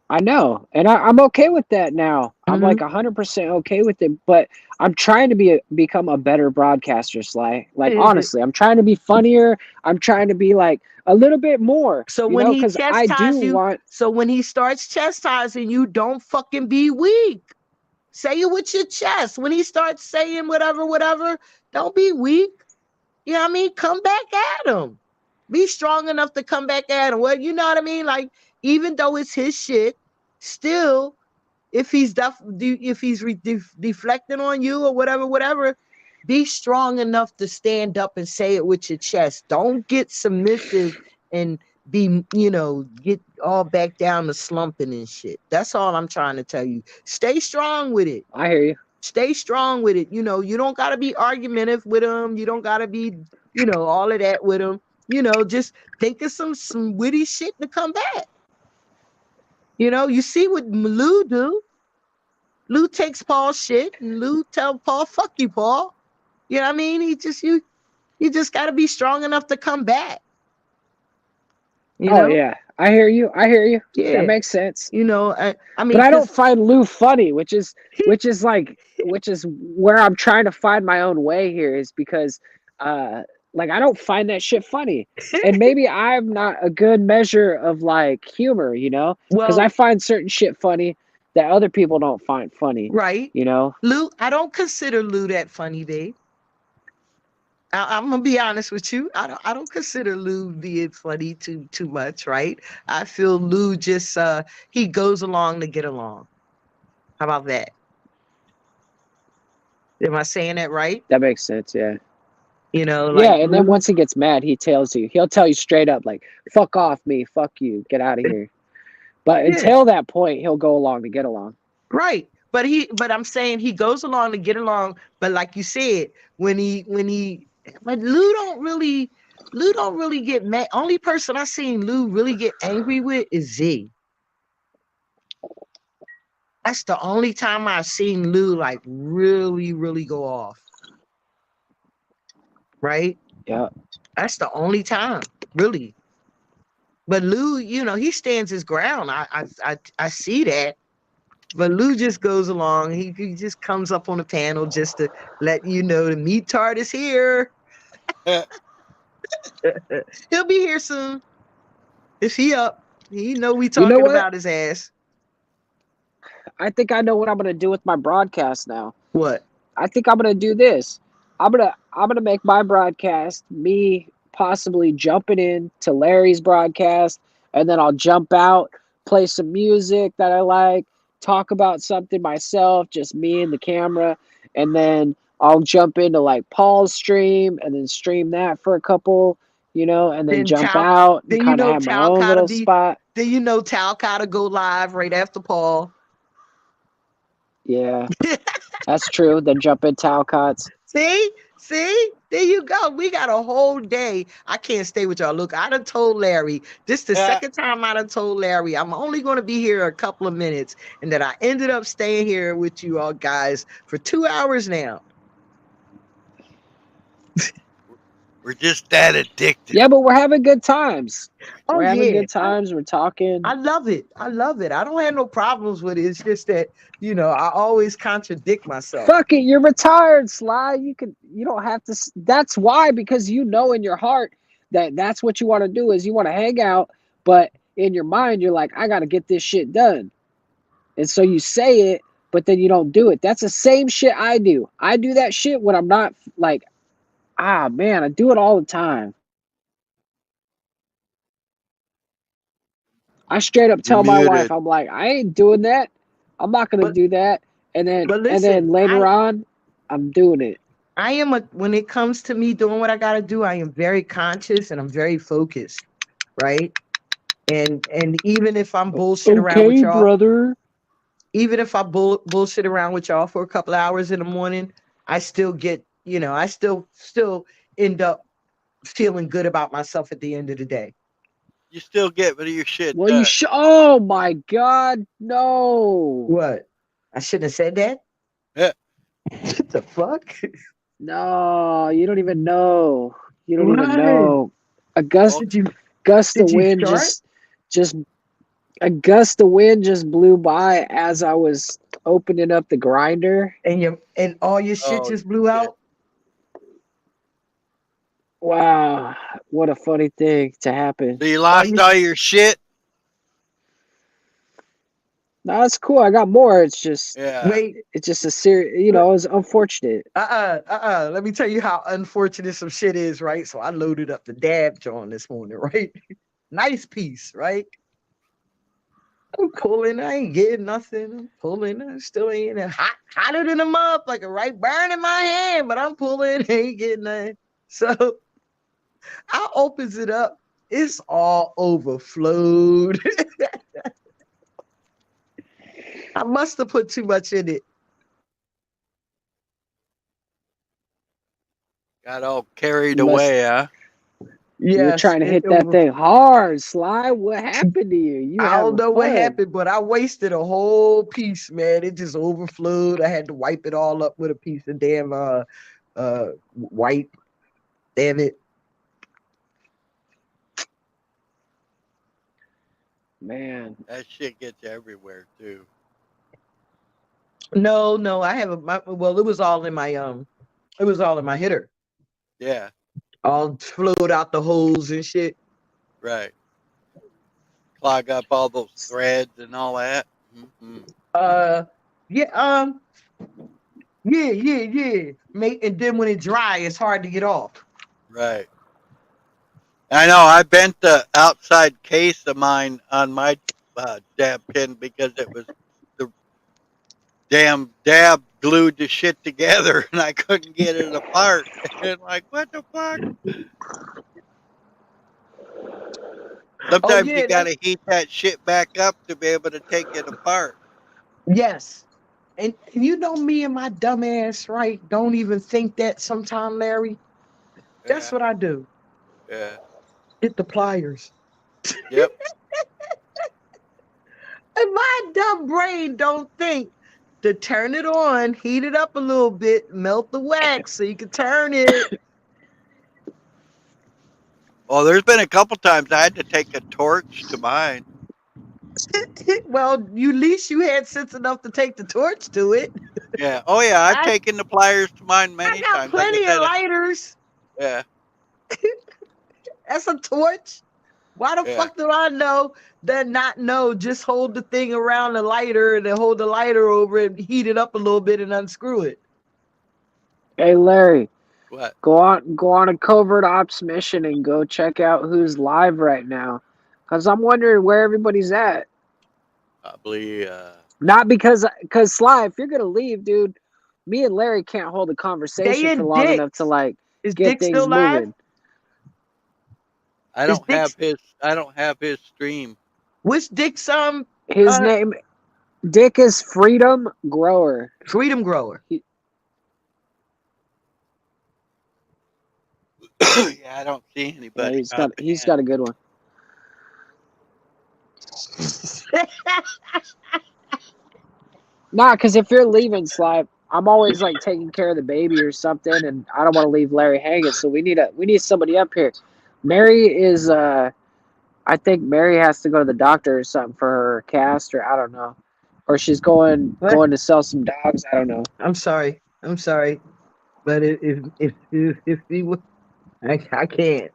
I know, and I'm okay with that now. I'm like 100% okay with it, but I'm trying to become a better broadcaster, Sly. Like honestly, I'm trying to be funnier. I'm trying to be like a little bit more. So when he chastises you, so when he starts chastising you, don't fucking be weak. Say it with your chest. When he starts saying whatever, don't be weak. You know what I mean? Come back at him. Be strong enough to come back at him. Well, you know what I mean? Like, even though it's his shit, still, if he's deflecting on you or whatever, be strong enough to stand up and say it with your chest. Don't get submissive and be, get all back down to slumping and shit. That's all I'm trying to tell you. Stay strong with it. I hear you. Stay strong with it. You don't got to be argumentative with him. You don't got to be, all of that with him. Just think of some witty shit to come back. You see what Lou do. Lou takes Paul's shit and Lou tell Paul, fuck you, Paul. You know what I mean? You just got to be strong enough to come back. Yeah. I hear you. Yeah. That makes sense. I mean, But I don't find Lou funny, which is where I'm trying to find my own way here, is because like, I don't find that shit funny. And maybe I'm not a good measure of like humor, because Well, I find certain shit funny that other people don't find funny. right. Lou, I don't consider Lou that funny, babe. I'm gonna be honest with you. I don't consider Lou being funny too much, right? I feel Lou just he goes along to get along. How about that? Am I saying that right? That makes sense, yeah. Like, and then once he gets mad, he'll tell you straight up, like, fuck off me, fuck you, get out of here. But until that point, he'll go along to get along. Right. But I'm saying he goes along to get along. But like you said, but Lou don't really get mad. Only person I seen Lou really get angry with is Z. That's the only time I've seen Lou like really, really go off. Right? Yeah. That's the only time, really. But Lou, he stands his ground. I see that. But Lou just goes along. He just comes up on the panel just to let you know the meat tart is here. He'll be here soon. If he up, we talking about his ass. I think I know what I'm gonna do with my broadcast now. What? I think I'm gonna do this. I'm gonna make my broadcast me possibly jumping in to Larry's broadcast, and then I'll jump out, play some music that I like, talk about something myself, just me and the camera, and then I'll jump into like Paul's stream and then stream that for a couple, and then jump out and kind of have my own little spot. Then Talcott to go live right after Paul. Yeah, that's true. Then jump in Talcott's. See, there you go. We got a whole day. I can't stay with y'all. Look, I done told Larry. This the second time I done told Larry I'm only going to be here a couple of minutes, and that I ended up staying here with you all guys for 2 hours now. We're just that addicted. Yeah, but we're having good times. Oh, we're having good times. We're talking. I love it. I don't have no problems with it. It's just that, I always contradict myself. Fuck it. You're retired, Sly. You don't have to. That's why, because in your heart that's what you want to do, is you want to hang out. But in your mind, you're like, I got to get this shit done. And so you say it, but then you don't do it. That's the same shit I do. I do that shit when I'm not like, man, I do it all the time. I straight up tell my wife, I'm like, I ain't doing that. I'm not going to do that. And then, later on, I'm doing it. I am when it comes to me doing what I got to do, I am very conscious and I'm very focused. Right. And even if I'm bullshit around with y'all, brother. Even if I bullshit around with y'all for a couple of hours in the morning, I still get, I still end up feeling good about myself at the end of the day. You still get rid of your shit. Well, you should. Oh my God, no. What? I shouldn't have said that. Yeah. What the fuck? No, you don't even know. You don't even know. A gust of wind a gust of wind just blew by as I was opening up the grinder, and all your shit just blew out. Wow, what a funny thing to happen. So you lost all your shit? No, that's cool. I got more. It's just Wait, it's just a serious, you know, it's unfortunate. Let me tell you how unfortunate some shit is, right? So I loaded up the dab joint this morning, right? Nice piece, right? I'm pulling, I ain't getting nothing. I'm pulling, I still ain't hotter than a motherfucker, right? Burning my hand, but I'm pulling, ain't getting nothing. So I opens it up. It's all overflowed. I must have put too much in it. Got all carried You must- away, huh? You were Yes, trying to hit that thing hard, Sly. What happened to you? You I don't having know what fun. happened, but I wasted a whole piece, man. It just overflowed. I had to wipe it all up with a piece of damn wipe. Damn it. Man, That shit gets everywhere too. No, I have well, it was all in my hitter. Yeah, All flowed out the holes and shit. right. Clog up all those threads and all that. Mm-hmm. Yeah, yeah. Mate, and then when it dry, it's hard to get off. Right. I know. I bent the outside case of mine on my dab pen because it was the damn dab glued the shit together, and I couldn't get it apart. And like, what the fuck? Sometimes yeah, you gotta heat that shit back up to be able to take it apart. Yes. And you know me and my dumb ass, right? Don't even think that sometime, Larry. That's Yeah. what I do. Yeah. Hit the pliers. Yep. And my dumb brain don't think to turn it on, heat it up a little bit, melt the wax so you can turn it. Well, there's been a couple times I had to take a torch to mine. Well, at least you had sense enough to take the torch to it. Yeah. Oh yeah, I've I- taken the pliers to mine I many got times. Like I plenty said, of lighters. yeah. That's a torch. Why the Yeah. fuck do I know that not know? Just hold the thing around the lighter and then hold the lighter over it, heat it up a little bit and unscrew it. hey Larry, What? go on a covert ops mission and go check out who's live right now, cause I'm wondering where everybody's at. Probably. Not because Sly, if you're gonna leave, dude, me and Larry can't hold a conversation They for in long Dick's. enough to like Is get Dick things still live? moving. I Is don't have his. I don't have his stream. Which Dick's His name, Dick, is Freedom Grower. Freedom Grower? Yeah, I don't see Yeah, anybody. he's got a good one. Nah, because if you're leaving, Sly, I'm always like taking care of the baby or something, and I don't want to leave Larry hanging. So we need somebody up here. Mary is I think Mary has to go to the doctor or something for her cast, or I don't know, or she's going to sell some dogs. I don't know. I'm sorry, but if he would, I can't.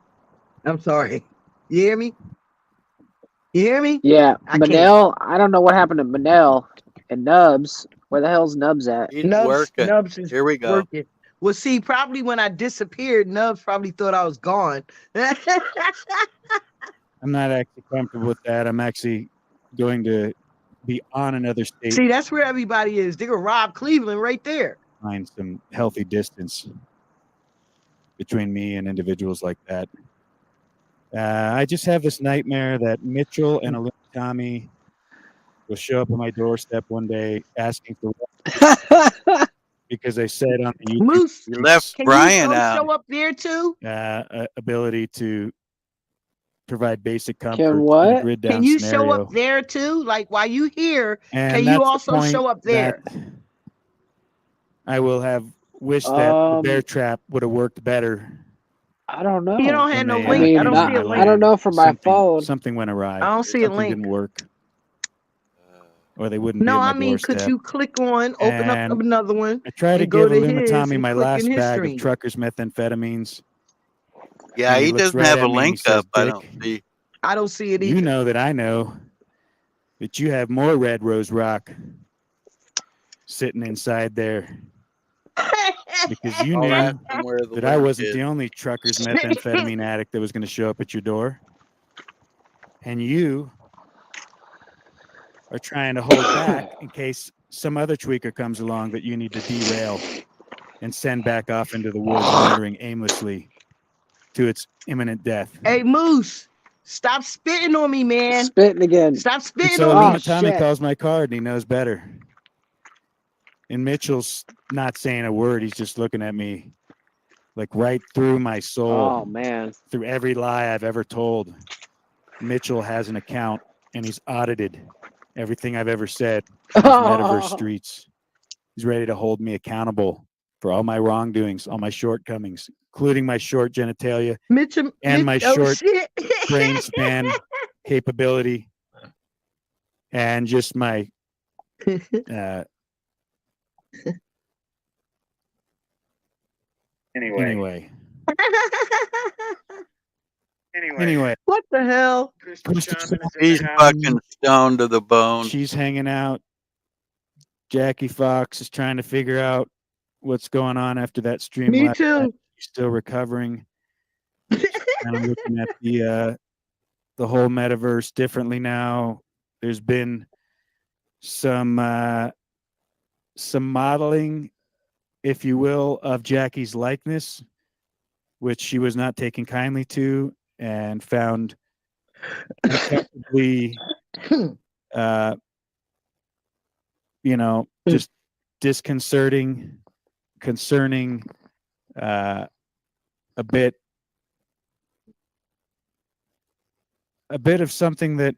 I'm sorry. You hear me? You hear me? Yeah, I can't. Manel. I don't know what happened to Manel and Nubs. Where the hell's Nubs at? He's working. Nubs is Here we go. working. Well, see, probably when I disappeared, Nubs probably thought I was gone. I'm not actually comfortable with that. I'm actually going to be on another state. See, that's where everybody is. They're gonna rob Cleveland right there. Find some healthy distance between me and individuals like that. I just have this nightmare that Mitchell and Olympic Tommy will show up on my doorstep one day asking for because they said on the YouTube Moose, You left can Brian you out. show up there too? ability to provide basic comfort Can in a what? grid down Can you scenario. show up there too? Like while you here, And can that's you the also point show up there? that I will have wished that the bear trap would have worked better. I don't know. You don't have when no they, link. mean, I don't not- see a I link. don't know from my phone. Something went awry. I don't see a Something link. didn't work, or they wouldn't be No, at my I mean, doorstep. could you click on, open up And another one? I tried to and go give to his Tommy and my click last in his bag stream? of truckers methamphetamines. Yeah, And he looks doesn't right have at a me and he link says, up. I "Dick, don't see. I don't see it you either. know that I know that you have more Red Rose Rock sitting inside there because you I'll knew ask him where the that I link wasn't is. the only trucker's methamphetamine addict that was going to show up at your door. And you are trying to hold back in case some other tweaker comes along that you need to derail and send back off into the woods, wandering aimlessly to its imminent death. Hey, Moose, stop spitting on me, man. Spitting again. Stop And spitting so on Oh, me. Tommy shit. calls my card and he knows better. And Mitchell's not saying a word. He's just looking at me like right through my soul, Oh, man. through every lie I've ever told. Mitchell has an account and he's audited everything I've ever said in these metaverse streets. He's ready to hold me accountable for all my wrongdoings, all my shortcomings, including my short genitalia Mitchell, and my short shit. brain span capability, and just my anyway. What the hell? He's fucking stoned to the bone. She's hanging out. Jackie Fox is trying to figure out what's going on after that stream. Me last night. too. She's still recovering. And I'm looking at the whole metaverse differently now. There's been some modeling, if you will, of Jackie's likeness, which she was not taking kindly to and found incredibly, just disconcerting, concerning, a bit of something that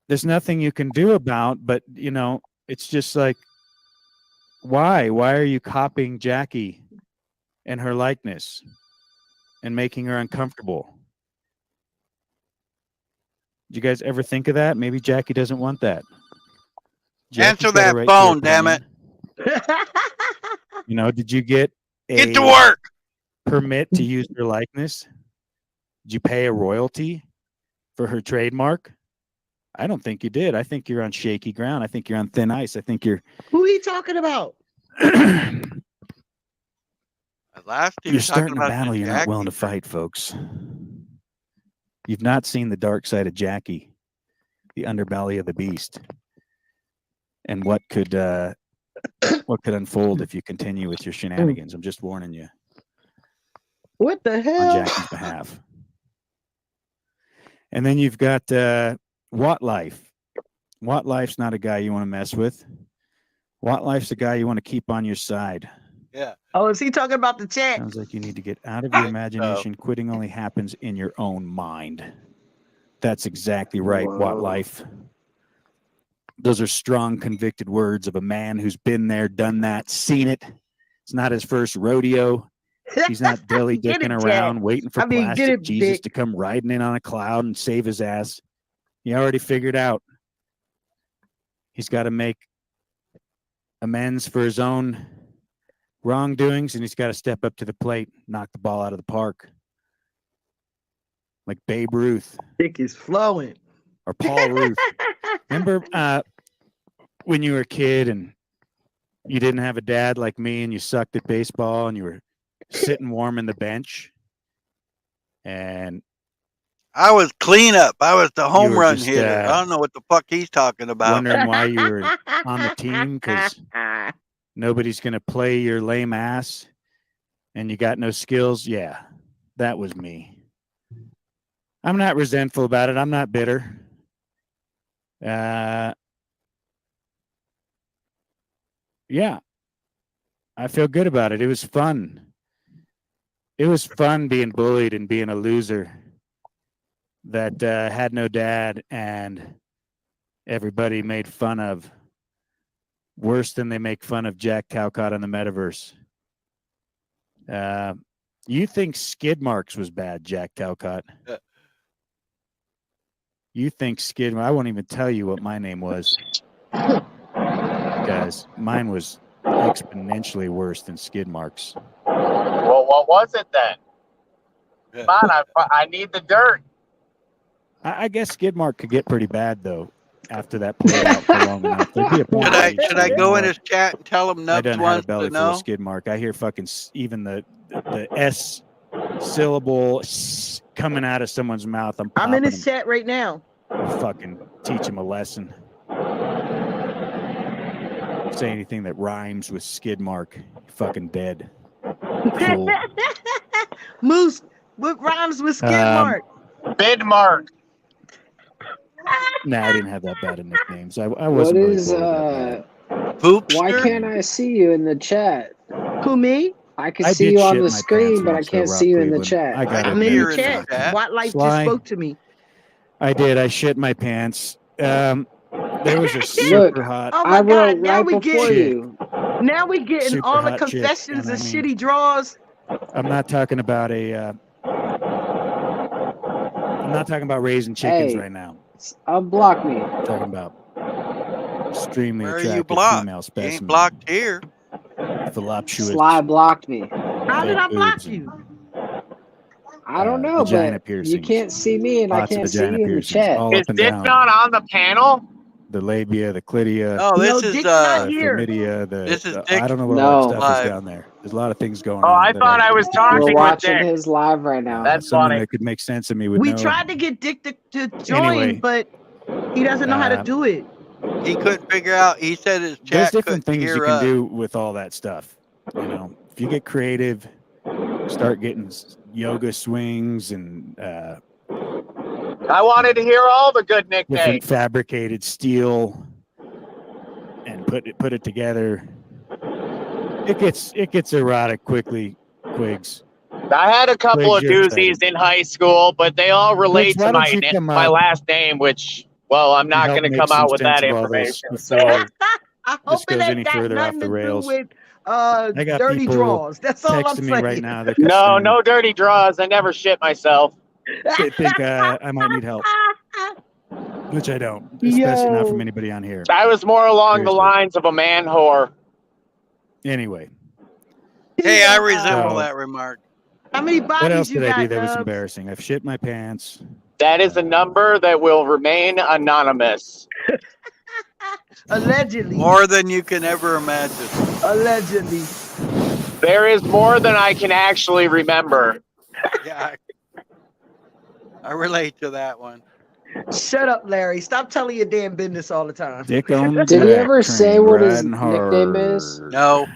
there's nothing you can do about, but it's just like, why are you copying Jackie and her likeness and making her uncomfortable? Did you guys ever think of that? Maybe Jackie doesn't want that. Jackie's Answer got a that right to phone, her damn it. opinion. Did you get Get to work. permit to use her likeness? Did you pay a royalty for her trademark? I don't think you did. I think you're on shaky ground. I think you're on thin ice. I think you're Who he talking about? Last he you're was talking starting a about battle the you're not willing to Jackie. fight, folks. You've not seen the dark side of Jackie, the underbelly of the beast, and what could unfold if you continue with your shenanigans. I'm just warning you What the on hell? Jackie's behalf. And then you've got Watt Life. Watt Life's not a guy you want to mess with. Watt Life's a guy you want to keep on your side. Yeah. Oh, is he talking about the chat? Sounds like you need to get out of your imagination. Quitting only happens in your own mind. That's exactly right, Watt Whoa. Life. Those are strong, convicted words of a man who's been there, done that, seen it. It's not his first rodeo. He's not dilly Get dicking it, around Jack. waiting for I mean, get plastic it, Jesus Dick. to come riding in on a cloud and save his ass. He already figured out he's got to make amends for his own wrongdoings, and he's got to step up to the plate, knock the ball out of the park. Like Babe Ruth Dick is flowing. or Paul Ruth. Remember when you were a kid and you didn't have a dad like me and you sucked at baseball and you were sitting warm in the bench and I was cleanup. I was the home were run just, hitter. I don't know what the fuck he's talking about. wondering why you were on the team because nobody's going to play your lame ass and you got no skills? Yeah, that was me. I'm not resentful about it. I'm not bitter. Yeah, I feel good about it. It was fun. It was fun being bullied and being a loser that had no dad and everybody made fun of. Worse than they make fun of Jack Talcott on the metaverse. You think skid marks was bad, Jack Talcott? You think skid? I won't even tell you what my name was, guys. Mine was exponentially worse than skid marks. Well, what was it then? Come on, I need the dirt. I guess skid mark could get pretty bad though. after that played out for long enough. There'd be a point. where you'd Should I say, go "You in know his chat and tell him what? I Nubs done had a wants belly to full of know? skid mark. I hear fucking even the S syllable coming out of someone's mouth. I'm I'm in popping his them. chat right now. I'll fucking teach him a lesson. Say anything that rhymes with skid mark, you're fucking dead. Fool. Moose, what rhymes with skid Um, mark? Bid mark. Nah, I didn't have that bad of nicknames. I What wasn't really is born that bad. Poopster? why can't I see you in the chat? Who, me? I can I see did you on shit the my screen, pants but I once, though, can't Rob see you in the Cleveland. chat. I gotta I'm in admit your it. Here in the chat. chat. White Light Sly. just spoke to me. I did. I shit my pants. There was a Look, super hot. Oh I my wrote God! Now right we before get Chick. you. now we getting Super all the hot chick, confessions and I and mean- shitty draws. I'm not talking about a. I'm not talking about raising chickens Hey. right now. Unblock me. I'm talking about extremely Where are you attractive blocked? female You specimen. ain't blocked here. Voluptuous. Sly blocked me. How did fake I block boobs and, you? I don't know, vagina but piercings. you can't see me and I Lots of can't see vagina you in the piercings, chat. all Is up and Dick down. not on the panel? The labia, the clitia, No, this No, is Dick's not here. chlamydia, This is I Dick's don't know what all that No. stuff is live. down there. There's a lot of things going Oh, on. I that thought I was talking We're with watching Dick. his live right now. That's someone funny. that could make sense of me would We know. tried to get Dick to join, Anyway. but he doesn't know how to Uh, do it. He couldn't figure out. He said his There's chat different couldn't things you hear can us. do with all that stuff. You know, if you get creative, start getting yoga swings and I wanted to hear all the good different nicknames. fabricated steel and put it together. It gets erotic quickly, Quigs. I had a couple of Quigs, you're doozies excited. in high school, but they all relate Quigs, why to don't my you come my up last name, which, well, I'm not help going to make come some out with sense that of all this information. So before I this hope it goes ain't any got further off nothing the to do rails. with I got dirty people draws. That's all I'm texting me saying. right now that no, concerned. no dirty draws. I never shit myself. They think I might need help, which I don't, especially not from Yo. anybody on here. I was more along the Seriously. lines of a man whore. Anyway, Hey, I Yeah. resemble So- that remark. How many what bodies else you did I do got, that was Nubs? embarrassing? I've shit my pants. That is a number that will remain anonymous. Allegedly. More than you can ever imagine. Allegedly. There is more than I can actually remember. Yeah, I relate to that one. Shut up, Larry. Stop telling your damn business all the time. Dick on the Did he back ever say train, what his riding nickname is? hard. No.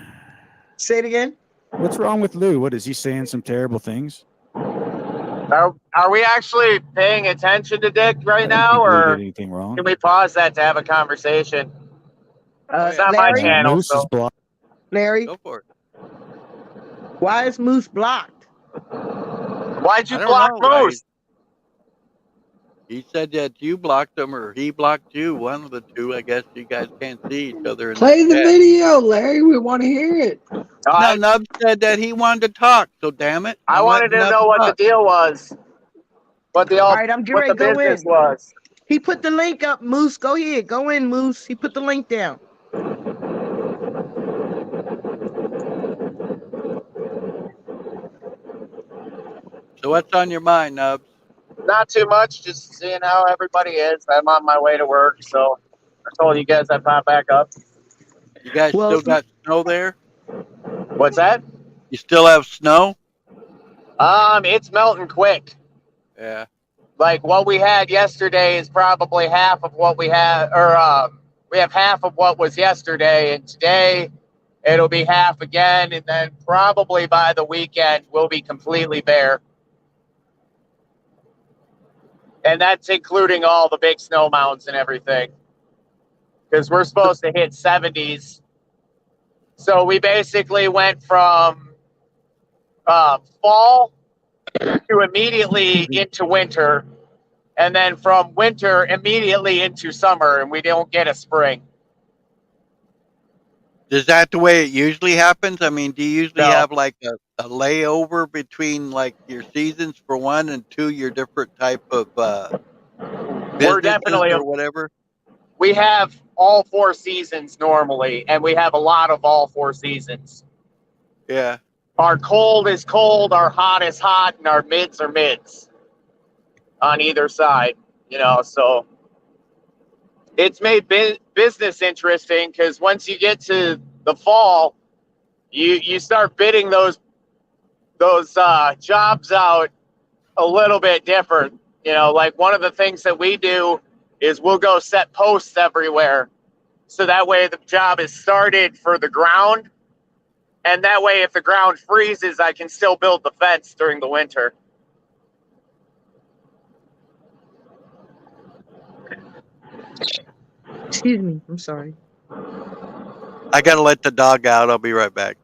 Say it again. What's wrong with Lou? What is he saying? Some terrible things? Are we actually paying attention to Dick I right don't now, think Lou or did anything wrong. can we pause that to have a conversation? It's not my Larry, channel. Moose so- is blocked. Larry, Go for it. why is Moose blocked? Why'd you I don't block know why Moose? He said that you blocked him or he blocked you. One of the two. I guess you guys can't see each other. In Play the chat. video, Larry. We want to hear it. No, Nub said that he wanted to talk. So damn it. I I'm wanted to letting know Nub what the talk. deal was. What the All right, I'm getting what ready the to go business in. was. He put the link up, Moose. Go ahead. Go in, Moose. He put the link down. So what's on your mind, Nubs? Not too much, just seeing how everybody is. I'm on my way to work, so I told you guys I'd pop back up. You guys Well, still got snow there? What's that? You still have snow? It's melting quick. Yeah. Like what we had yesterday is probably half of what we had, or we have half of what was yesterday, and today it'll be half again, and then probably by the weekend we'll be completely bare. And that's including all the big snow mounds and everything. Because we're supposed to hit 70s. So we basically went from fall to immediately into winter. And then from winter immediately into summer. And we don't get a spring. Is that the way it usually happens? I mean, do you usually No. have like a layover between like your seasons for one and two, your different type of businesses definitely- or whatever? We have all 4 seasons normally. And we have a lot of all 4 seasons. Yeah. Our cold is cold, our hot is hot, and our mids are mids on either side, so it's made business interesting because once you get to the fall, you start bidding those jobs out a little bit different. You know, like one of the things that we do is we'll go set posts everywhere. So that way the job is started for the ground. And that way, if the ground freezes, I can still build the fence during the winter. Excuse me. I'm sorry. I gotta let the dog out. I'll be right back.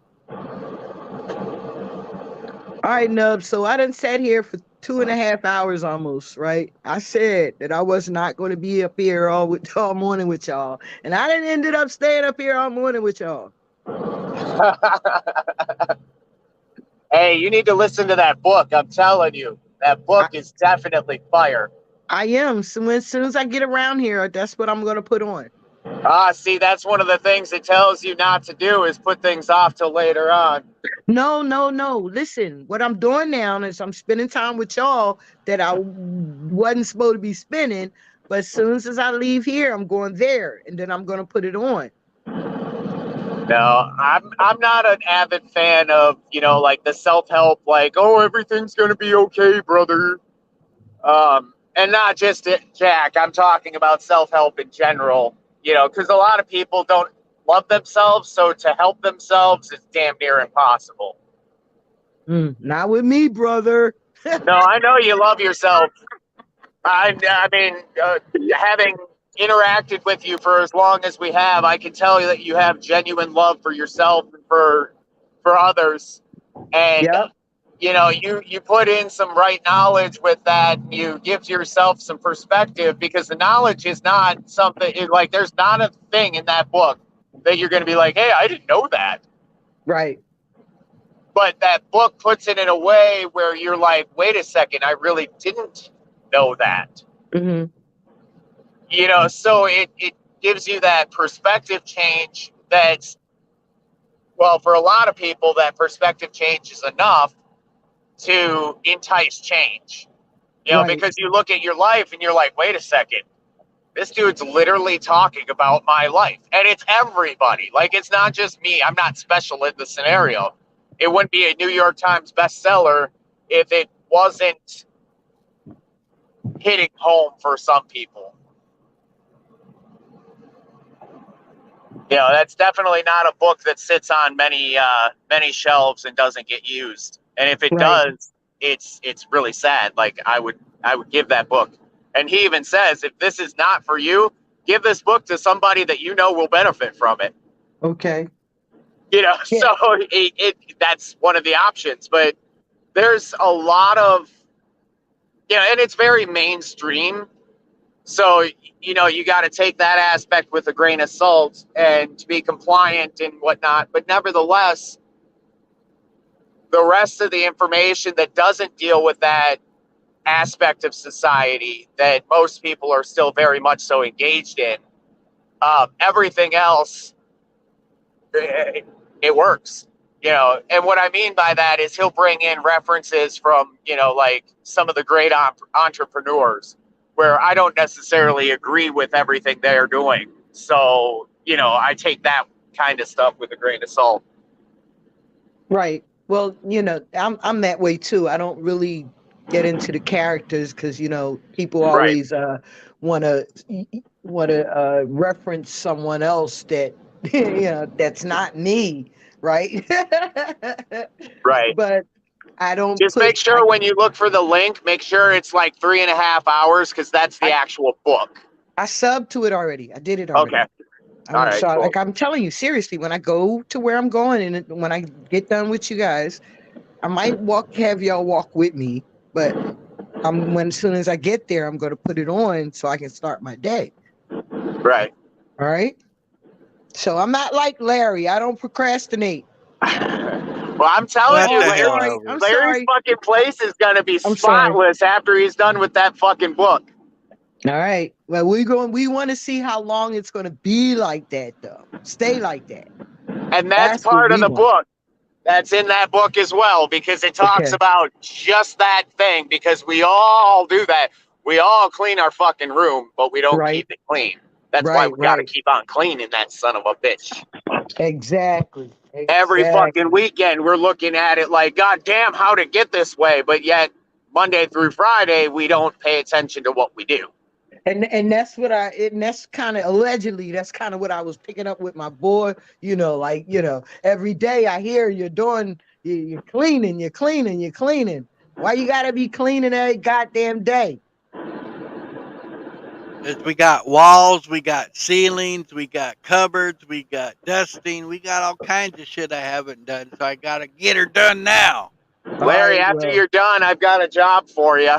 All right, Nub. So I done sat here for 2.5 hours almost, right? I said that I was not going to be up here all morning with y'all, and I done ended up staying up here all morning with y'all. Hey, you need to listen to that book. I'm telling you, that book is definitely fire. I am. So as soon as I get around here, that's what I'm going to put on. See, that's one of the things it tells you not to do is put things off till later on. No. Listen, what I'm doing now is I'm spending time with y'all that I wasn't supposed to be spending. But as soon as I leave here, I'm going there, and then I'm going to put it on. No, I'm not an avid fan of, you know, like the self-help, like, oh, everything's going to be okay, brother. And not just Jack. I'm talking about self-help in general, you know, because a lot of people don't love themselves. So to help themselves is damn near impossible. Not with me, brother. No, I know you love yourself. I mean, having interacted with you for as long as we have, I can tell you that you have genuine love for yourself and for others. And, Yep. you know, you put in some right knowledge with that. You give yourself some perspective because the knowledge is not something like there's not a thing in that book that you're going to be like, hey, I didn't know that. Right. But that book puts it in a way where you're like, wait a second, I really didn't know that. Mm-hmm. You know, so it gives you that perspective change that's, well, for a lot of people, that perspective change is enough to entice change. You know, Right. because you look at your life and you're like, wait a second, this dude's literally talking about my life. And it's everybody. Like, it's not just me. I'm not special in the scenario. It wouldn't be a New York Times bestseller if it wasn't hitting home for some people. You know, that's definitely not a book that sits on many shelves and doesn't get used. And if it Right. does, it's really sad. Like I would give that book. And he even says, if this is not for you, give this book to somebody that you know will benefit from it. Okay. You know, Yeah. so that's one of the options. But there's a lot of, you know, and it's very mainstream. So, you know, you got to take that aspect with a grain of salt and to be compliant and whatnot. But nevertheless, the rest of the information that doesn't deal with that aspect of society that most people are still very much so engaged in, everything else, it works. You know, and what I mean by that is he'll bring in references from, you know, like some of the great entrepreneurs where I don't necessarily agree with everything they're doing. So, you know, I take that kind of stuff with a grain of salt. Right. Well, you know, I'm that way too. I don't really get into the characters because, you know, people always want to reference someone else that you know that's not me, right? Right. But I don't Just make sure when you look for the link, make sure it's like 3.5 hours because that's the actual book. I subbed to it already. I did it already. Okay. All right, So cool. like I'm telling you seriously, when I go to where I'm going and when I get done with you guys, I might have y'all walk with me, but as soon as I get there, I'm going to put it on so I can start my day. Right. All right. So I'm not like Larry. I don't procrastinate. Well, I'm telling What you, the hell Larry's, over I'm Larry's sorry. fucking place is gonna be I'm sorry. spotless after he's done with that fucking book. All right. Well, we want to see how long it's going to be like that, though. Stay like that. And that's That's what part of we the want. book. That's in that book as well, because it talks Okay. about just that thing, because we all do that. We all clean our fucking room, but we don't Right. keep it clean. That's why Right, we got to right. keep on cleaning that son of a bitch. Exactly. Every fucking Exactly. weekend, we're looking at it like, God damn, how'd it get this way? But yet, Monday through Friday, we don't pay attention to what we do. And that's what and that's kind of allegedly, that's kind of what I was picking up with my boy, like, every day I hear you're cleaning, you're cleaning, you're cleaning. Why you gotta be cleaning every goddamn day? We got walls, we got ceilings, we got cupboards, we got dusting, we got all kinds of shit I haven't done, so I gotta get her done now. All Larry, right, after well. you're done, I've got a job for you.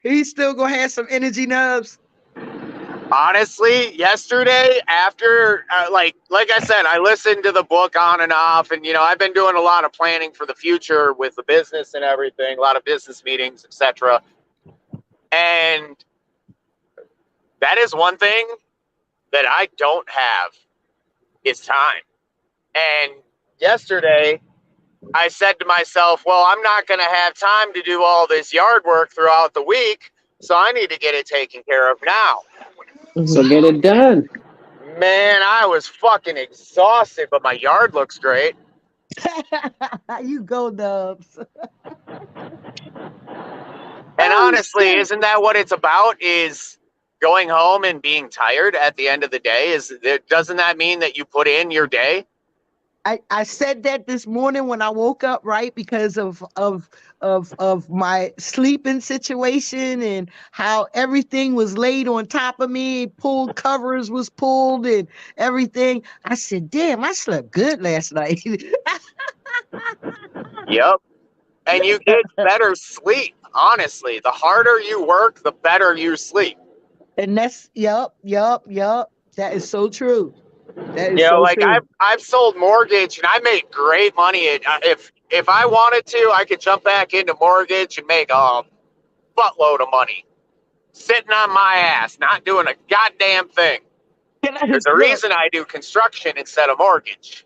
He's still gonna have some energy nubs. Honestly, yesterday after, like I said, I listened to the book on and off, and I've been doing a lot of planning for the future with the business and everything, a lot of business meetings, etc. And that is one thing that I don't have is time. And yesterday, I said to myself, well, I'm not going to have time to do all this yard work throughout the week, so I need to get it taken care of now. So get it done. Man, I was fucking exhausted, but my yard looks great. You go, Nubs. And Oh, honestly, shit. isn't that what it's about? Is going home and being tired at the end of the day? Doesn't that mean that you put in your day? I said that this morning when I woke up, right? Because of my sleeping situation and how everything was laid on top of me, pulled covers was pulled and everything. I said, damn, I slept good last night. Yep. And you get better sleep. Honestly, the harder you work, the better you sleep. And that's yup. That is so true. That is so Like true. I've sold mortgage and I made great money. If I wanted to, I could jump back into mortgage and make a buttload of money, sitting on my ass, not doing a goddamn thing. There's a Look, reason I do construction instead of mortgage.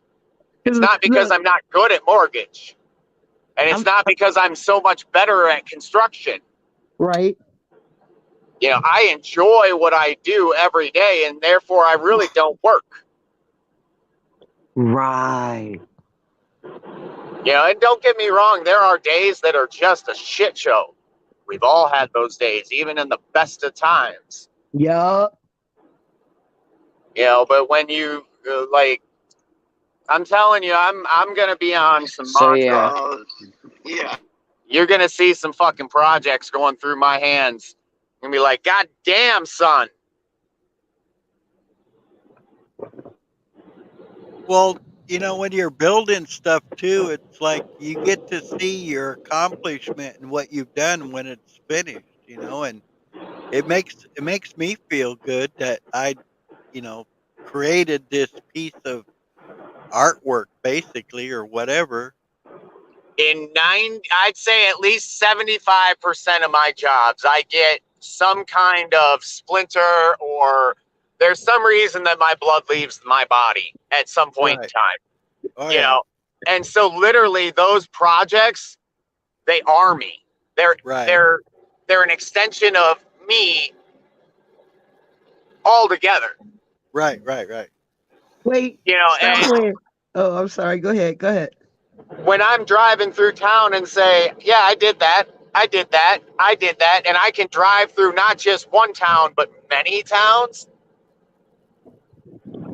It's not because look, I'm not good at mortgage, and it's I'm not because I'm so much better at construction. right. I enjoy what I do every day, and therefore I really don't work. Right. And don't get me wrong, there are days that are just a shit show. We've all had those days, even in the best of times. Yup. But when you I'm telling you, I'm gonna be on some So, mantra. Yeah. You're gonna see some fucking projects going through my hands. And be like, God damn, son. Well, when you're building stuff too, it's like you get to see your accomplishment and what you've done when it's finished, and it makes me feel good that I, created this piece of artwork basically or whatever. I'd say at least 75% of my jobs, I get some kind of splinter or there's some reason that my blood leaves my body at some point in time. Oh, yeah. And so literally those projects, they are me. They're an extension of me altogether. Right. Wait. Stop And playing. Oh, I'm sorry. Go ahead. when I'm driving through town and say, yeah, I did that, and I can drive through not just one town, but many towns.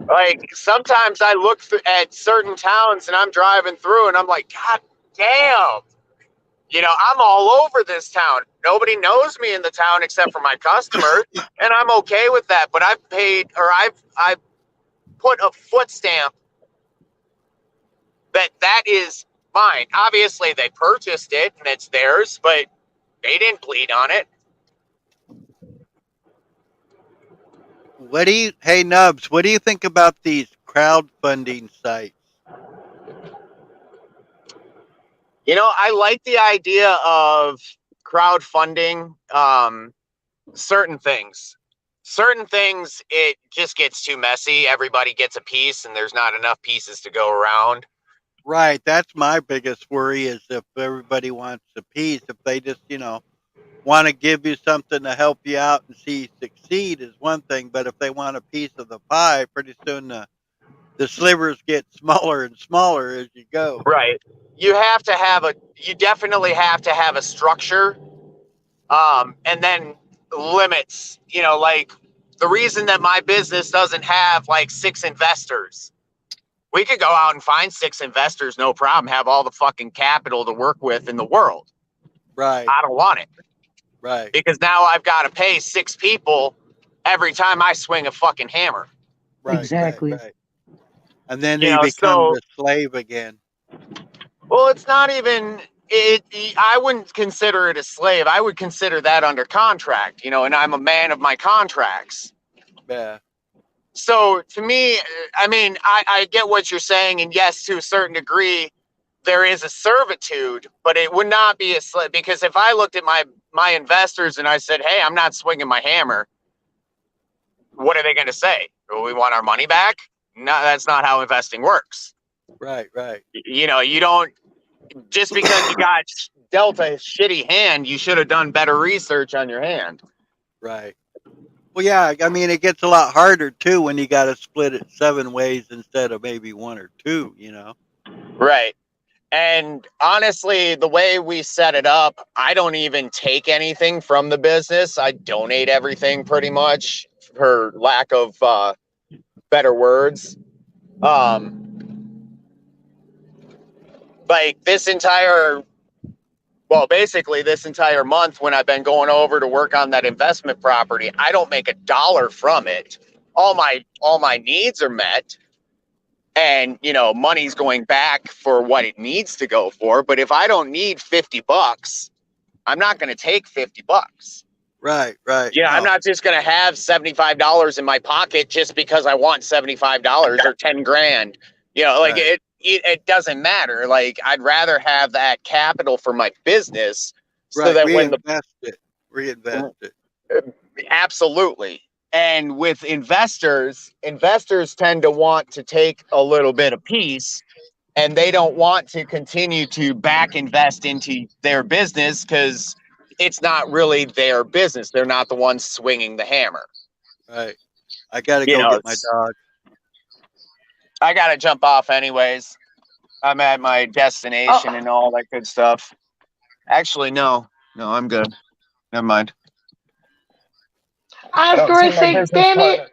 Like sometimes I look at certain towns and I'm driving through and I'm like, God damn, I'm all over this town. Nobody knows me in the town except for my customers, and I'm okay with that. But I've put a foot stamp that is mine. Obviously, they purchased it and it's theirs, but they didn't bleed on it. Hey Nubs, what do you think about these crowdfunding sites? I like the idea of crowdfunding certain things. Certain things, it just gets too messy. Everybody gets a piece and there's not enough pieces to go around. Right, that's my biggest worry is if everybody wants a piece, if they just, want to give you something to help you out and see you succeed is one thing, but if they want a piece of the pie, pretty soon the slivers get smaller and smaller as you go. Right. You definitely have to have a structure, and then limits, like the reason that my business doesn't have like 6 investors. We could go out and find 6 investors, no problem, have all the fucking capital to work with in the world. Right, I don't want it right, because now I've got to pay 6 people every time I swing a fucking hammer. right, Exactly. right. And then You they know, become so- the slave again. Well, it's not even I wouldn't consider it a slave. I would consider that under contract, and I'm a man of my contracts. Yeah, So to me, I mean, I get what you're saying, and yes, to a certain degree, there is a servitude, but it would not be a slave, because if I looked at my investors and I said, "Hey, I'm not swinging my hammer," what are they going to say? Well, we want our money back? No, that's not how investing works. right, right. You don't, just because you got dealt a shitty hand, you should have done better research on your hand. Right. Well, yeah, I mean, it gets a lot harder too when you got to split it 7 ways instead of maybe 1 or 2, Right. And honestly, the way we set it up, I don't even take anything from the business. I donate everything pretty much, for lack of better words. Like basically this entire month when I've been going over to work on that investment property, I don't make $1 from it. All my needs are met. And, money's going back for what it needs to go for. But if I don't need $50, I'm not going to take $50. Right, right. Yeah, I'm not just going to have $75 in my pocket just because I want $75 or 10 grand. Right. It doesn't matter. Like, I'd rather have that capital for my business so Right. that when Reinvest it. absolutely. And with investors tend to want to take a little bit of piece, and they don't want to continue to back invest into their business because it's not really their business. They're not the ones swinging the hammer. Right. I got to go get my dog. I got to jump off anyways. I'm at my destination and all that good stuff. Actually, no, I'm good. Never mind. I was going to say, damn it,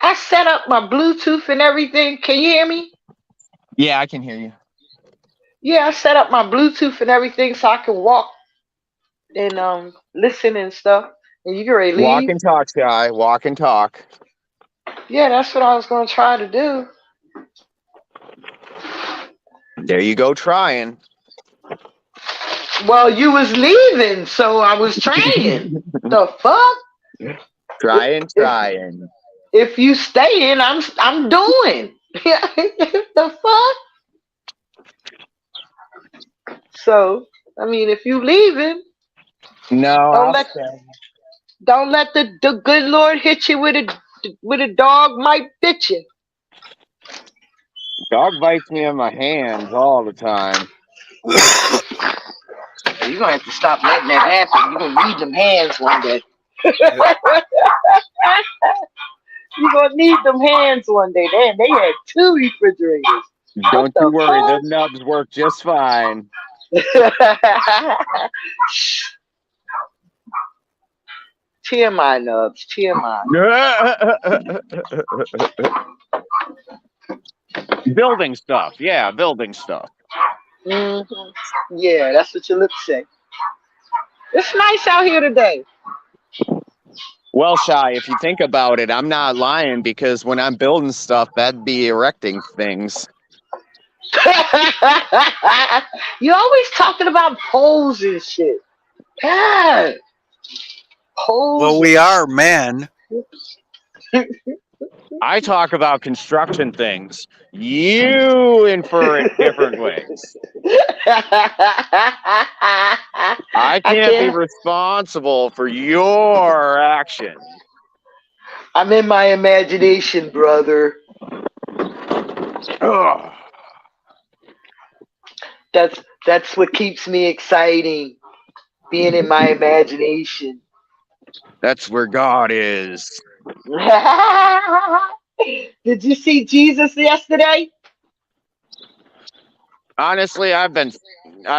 I set up my Bluetooth and everything. Can you hear me? Yeah, I can hear you. Yeah, I set up my Bluetooth and everything so I can walk and listen and stuff. And you can ready to leave. Walk and talk, Sky. Walk and talk. Yeah, that's what I was going to try to do. There you go, trying. Well, you was leaving, so I was trying. The fuck? Trying. If you staying, I'm doing. The fuck? So, I mean, if you leaving, No, don't let the good Lord hit you with a dog might bit you. dog bites me on my hands all the time. You're gonna have to stop letting that happen. You're gonna need them hands one day. You're gonna need them hands one day. Damn, they had 2 refrigerators. Don't you worry, those nubs work just fine. TMI nubs, TMI. Building stuff. Yeah, building stuff. Mm-hmm. Yeah, that's what your lips say. It's nice out here today. Well, Shy, if you think about it, I'm not lying, because when I'm building stuff, that'd be erecting things. You always talking about poles and shit. God. Poles. Well, we are men. I talk about construction things. You infer it different ways. I can't be responsible for your actions. I'm in my imagination, brother. Ugh. That's what keeps me exciting. being in my imagination. That's where God is. Did you see Jesus yesterday? Honestly, I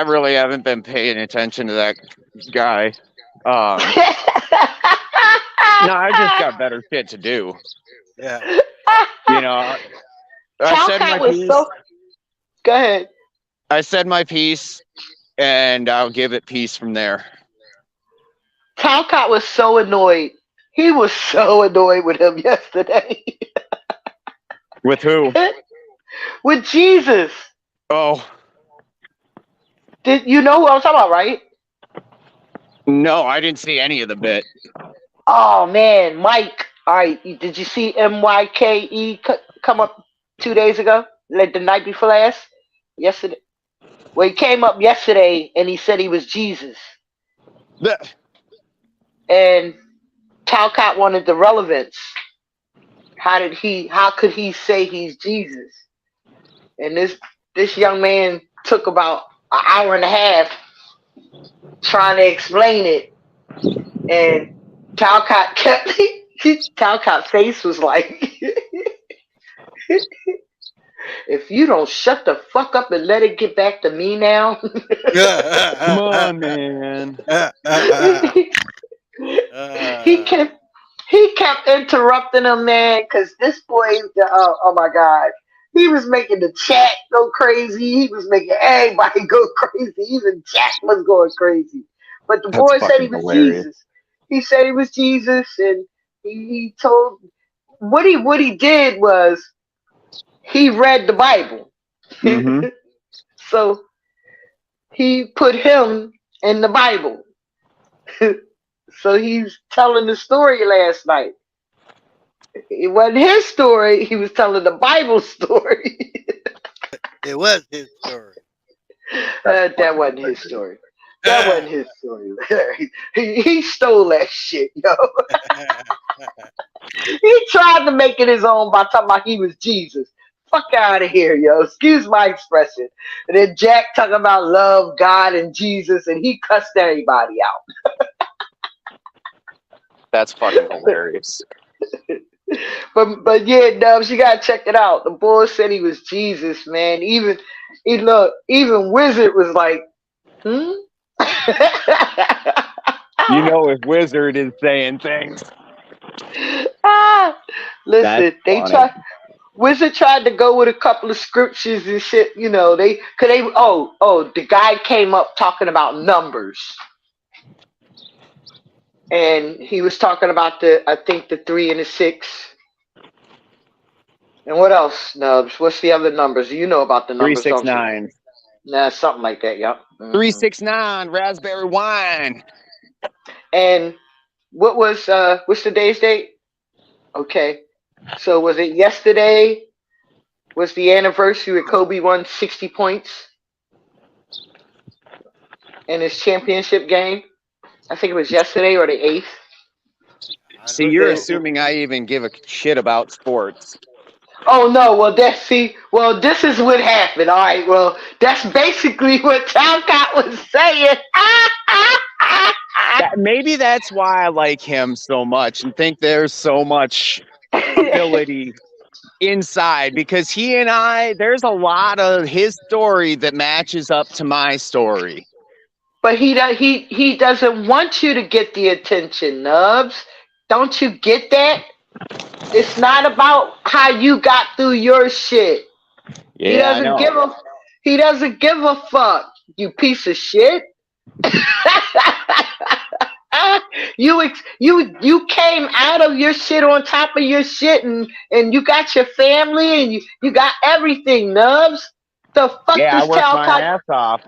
really haven't been paying attention to that guy. No, I just got better shit to do. Yeah. You know, I said my Talcott was piece. so. Go ahead. I said my piece, and I'll give it peace from there. Talcott was so annoyed. He was so annoyed with him yesterday. With who? With Jesus. Oh, Did you know who I'm talking about, right? no, I didn't see any of the bit. Oh man, Mike. All right, did you see MYKE come up 2 days ago? Like the night before last? Yesterday. Well, he came up yesterday and he said he was Jesus. And Talcott wanted the relevance. How could he say he's Jesus? And this young man took about an hour and a half trying to explain it. And Talcott Talcott's face was like, if you don't shut the fuck up and let it get back to me now. Come on, man. he kept interrupting him, man, because this boy, oh my God, he was making the chat go crazy. He was making everybody go crazy. Even Jack was going crazy. But the boy said he was Jesus. He said he was Jesus, and he told what he did was he read the Bible. Mhm. So he put him in the Bible. So he's telling the story last night. It wasn't his story. He was telling the Bible story. It was his story. That wasn't his story. That wasn't his story. He stole that shit, yo. He tried to make it his own by talking about he was Jesus. Fuck out of here, yo. Excuse my expression. And then Jack talking about love, God, and Jesus, and he cussed everybody out. That's fucking hilarious. But yeah, Dubs, you gotta check it out. The boy said he was Jesus, man. Even Wizard was like, You know, if Wizard is saying things. Listen, Wizard tried to go with a couple of scriptures and shit. You know, the guy came up talking about numbers, and he was talking about the 3 and the 6. And what else, Nubs? What's the other numbers? You know about the numbers, 369. Nah, something like that. Yep. 369 raspberry wine. And what's the day's date? Okay. So was it yesterday? Was the anniversary where Kobe won 60 points in his championship game? I think it was yesterday or the 8th. See, you're assuming I even give a shit about sports. Oh no, well this is what happened. All right, well, that's basically what Talcott was saying. Maybe that's why I like him so much and think there's so much ability inside, because he and I, there's a lot of his story that matches up to my story. But he doesn't want you to get the attention, Nubs. Don't you get that? It's not about how you got through your shit. Yeah, He doesn't give a fuck, you piece of shit. You came out of your shit on top of your shit, and you got your family and you got everything, Nubs. The fuck I does worked my Talcott? ass off.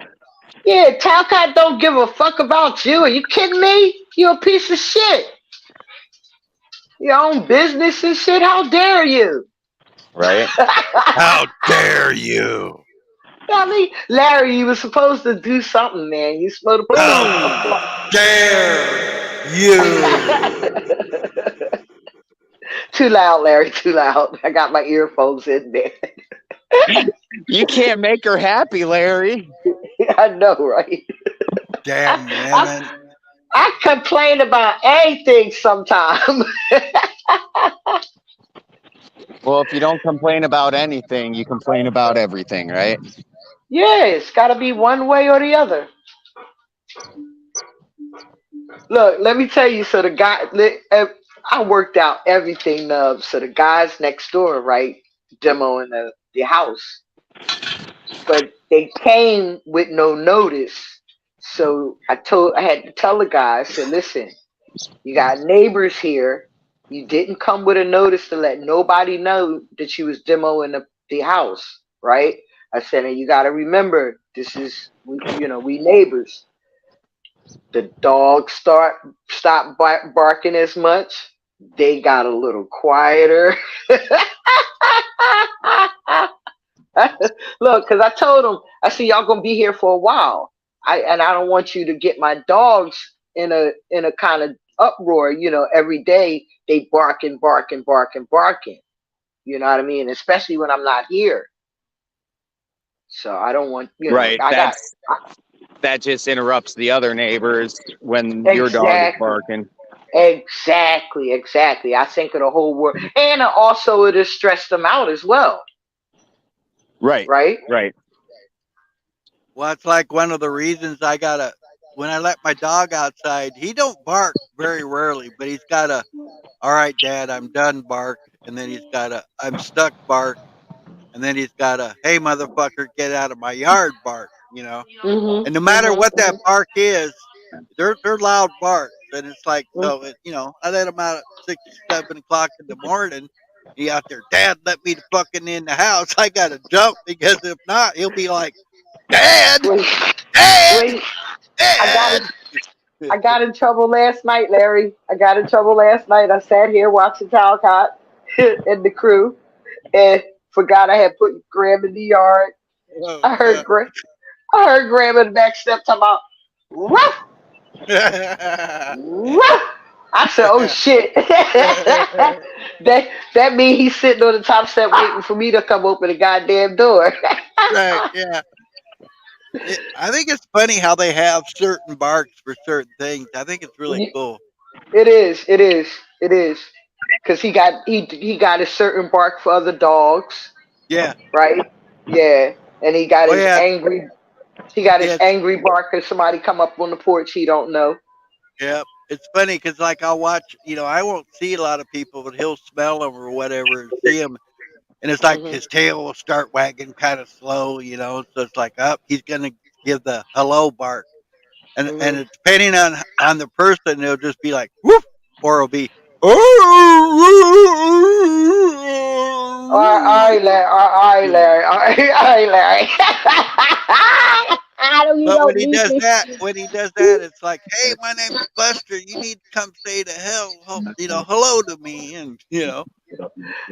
Yeah, Talcott don't give a fuck about you. Are you kidding me? You a piece of shit. Your own business and shit. How dare you? Right? How dare you? I mean, Larry, you were supposed to do something, man. You supposed to put How dare you? Too loud, Larry. Too loud. I got my earphones in there. You can't make her happy, Larry. I know, right? Damn women. I complain about anything sometimes. Well, if you don't complain about anything, you complain about everything, right? Yeah, it's got to be one way or the other. Look, let me tell you. So the guy, I worked out everything. So the guys next door, right, demoing the house, but they came with no notice. So I had to tell the guy. I said, listen, you got neighbors here. You didn't come with a notice to let nobody know that you was demoing the house, right? I said, and you got to remember, we neighbors. The dogs stopped barking as much. They got a little quieter. Look, because I told them, I said, y'all gonna be here for a while. I don't want you to get my dogs in a kind of uproar. Every day they barking. You know what I mean? Especially when I'm not here. So I don't want Right. That just interrupts the other neighbors when your dog is barking. Exactly. I think of the whole world, and also it has stressed them out as well. Right. Well, it's like one of the reasons when I let my dog outside, he don't bark very rarely, but he's got all right, Dad, I'm done bark. And then he's got I'm stuck bark. And then he's got hey, motherfucker, get out of my yard bark, Mm-hmm, And no matter what that mm-hmm, bark is, they're loud barks. And it's like, mm-hmm. so, I let him out at 6, 7 o'clock in the morning. He out there, Dad, let me fucking in the house. I got to jump because if not, he'll be like, Dad, Wait, Dad, I Dad. got in trouble last night, Larry. I sat here watching Talcott and the crew, and forgot I had put Graham in the yard. I heard Graham in the back step talking about, woof, woof. I said, oh shit. that means he's sitting on the top step waiting for me to come open the goddamn door. Right, yeah. I think it's funny how they have certain barks for certain things. I think it's really cool. It is. Because he got a certain bark for other dogs. Yeah. Right? Yeah. And he got his angry bark because somebody come up on the porch he don't know. Yeah. It's funny because like I'll watch, I won't see a lot of people, but he'll smell them or whatever and see them. And it's like his tail will start wagging kind of slow, so it's like, he's going to give the hello bark. And it's depending on the person, it'll just be like, whoop, or it'll be, all right, Larry. But when he does that, it's like, hey, my name's Buster. You need to come say hello to me, and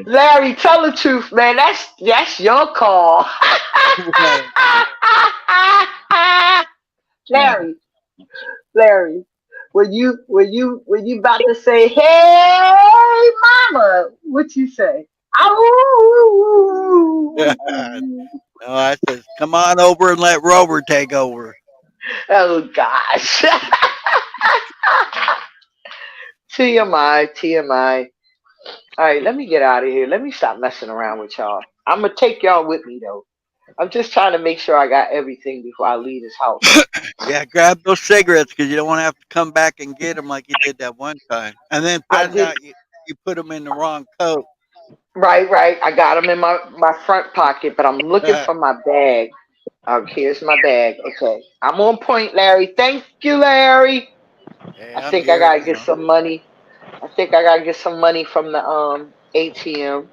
Larry, tell the truth, man. That's your call. Larry, when you about to say, hey, mama, what you say? No, I says, come on over and let Rover take over. Oh gosh. TMI. All right, let me get out of here. Let me stop messing around with y'all. I'm gonna take y'all with me though. I'm just trying to make sure I got everything before I leave this house. Yeah, grab those cigarettes because you don't want to have to come back and get them like you did that one time, and then find out you put them in the wrong coat. Right. I got them in my front pocket, but I'm looking for my bag. Here's my bag. Okay, I'm on point, Larry. Thank you, Larry. Yeah, I think I gotta get some money. I think I gotta get some money from the ATM.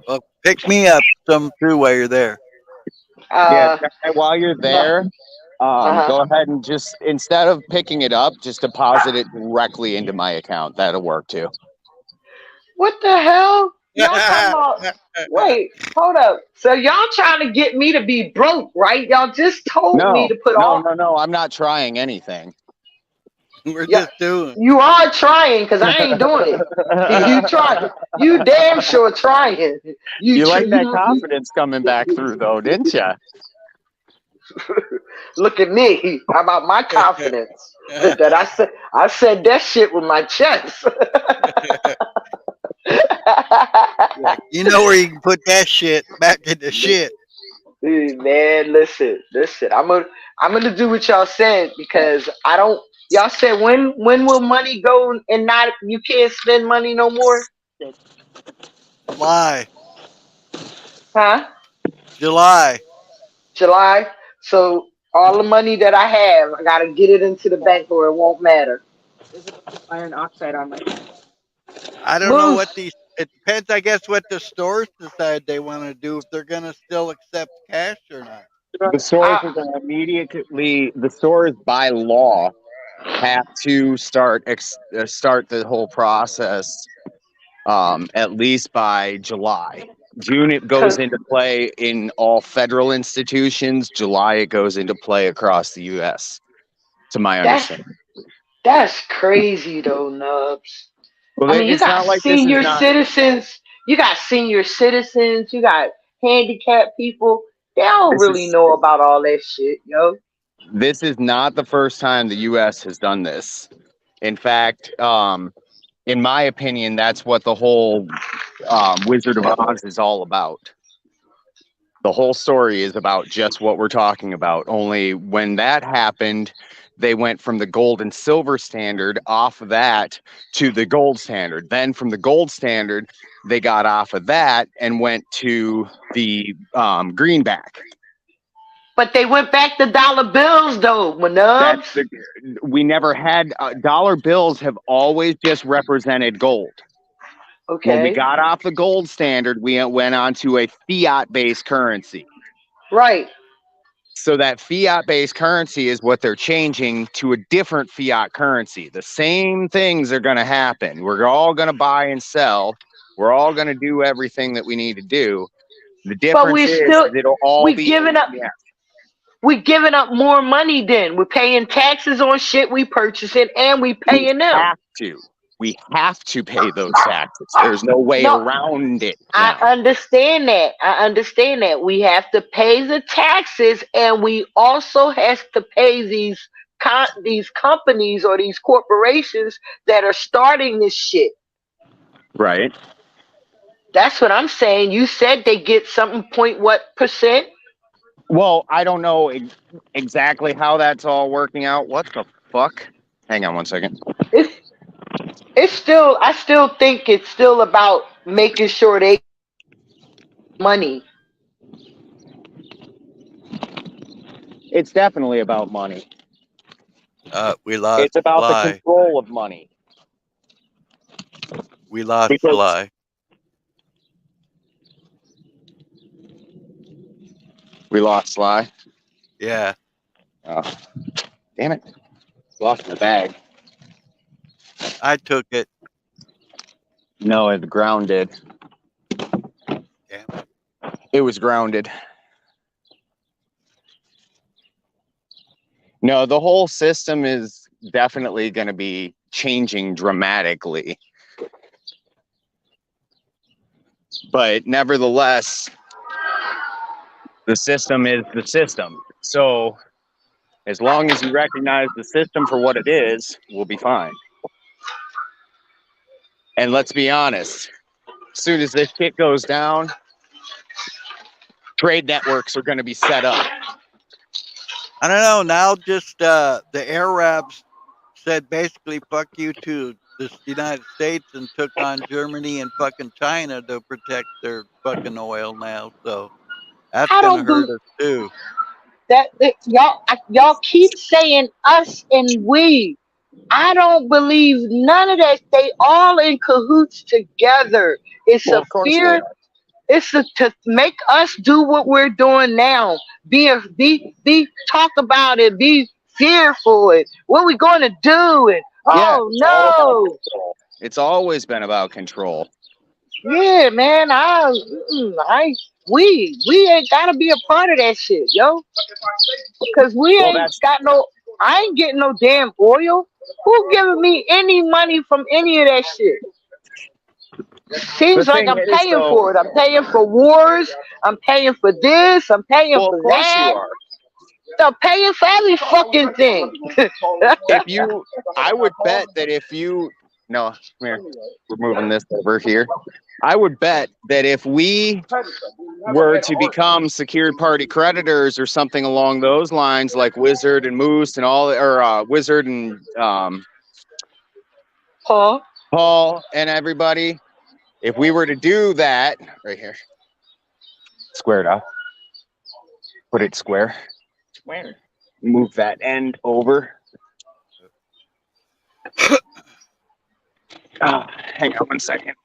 Well, pick me up some too while you're there. While you're there, go ahead and just, instead of picking it up, just deposit it directly into my account. That'll work too. What the hell? Y'all talking about? Wait, hold up. So y'all trying to get me to be broke, right? Y'all just told me to put all. No. I'm not trying anything. We're just doing. You are trying because I ain't doing it. You trying? You damn sure trying. You like that confidence coming back through, though, didn't you? Look at me. How about my confidence? That I said that shit with my chest. You know where you can put that shit back in the shit. Dude, man, listen. I'm gonna do what y'all said because I don't. Y'all said when will money go and not you can't spend money no more? July. Huh? July. July. So all the money that I have, I gotta get it into the bank or it won't matter. There's a bunch of iron oxide on my. I don't know what Moose. these. It depends, I guess, what the stores decide they want to do. If they're gonna still accept cash or not. The stores I, are going to immediately. The stores by law have to start the whole process at least by July. June it goes cause into play in all federal institutions. July it goes into play across the U.S. To my that's understanding. that's crazy though, Nubs. Well, I mean, you it's got not like this is senior not. citizens. You got senior citizens. You got handicapped people. They don't This really is know about all that shit, yo. this is not the first time the U.S. has done this. In fact, in my opinion, that's what the whole Wizard of Oz is all about. The whole story is about just what we're talking about. Only when that happened, they went from the gold and silver standard off of that to the gold standard. Then from the gold standard, they got off of that and went to the greenback. But they went back to dollar bills though, Nubs. We never had dollar bills have always just represented gold. When we Okay, got off the gold standard, we went on to a fiat-based currency. right. So that fiat-based currency is what they're changing to a different fiat currency. The same things are going to happen. We're all going to buy and sell. We're all going to do everything that we need to do. The But difference we is still it'll all we be giving up. yeah. We giving up more money. Then we're paying taxes on shit we purchasing, and we We paying them. have to. We have to pay those taxes. There's no way No, around it I now. understand that. I understand that. We have to pay the taxes, and we also have to pay these companies or these corporations that are starting this shit. Right. That's what I'm saying. You said they get something point what percent? Well, I don't know exactly how that's all working out. What the fuck? Hang on one second. It's still. I still think it's still about making sure they money. It's definitely about money. We lost It's about the July. control of money. We lost Because- July. We lost Sly. Yeah. Oh, damn it. Lost the bag. I took it. No, it's grounded. Damn it. It was grounded. No, the whole system is definitely going to be changing dramatically. But nevertheless, the system is the system. So as long as you recognize the system for what it is, we'll be fine. And let's be honest, as soon as this shit goes down, trade networks are going to be set up. I don't know. Now just the Arabs said basically fuck you to the United States and took on Germany and fucking China to protect their fucking oil now. So that's I gonna don't hurt believe us too. that y'all keep saying us and we. I don't believe none of that. They all in cahoots together. It's Well, a of course they fear. are. It's to make us do what we're doing now. Be talk about it. Be fearful. It. What we going to do? And Yeah, oh it's all about no. control. It's always been about control. Yeah, man. We ain't gotta be a part of that shit, yo. Because we Well, ain't that's got no. I ain't getting no damn oil. Who giving me any money from any of that shit? Seems the like thing I'm is, paying though. for it. I'm paying for wars. I'm paying for this. I'm paying Well, for of course you that. are. Stop paying for every fucking thing. I would bet that if you, no, come here, we're moving this over here. I would bet that if we were to become secured party creditors or something along those lines, like Wizard and Moose and all, or Wizard and Paul? Paul and everybody, if we were to do that right here, square it up, put it square, move that end over. Hang on 1 second.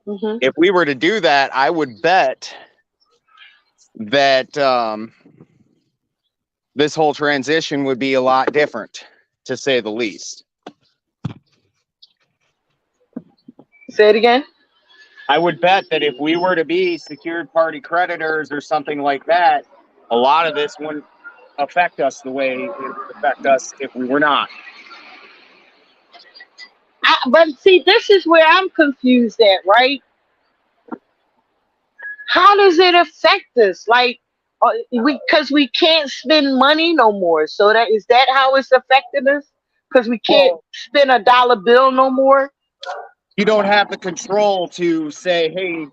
Mm-hmm. If we were to do that, I would bet that this whole transition would be a lot different, to say the least. Say it again. I would bet that if we were to be secured party creditors or something like that, a lot of this wouldn't affect us the way it would affect us if we were not. But see, this is where I'm confused at, right? How does it affect us? Like, because we can't spend money no more. So is that how it's affecting us? Because we can't spend a dollar bill no more. You don't have the control to say, "Hey,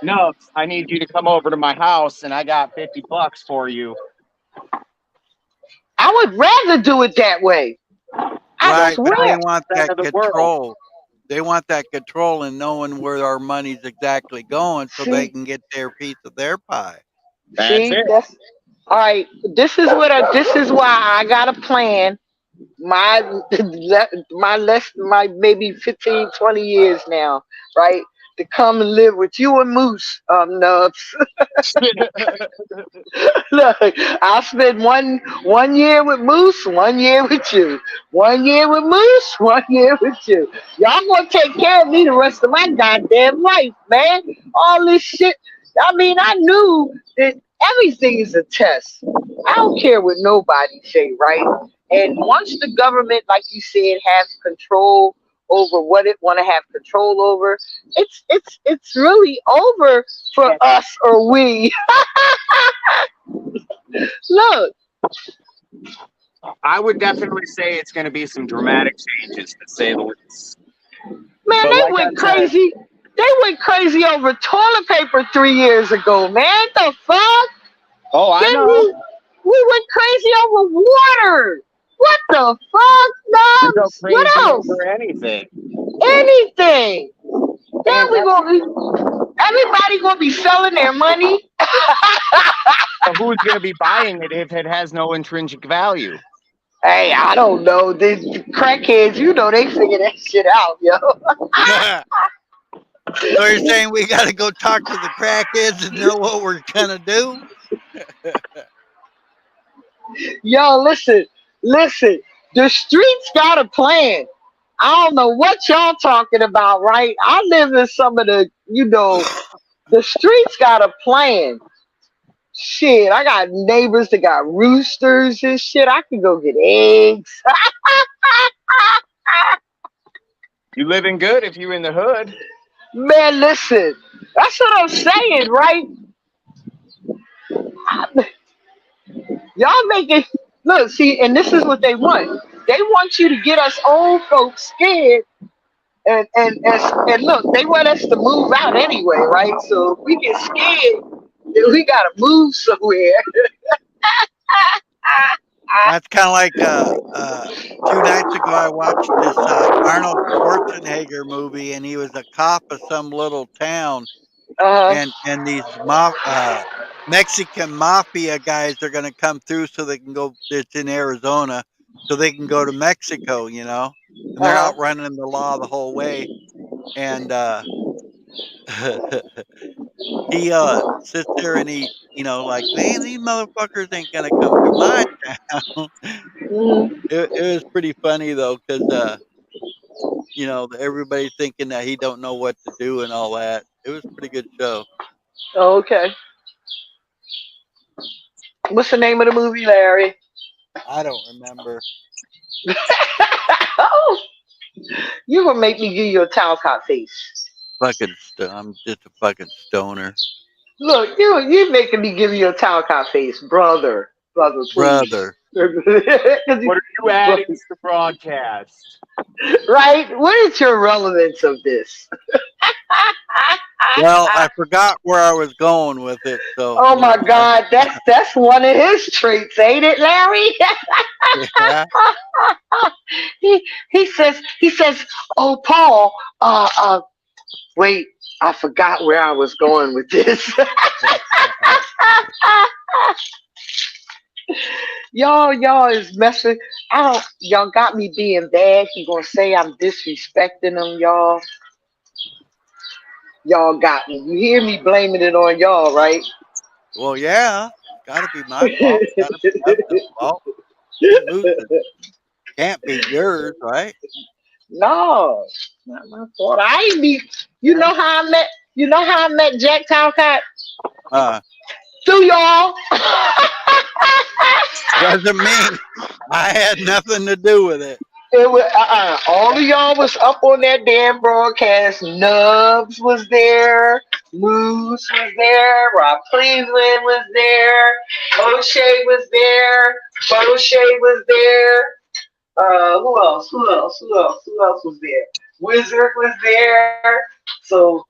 no, I need you to come over to my house, and I got $50 for you." I would rather do it that way. Right, but they rather. want that of the world. control. They want that control and knowing where our money's exactly going, so they can get their piece of their pie. See, that's all right. This is why I got a plan. My maybe 15, 20 years now, right? To come and live with you and Moose, Nubs. Look, I'll spend one year with Moose, 1 year with you. 1 year with Moose, 1 year with you. Y'all gonna take care of me the rest of my goddamn life, man. All this shit. I mean, I knew that everything is a test. I don't care what nobody say, right? And once the government, like you said, has control over what it want to have control over, it's really over for us or we. Look, I would definitely say it's going to be some dramatic changes, to say the least. Man, But they like went I said- crazy. They went crazy over toilet paper 3 years ago, man. The fuck? Oh, I Then know. we went crazy over water. What the fuck, We go Nubs? crazy What else? over anything. Anything. Then everybody gonna be selling their money. So who's going to be buying it if it has no intrinsic value? Hey, I don't know. The crackheads, you know, they figure that shit out, yo. So you're saying we got to go talk to the crackheads and know what we're gonna do? Yo, listen. The streets got a plan. I don't know what y'all talking about, right? I live in some of the, the streets got a plan. Shit, I got neighbors that got roosters and shit. I can go get eggs. You living good if you in the hood. Man, listen. That's what I'm saying, right? Y'all making look, see, and this is what they want. They want you to get us old folks scared, and look, they want us to move out anyway, right? So if we get scared, then we gotta move somewhere. That's kind of like 2 nights ago I watched this Arnold Schwarzenegger movie, and he was a cop of some little town, and these Mexican mafia guys are going to come through so they can go. It's in Arizona, so they can go to Mexico, and they're out running the law the whole way, and he sits there and he, like, man, these motherfuckers ain't gonna come to my town. It was pretty funny though, because everybody's thinking that he don't know what to do and all that. It was a pretty good show. Oh, okay. What's the name of the movie, Larry? I don't remember. Oh, you gonna make me give you a towel cop face. I'm just a fucking stoner. Look, you making me give you a towel cop face, brother. Brother, please. Brother. 'Cause What are you adding to the broadcast? Right? What is your relevance of this? Well, I forgot where I was going with it. So. Oh my God, that's one of his traits, ain't it, Larry? Yeah. he says, oh Paul, wait, I forgot where I was going with this. Y'all is messing. Y'all got me being bad. He gonna say I'm disrespecting him, y'all. Y'all got me. You hear me blaming it on y'all, right? Well, yeah. Gotta be my fault. Gotta be something fault. You losing. Can't be yours, right? No, not my fault. I ain't be. You know how I met. You know how I met Jack Talcott? Through y'all. Doesn't mean I had nothing to do with it. It was all of y'all was up on that damn broadcast. Nubs was there, Moose was there, Rob Cleveland was there, O'Shea was there, O'Shea was there. Who else was there? Wizard was there. So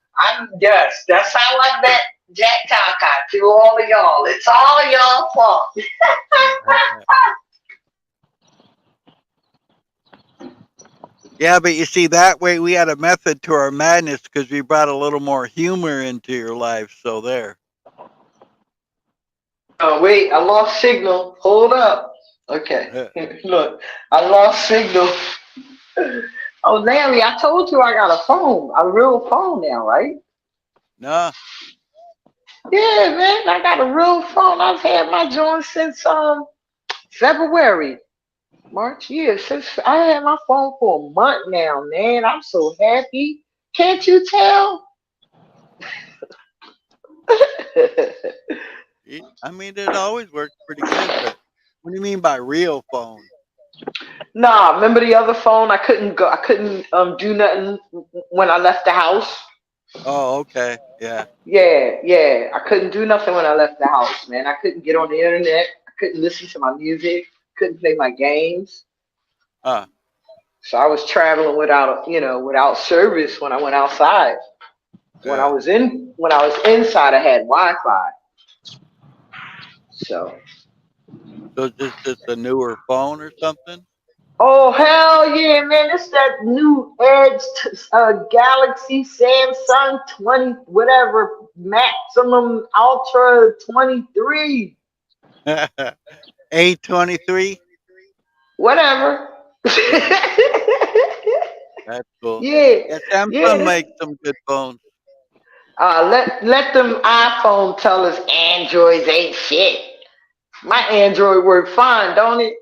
that's how I met Jack Talcott, through all of y'all. It's all y'all fault. Yeah, but you see, that way we had a method to our madness because we brought a little more humor into your life. So there. Oh wait, I lost signal. Hold up. Okay. Look, I lost signal. Oh, Larry, I told you I got a phone, a real phone now, right? No. Yeah, man, I got a real phone. I've had my joint since February, March. Yeah, since I had my phone for a month now, man. I'm so happy. Can't you tell? I mean, it always works pretty good. But what do you mean by real phone? Nah, remember the other phone? I couldn't do nothing when I left the house. Oh, okay. Yeah. Yeah. I couldn't do nothing when I left the house, man. I couldn't get on the internet. I couldn't listen to my music. Couldn't play my games. So I was traveling without service when I went outside. When I was inside, I had Wi-Fi. So is this just a newer phone or something? oh hell yeah, man! It's that new Edge Galaxy Samsung 20 whatever Maximum Ultra 23. A23. Whatever. That's cool. Yeah. Samsung makes some good phones. Let them iPhone tell us Androids ain't shit. My Android work fine, don't it?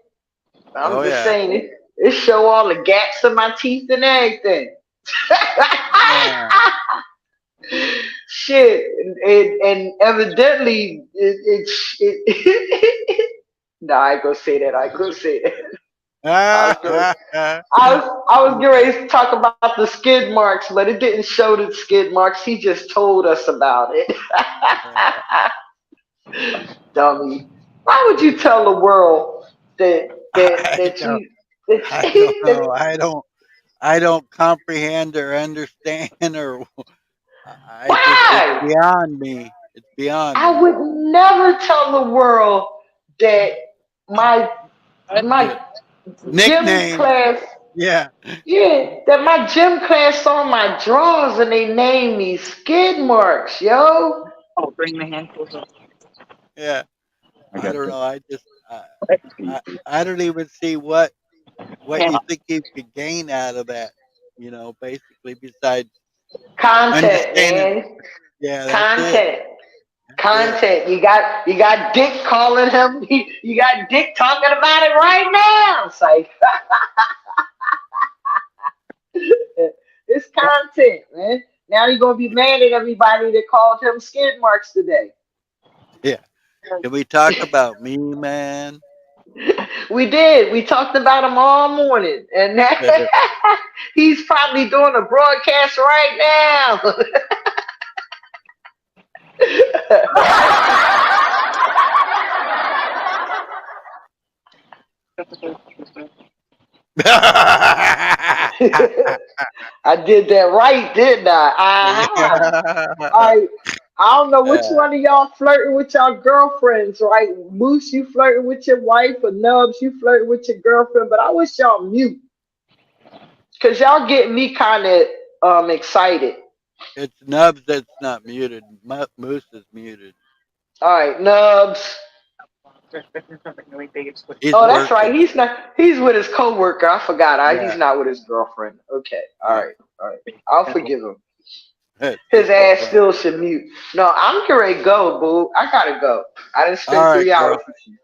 I'm just saying it show all the gaps in my teeth and everything. Shit, and evidently no, I ain't gonna say that. I was getting ready to talk about the skid marks, but it didn't show the skid marks. He just told us about it. Dummy. Why would you tell the world that you? I don't know. I don't comprehend or understand or. It's beyond me. It's beyond. I would never tell the world that my nickname gym class. Yeah, that my gym class saw my drawers and they named me skid marks, yo. Oh, bring the hand closer. Yeah. I don't know. I just I don't even see what you think you could gain out of that. Basically besides content, man. Yeah, content. You got Dick calling him. You got Dick talking about it right now. It's like it's content, man. Now you're gonna be mad at everybody that called him skid marks today. Yeah. Can we talk about me, man? We did. We talked about him all morning, and he's probably doing a broadcast right now. I did that right, didn't I? All right. I don't know which one of y'all flirting with y'all girlfriends, right? Moose, you flirting with your wife, or Nubs, you flirting with your girlfriend. But I wish y'all mute, cause y'all get me kind of excited. It's Nubs that's not muted. Moose is muted. All right, Nubs. He's Oh, that's right. working. He's not. He's with his coworker. I forgot. Yeah. He's not with his girlfriend. Okay. All Yeah. right. All right. I'll forgive him. It's His so ass funny. still should mute. No, I'm getting ready to go, boo. I gotta go. I didn't spend All right, 3 hours bro. with you.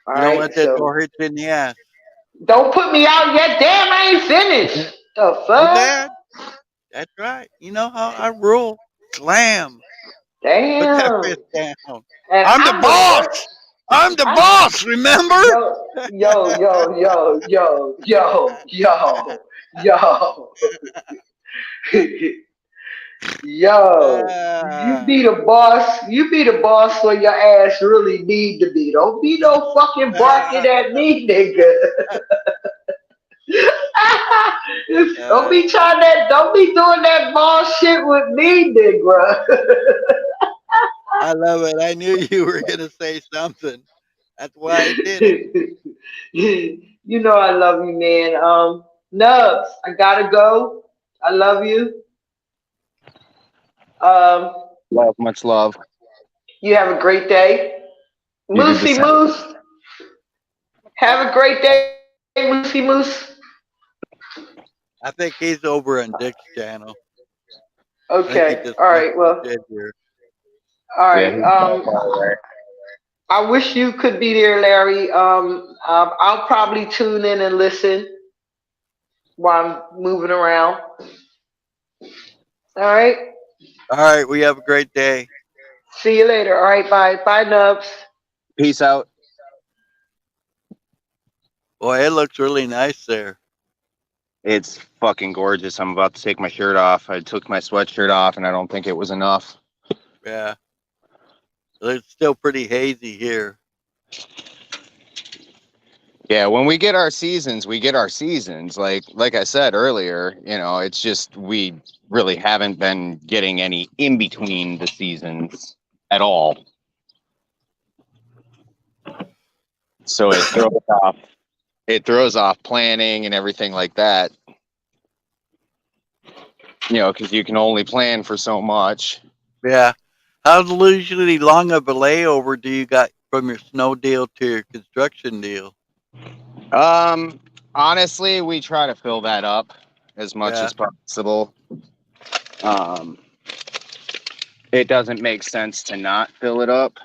All You don't right. let that So door hit you in the ass. don't put me out yet. Damn, I ain't finished. The You fuck? dad? That's right. You know how I rule. Slam. Put that Damn. fist down. And I'm the I'm the boss. first. I'm the I'm boss. Remember? yo. Yo, you Ah, be the boss. You be the boss where your ass really need to be. Don't be no fucking barking ah, at me, nigga. Don't be trying that. Don't be doing that boss shit with me, nigga. I love it. I knew you were gonna say something. That's why I did it. You know I love you, man. Nubs, I gotta go. I love you. Um, Love, much love. you have a great day. You do the Moosey same. Moose, have a great day, Moosey Moose. I think he's over on Dick's channel. I think he Okay, just all left right, well, the shed here. all Yeah, right. he's not far away. I wish you could be there, Larry. I'll probably tune in and listen while I'm moving around. All right, All right, we have a great day. see you later. All right, bye, bye, Nubs. Peace out. Boy, it looks really nice there. It's fucking gorgeous. I'm about to take my shirt off. I took my sweatshirt off, and I don't think it was enough. Yeah, it's still pretty hazy here. Yeah, when we get our seasons, we get our seasons. Like I said earlier, it's just we really haven't been getting any in between the seasons at all. So it throws off planning and everything like that. Because you can only plan for so much. Yeah. How usually long of a layover do you got from your snow deal to your construction deal? Honestly, we try to fill that up as much Yeah. as possible. It doesn't make sense to not fill it up.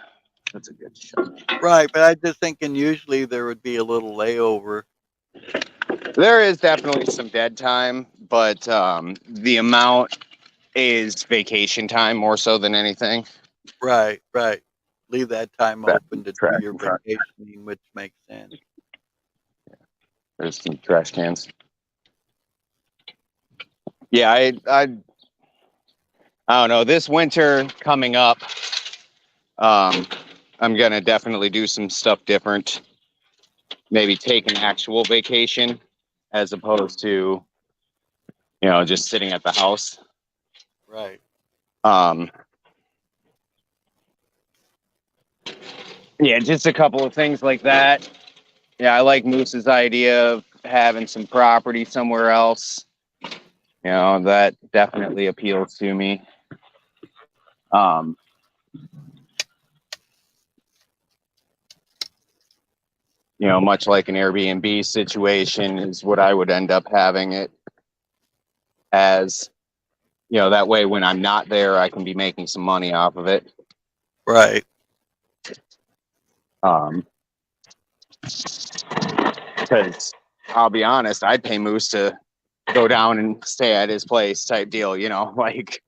That's a good shot. Right, but I'm just thinking usually there would be a little layover. There is definitely some dead time, but the amount is vacation time more so than anything. Right, right. Leave that time Back open to trash do your in front. vacationing, which makes sense. There's some trash cans. Yeah, I don't know. This winter coming up, I'm gonna definitely do some stuff different. Maybe take an actual vacation as opposed to, just sitting at the house. Right. Yeah, just a couple of things like that. Yeah, I like Moose's idea of having some property somewhere else. That definitely appeals to me. Much like an Airbnb situation is what I would end up having it as. That way when I'm not there, I can be making some money off of it. Right. Because I'll be honest, I'd pay Moose to go down and stay at his place type deal, like.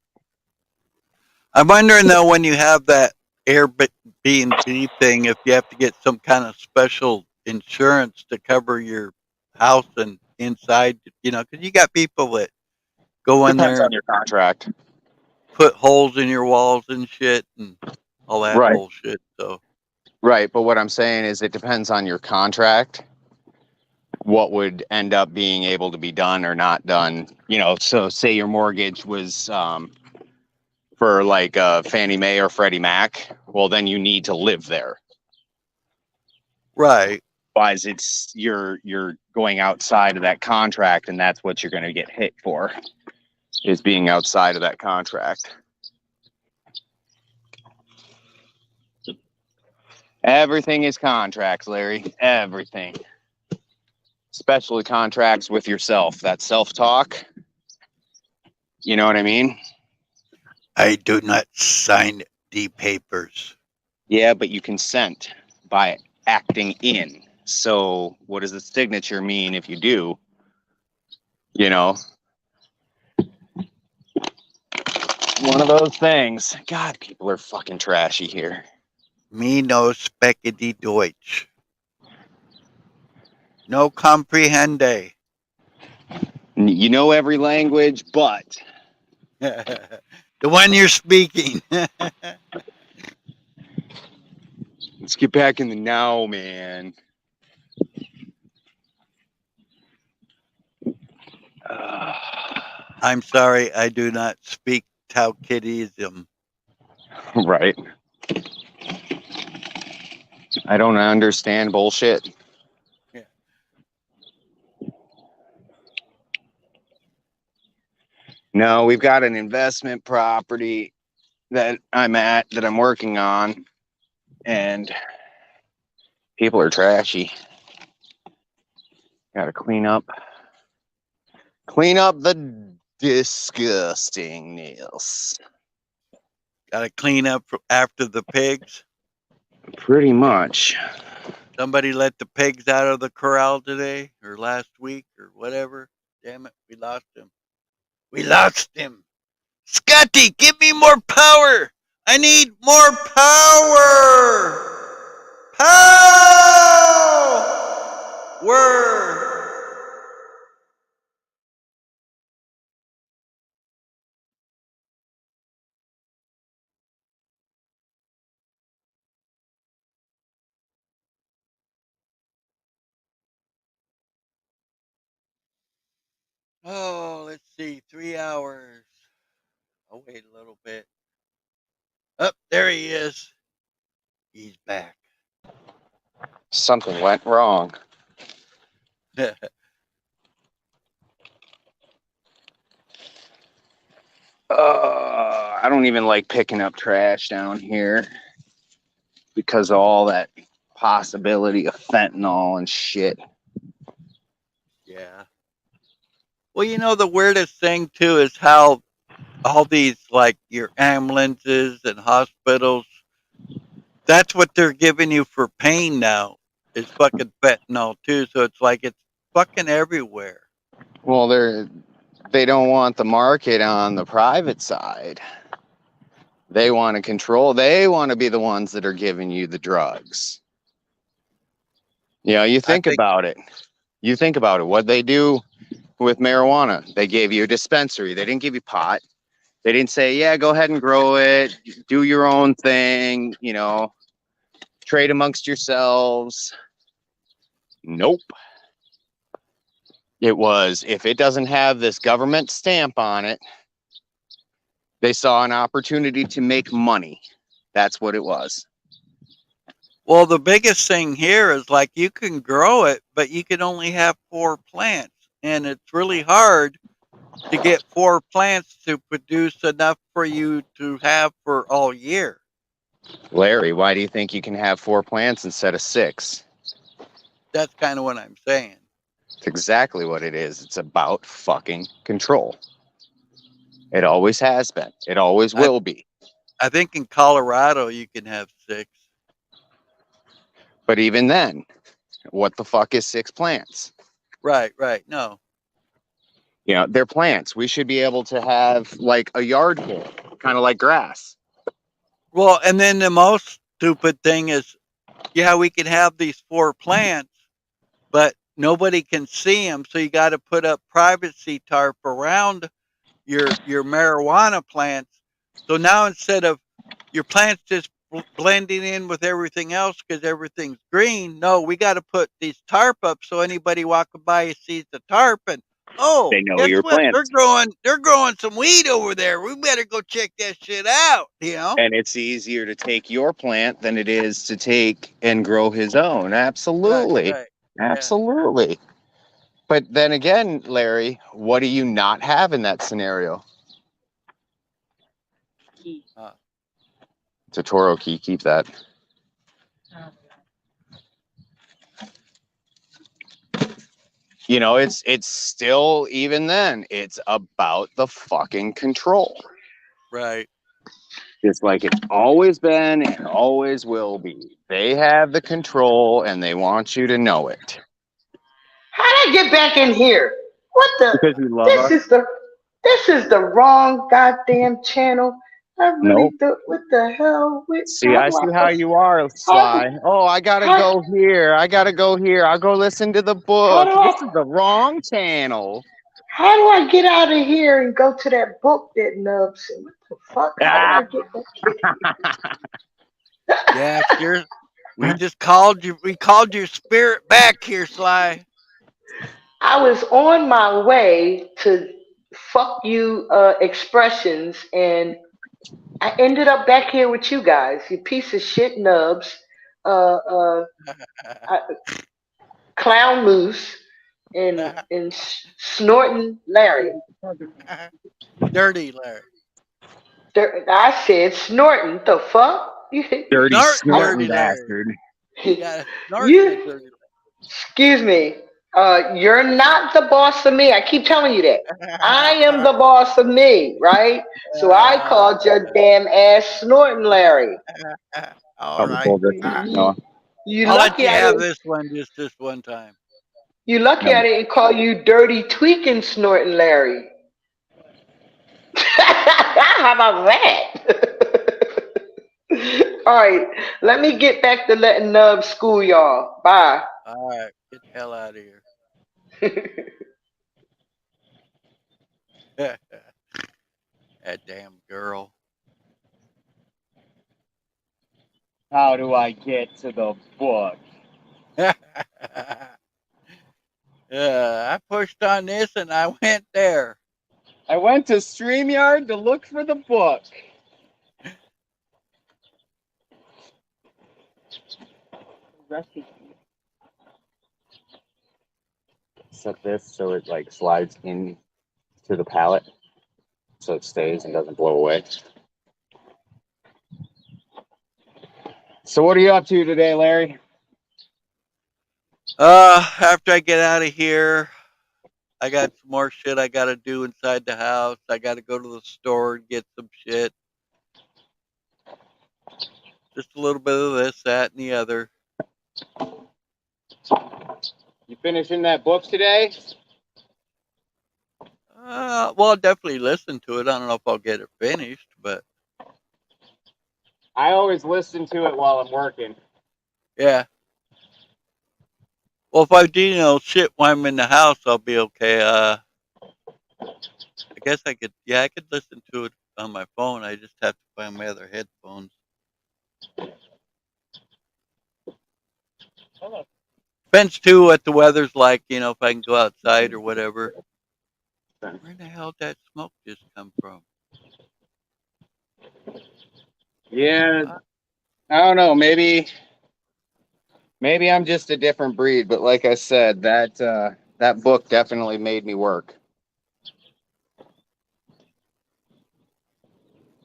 I'm wondering though, when you have that Airbnb thing, if you have to get some kind of special insurance to cover your house and inside, because you got people that go in Depends there on your contract. put holes in your walls and shit and all that Right. bullshit. So Right, but what I'm saying is it depends on your contract. what would end up being able to be done or not done. You know, so say your mortgage was for like Fannie Mae or Freddie Mac. Well, then you need to live there. Right. Otherwise, it's you're going outside of that contract, and that's what you're going to get hit for, is being outside of that contract. Everything is contracts, Larry. Everything. Especially contracts with yourself. That self-talk. You know what I mean? I do not sign the papers. Yeah, but you consent by acting in. So what does the signature mean if you do? You know? One of those things. God, people are fucking trashy here. Me no speckity Deutsch. No comprehende. You know every language, but The one you're speaking. let's get back in the now, man. I'm sorry, I do not speak Taukidism. Right. I don't understand bullshit. Yeah. No, we've got an investment property that I'm working on, and people are trashy. Gotta clean up the disgustingness. Gotta clean up after the pigs. Pretty much. Somebody let the pigs out of the corral today or last week or whatever. Damn it, we lost him. We lost him. Scotty, give me more power. I need more power. Power. Oh, let's see, 3 hours. I'll wait a little bit. Up there he is. He's back. Something went wrong. I don't even like picking up trash down here because of all that possibility of fentanyl and shit. Yeah. Well, you know, the weirdest thing too is how all these, like your ambulances and hospitals, that's what they're giving you for pain now is fucking fentanyl too. So it's like it's fucking everywhere. Well, they don't want the market on the private side. They want to control. They want to be the ones that are giving you the drugs. You know, you think about it. You think about it. What they do with marijuana, they gave you a dispensary. They didn't give you pot. They didn't say, yeah, go ahead and grow it. Do your own thing. You know, trade amongst yourselves. Nope. It was, if it doesn't have this government stamp on it, they saw an opportunity to make money. That's what it was. Well, the biggest thing here is like you can grow it, but you can only have 4 plants. And it's really hard to get 4 plants to produce enough for you to have for all year. Larry, why do you think you can have 4 plants instead of 6? That's kind of what I'm saying. It's exactly what it is. It's about fucking control. It always has been. It always will be. I think in Colorado you can have 6. But even then, what the fuck is 6 plants? Right. No. You know, they're plants. We should be able to have like a yard full, kind of like grass. Well, and then the most stupid thing is, yeah, we can have these 4 plants, but nobody can see them. So you got to put up privacy tarp around your marijuana plants. So now instead of your plants just blending in with everything else because everything's green. No, we got to put these tarp up so anybody walking by sees the tarp and They know guess your what? plants. They're growing some weed over there. We better go check that shit out. You know? And it's easier to take your plant than it is to take and grow his own. Absolutely. Right. Absolutely. But then again, Larry, what do you not have in that scenario? It's a Toro key. Keep that. You know, it's still, even then, it's about the fucking control. Right. Just like it's always been and always will be. They have the control and they want you to know it. How did I get back in here? What the? Because you love us. This is the wrong goddamn channel. I really Nope. do. What the hell? See, I see how you are, Sly. Oh, I gotta go here. I gotta go here. I'll go listen to the book. This is the wrong channel. How do I get out of here and go to that book that Nubs said? What the fuck? How do I get back? Yeah, sure. We just called you. We called your spirit back here, Sly. I was on my way to fuck you expressions, and I ended up back here with you guys. You piece of shit Nubs, Clown Moose, and Snorting Larry. Dirty Larry. I said snorting. The fuck? Dirty Snort, snorting dirty Larry. bastard. You gotta snort You- that dirty Larry. Excuse me. You're not the boss of me. I keep telling you that. I am the boss of me, right? So I called your damn ass snorting Larry. All right. You I'll let lucky you I have didn't. this one just this one time. You lucky No. I didn't call you dirty tweaking snorting Larry. How about that? All right, let me get back to letting Nub school y'all. Bye. All right, get the hell out of here. That damn girl. How do I get to the book? I pushed on this and I went there. I went to StreamYard to look for the book. Set this so it like slides in to the pallet so it stays and doesn't blow away. So what are you up to today, Larry? After I get out of here, I got some more shit I gotta do inside the house. I gotta go to the store and get some shit. Just a little bit of this, that, and the other. You finishing that book today? Well, I'll definitely listen to it. I don't know if I'll get it finished, but I always listen to it while I'm working. yeah. Well, if I do, shit while I'm in the house, I'll be okay. I guess I could listen to it on my phone. I just have to find my other headphones. Depends too what the weather's like, if I can go outside or whatever. Where the hell did that smoke just come from? Yeah, I don't know. Maybe I'm just a different breed. But like I said, that book definitely made me work.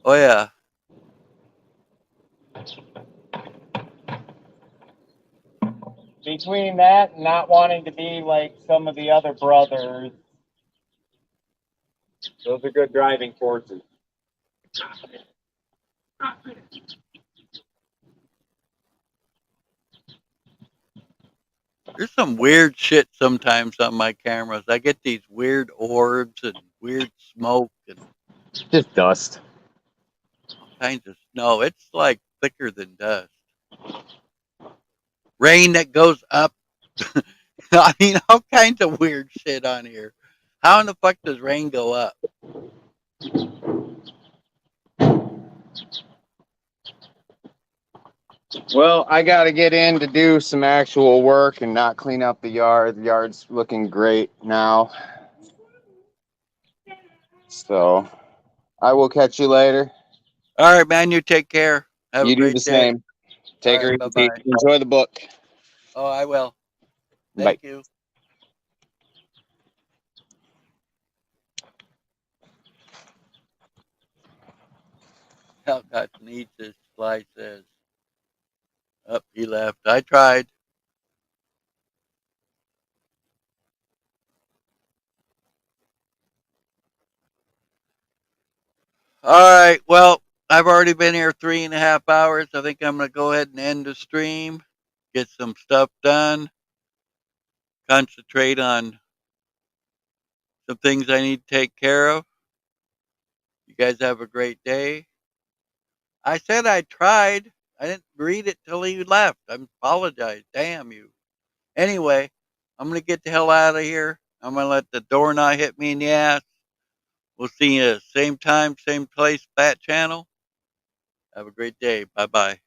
Oh yeah. Between that and not wanting to be like some of the other brothers, those are good driving forces. There's some weird shit sometimes on my cameras. I get these weird orbs and weird smoke and Just dust. all kinds of snow. It's like thicker than dust. Rain that goes up. I mean, all kinds of weird shit on here. How in the fuck does rain go up? Well, I got to get in to do some actual work and not clean up the yard. The yard's looking great now. So I will catch you later. All right, man. You take care. Have You a do great the day. same. Take All her right, easy. bye-bye. Enjoy the book. Oh, I will. Bye. Thank you. Hellcat needs this, Fly says. Up, he left. I tried. All right. Well, I've already been here 3.5 hours. I think I'm going to go ahead and end the stream, get some stuff done, concentrate on some things I need to take care of. You guys have a great day. I said I tried. I didn't read it till he left. I apologize. Damn you. Anyway, I'm going to get the hell out of here. I'm going to let the door not hit me in the ass. We'll see you same time, same place, that channel. Have a great day. Bye bye.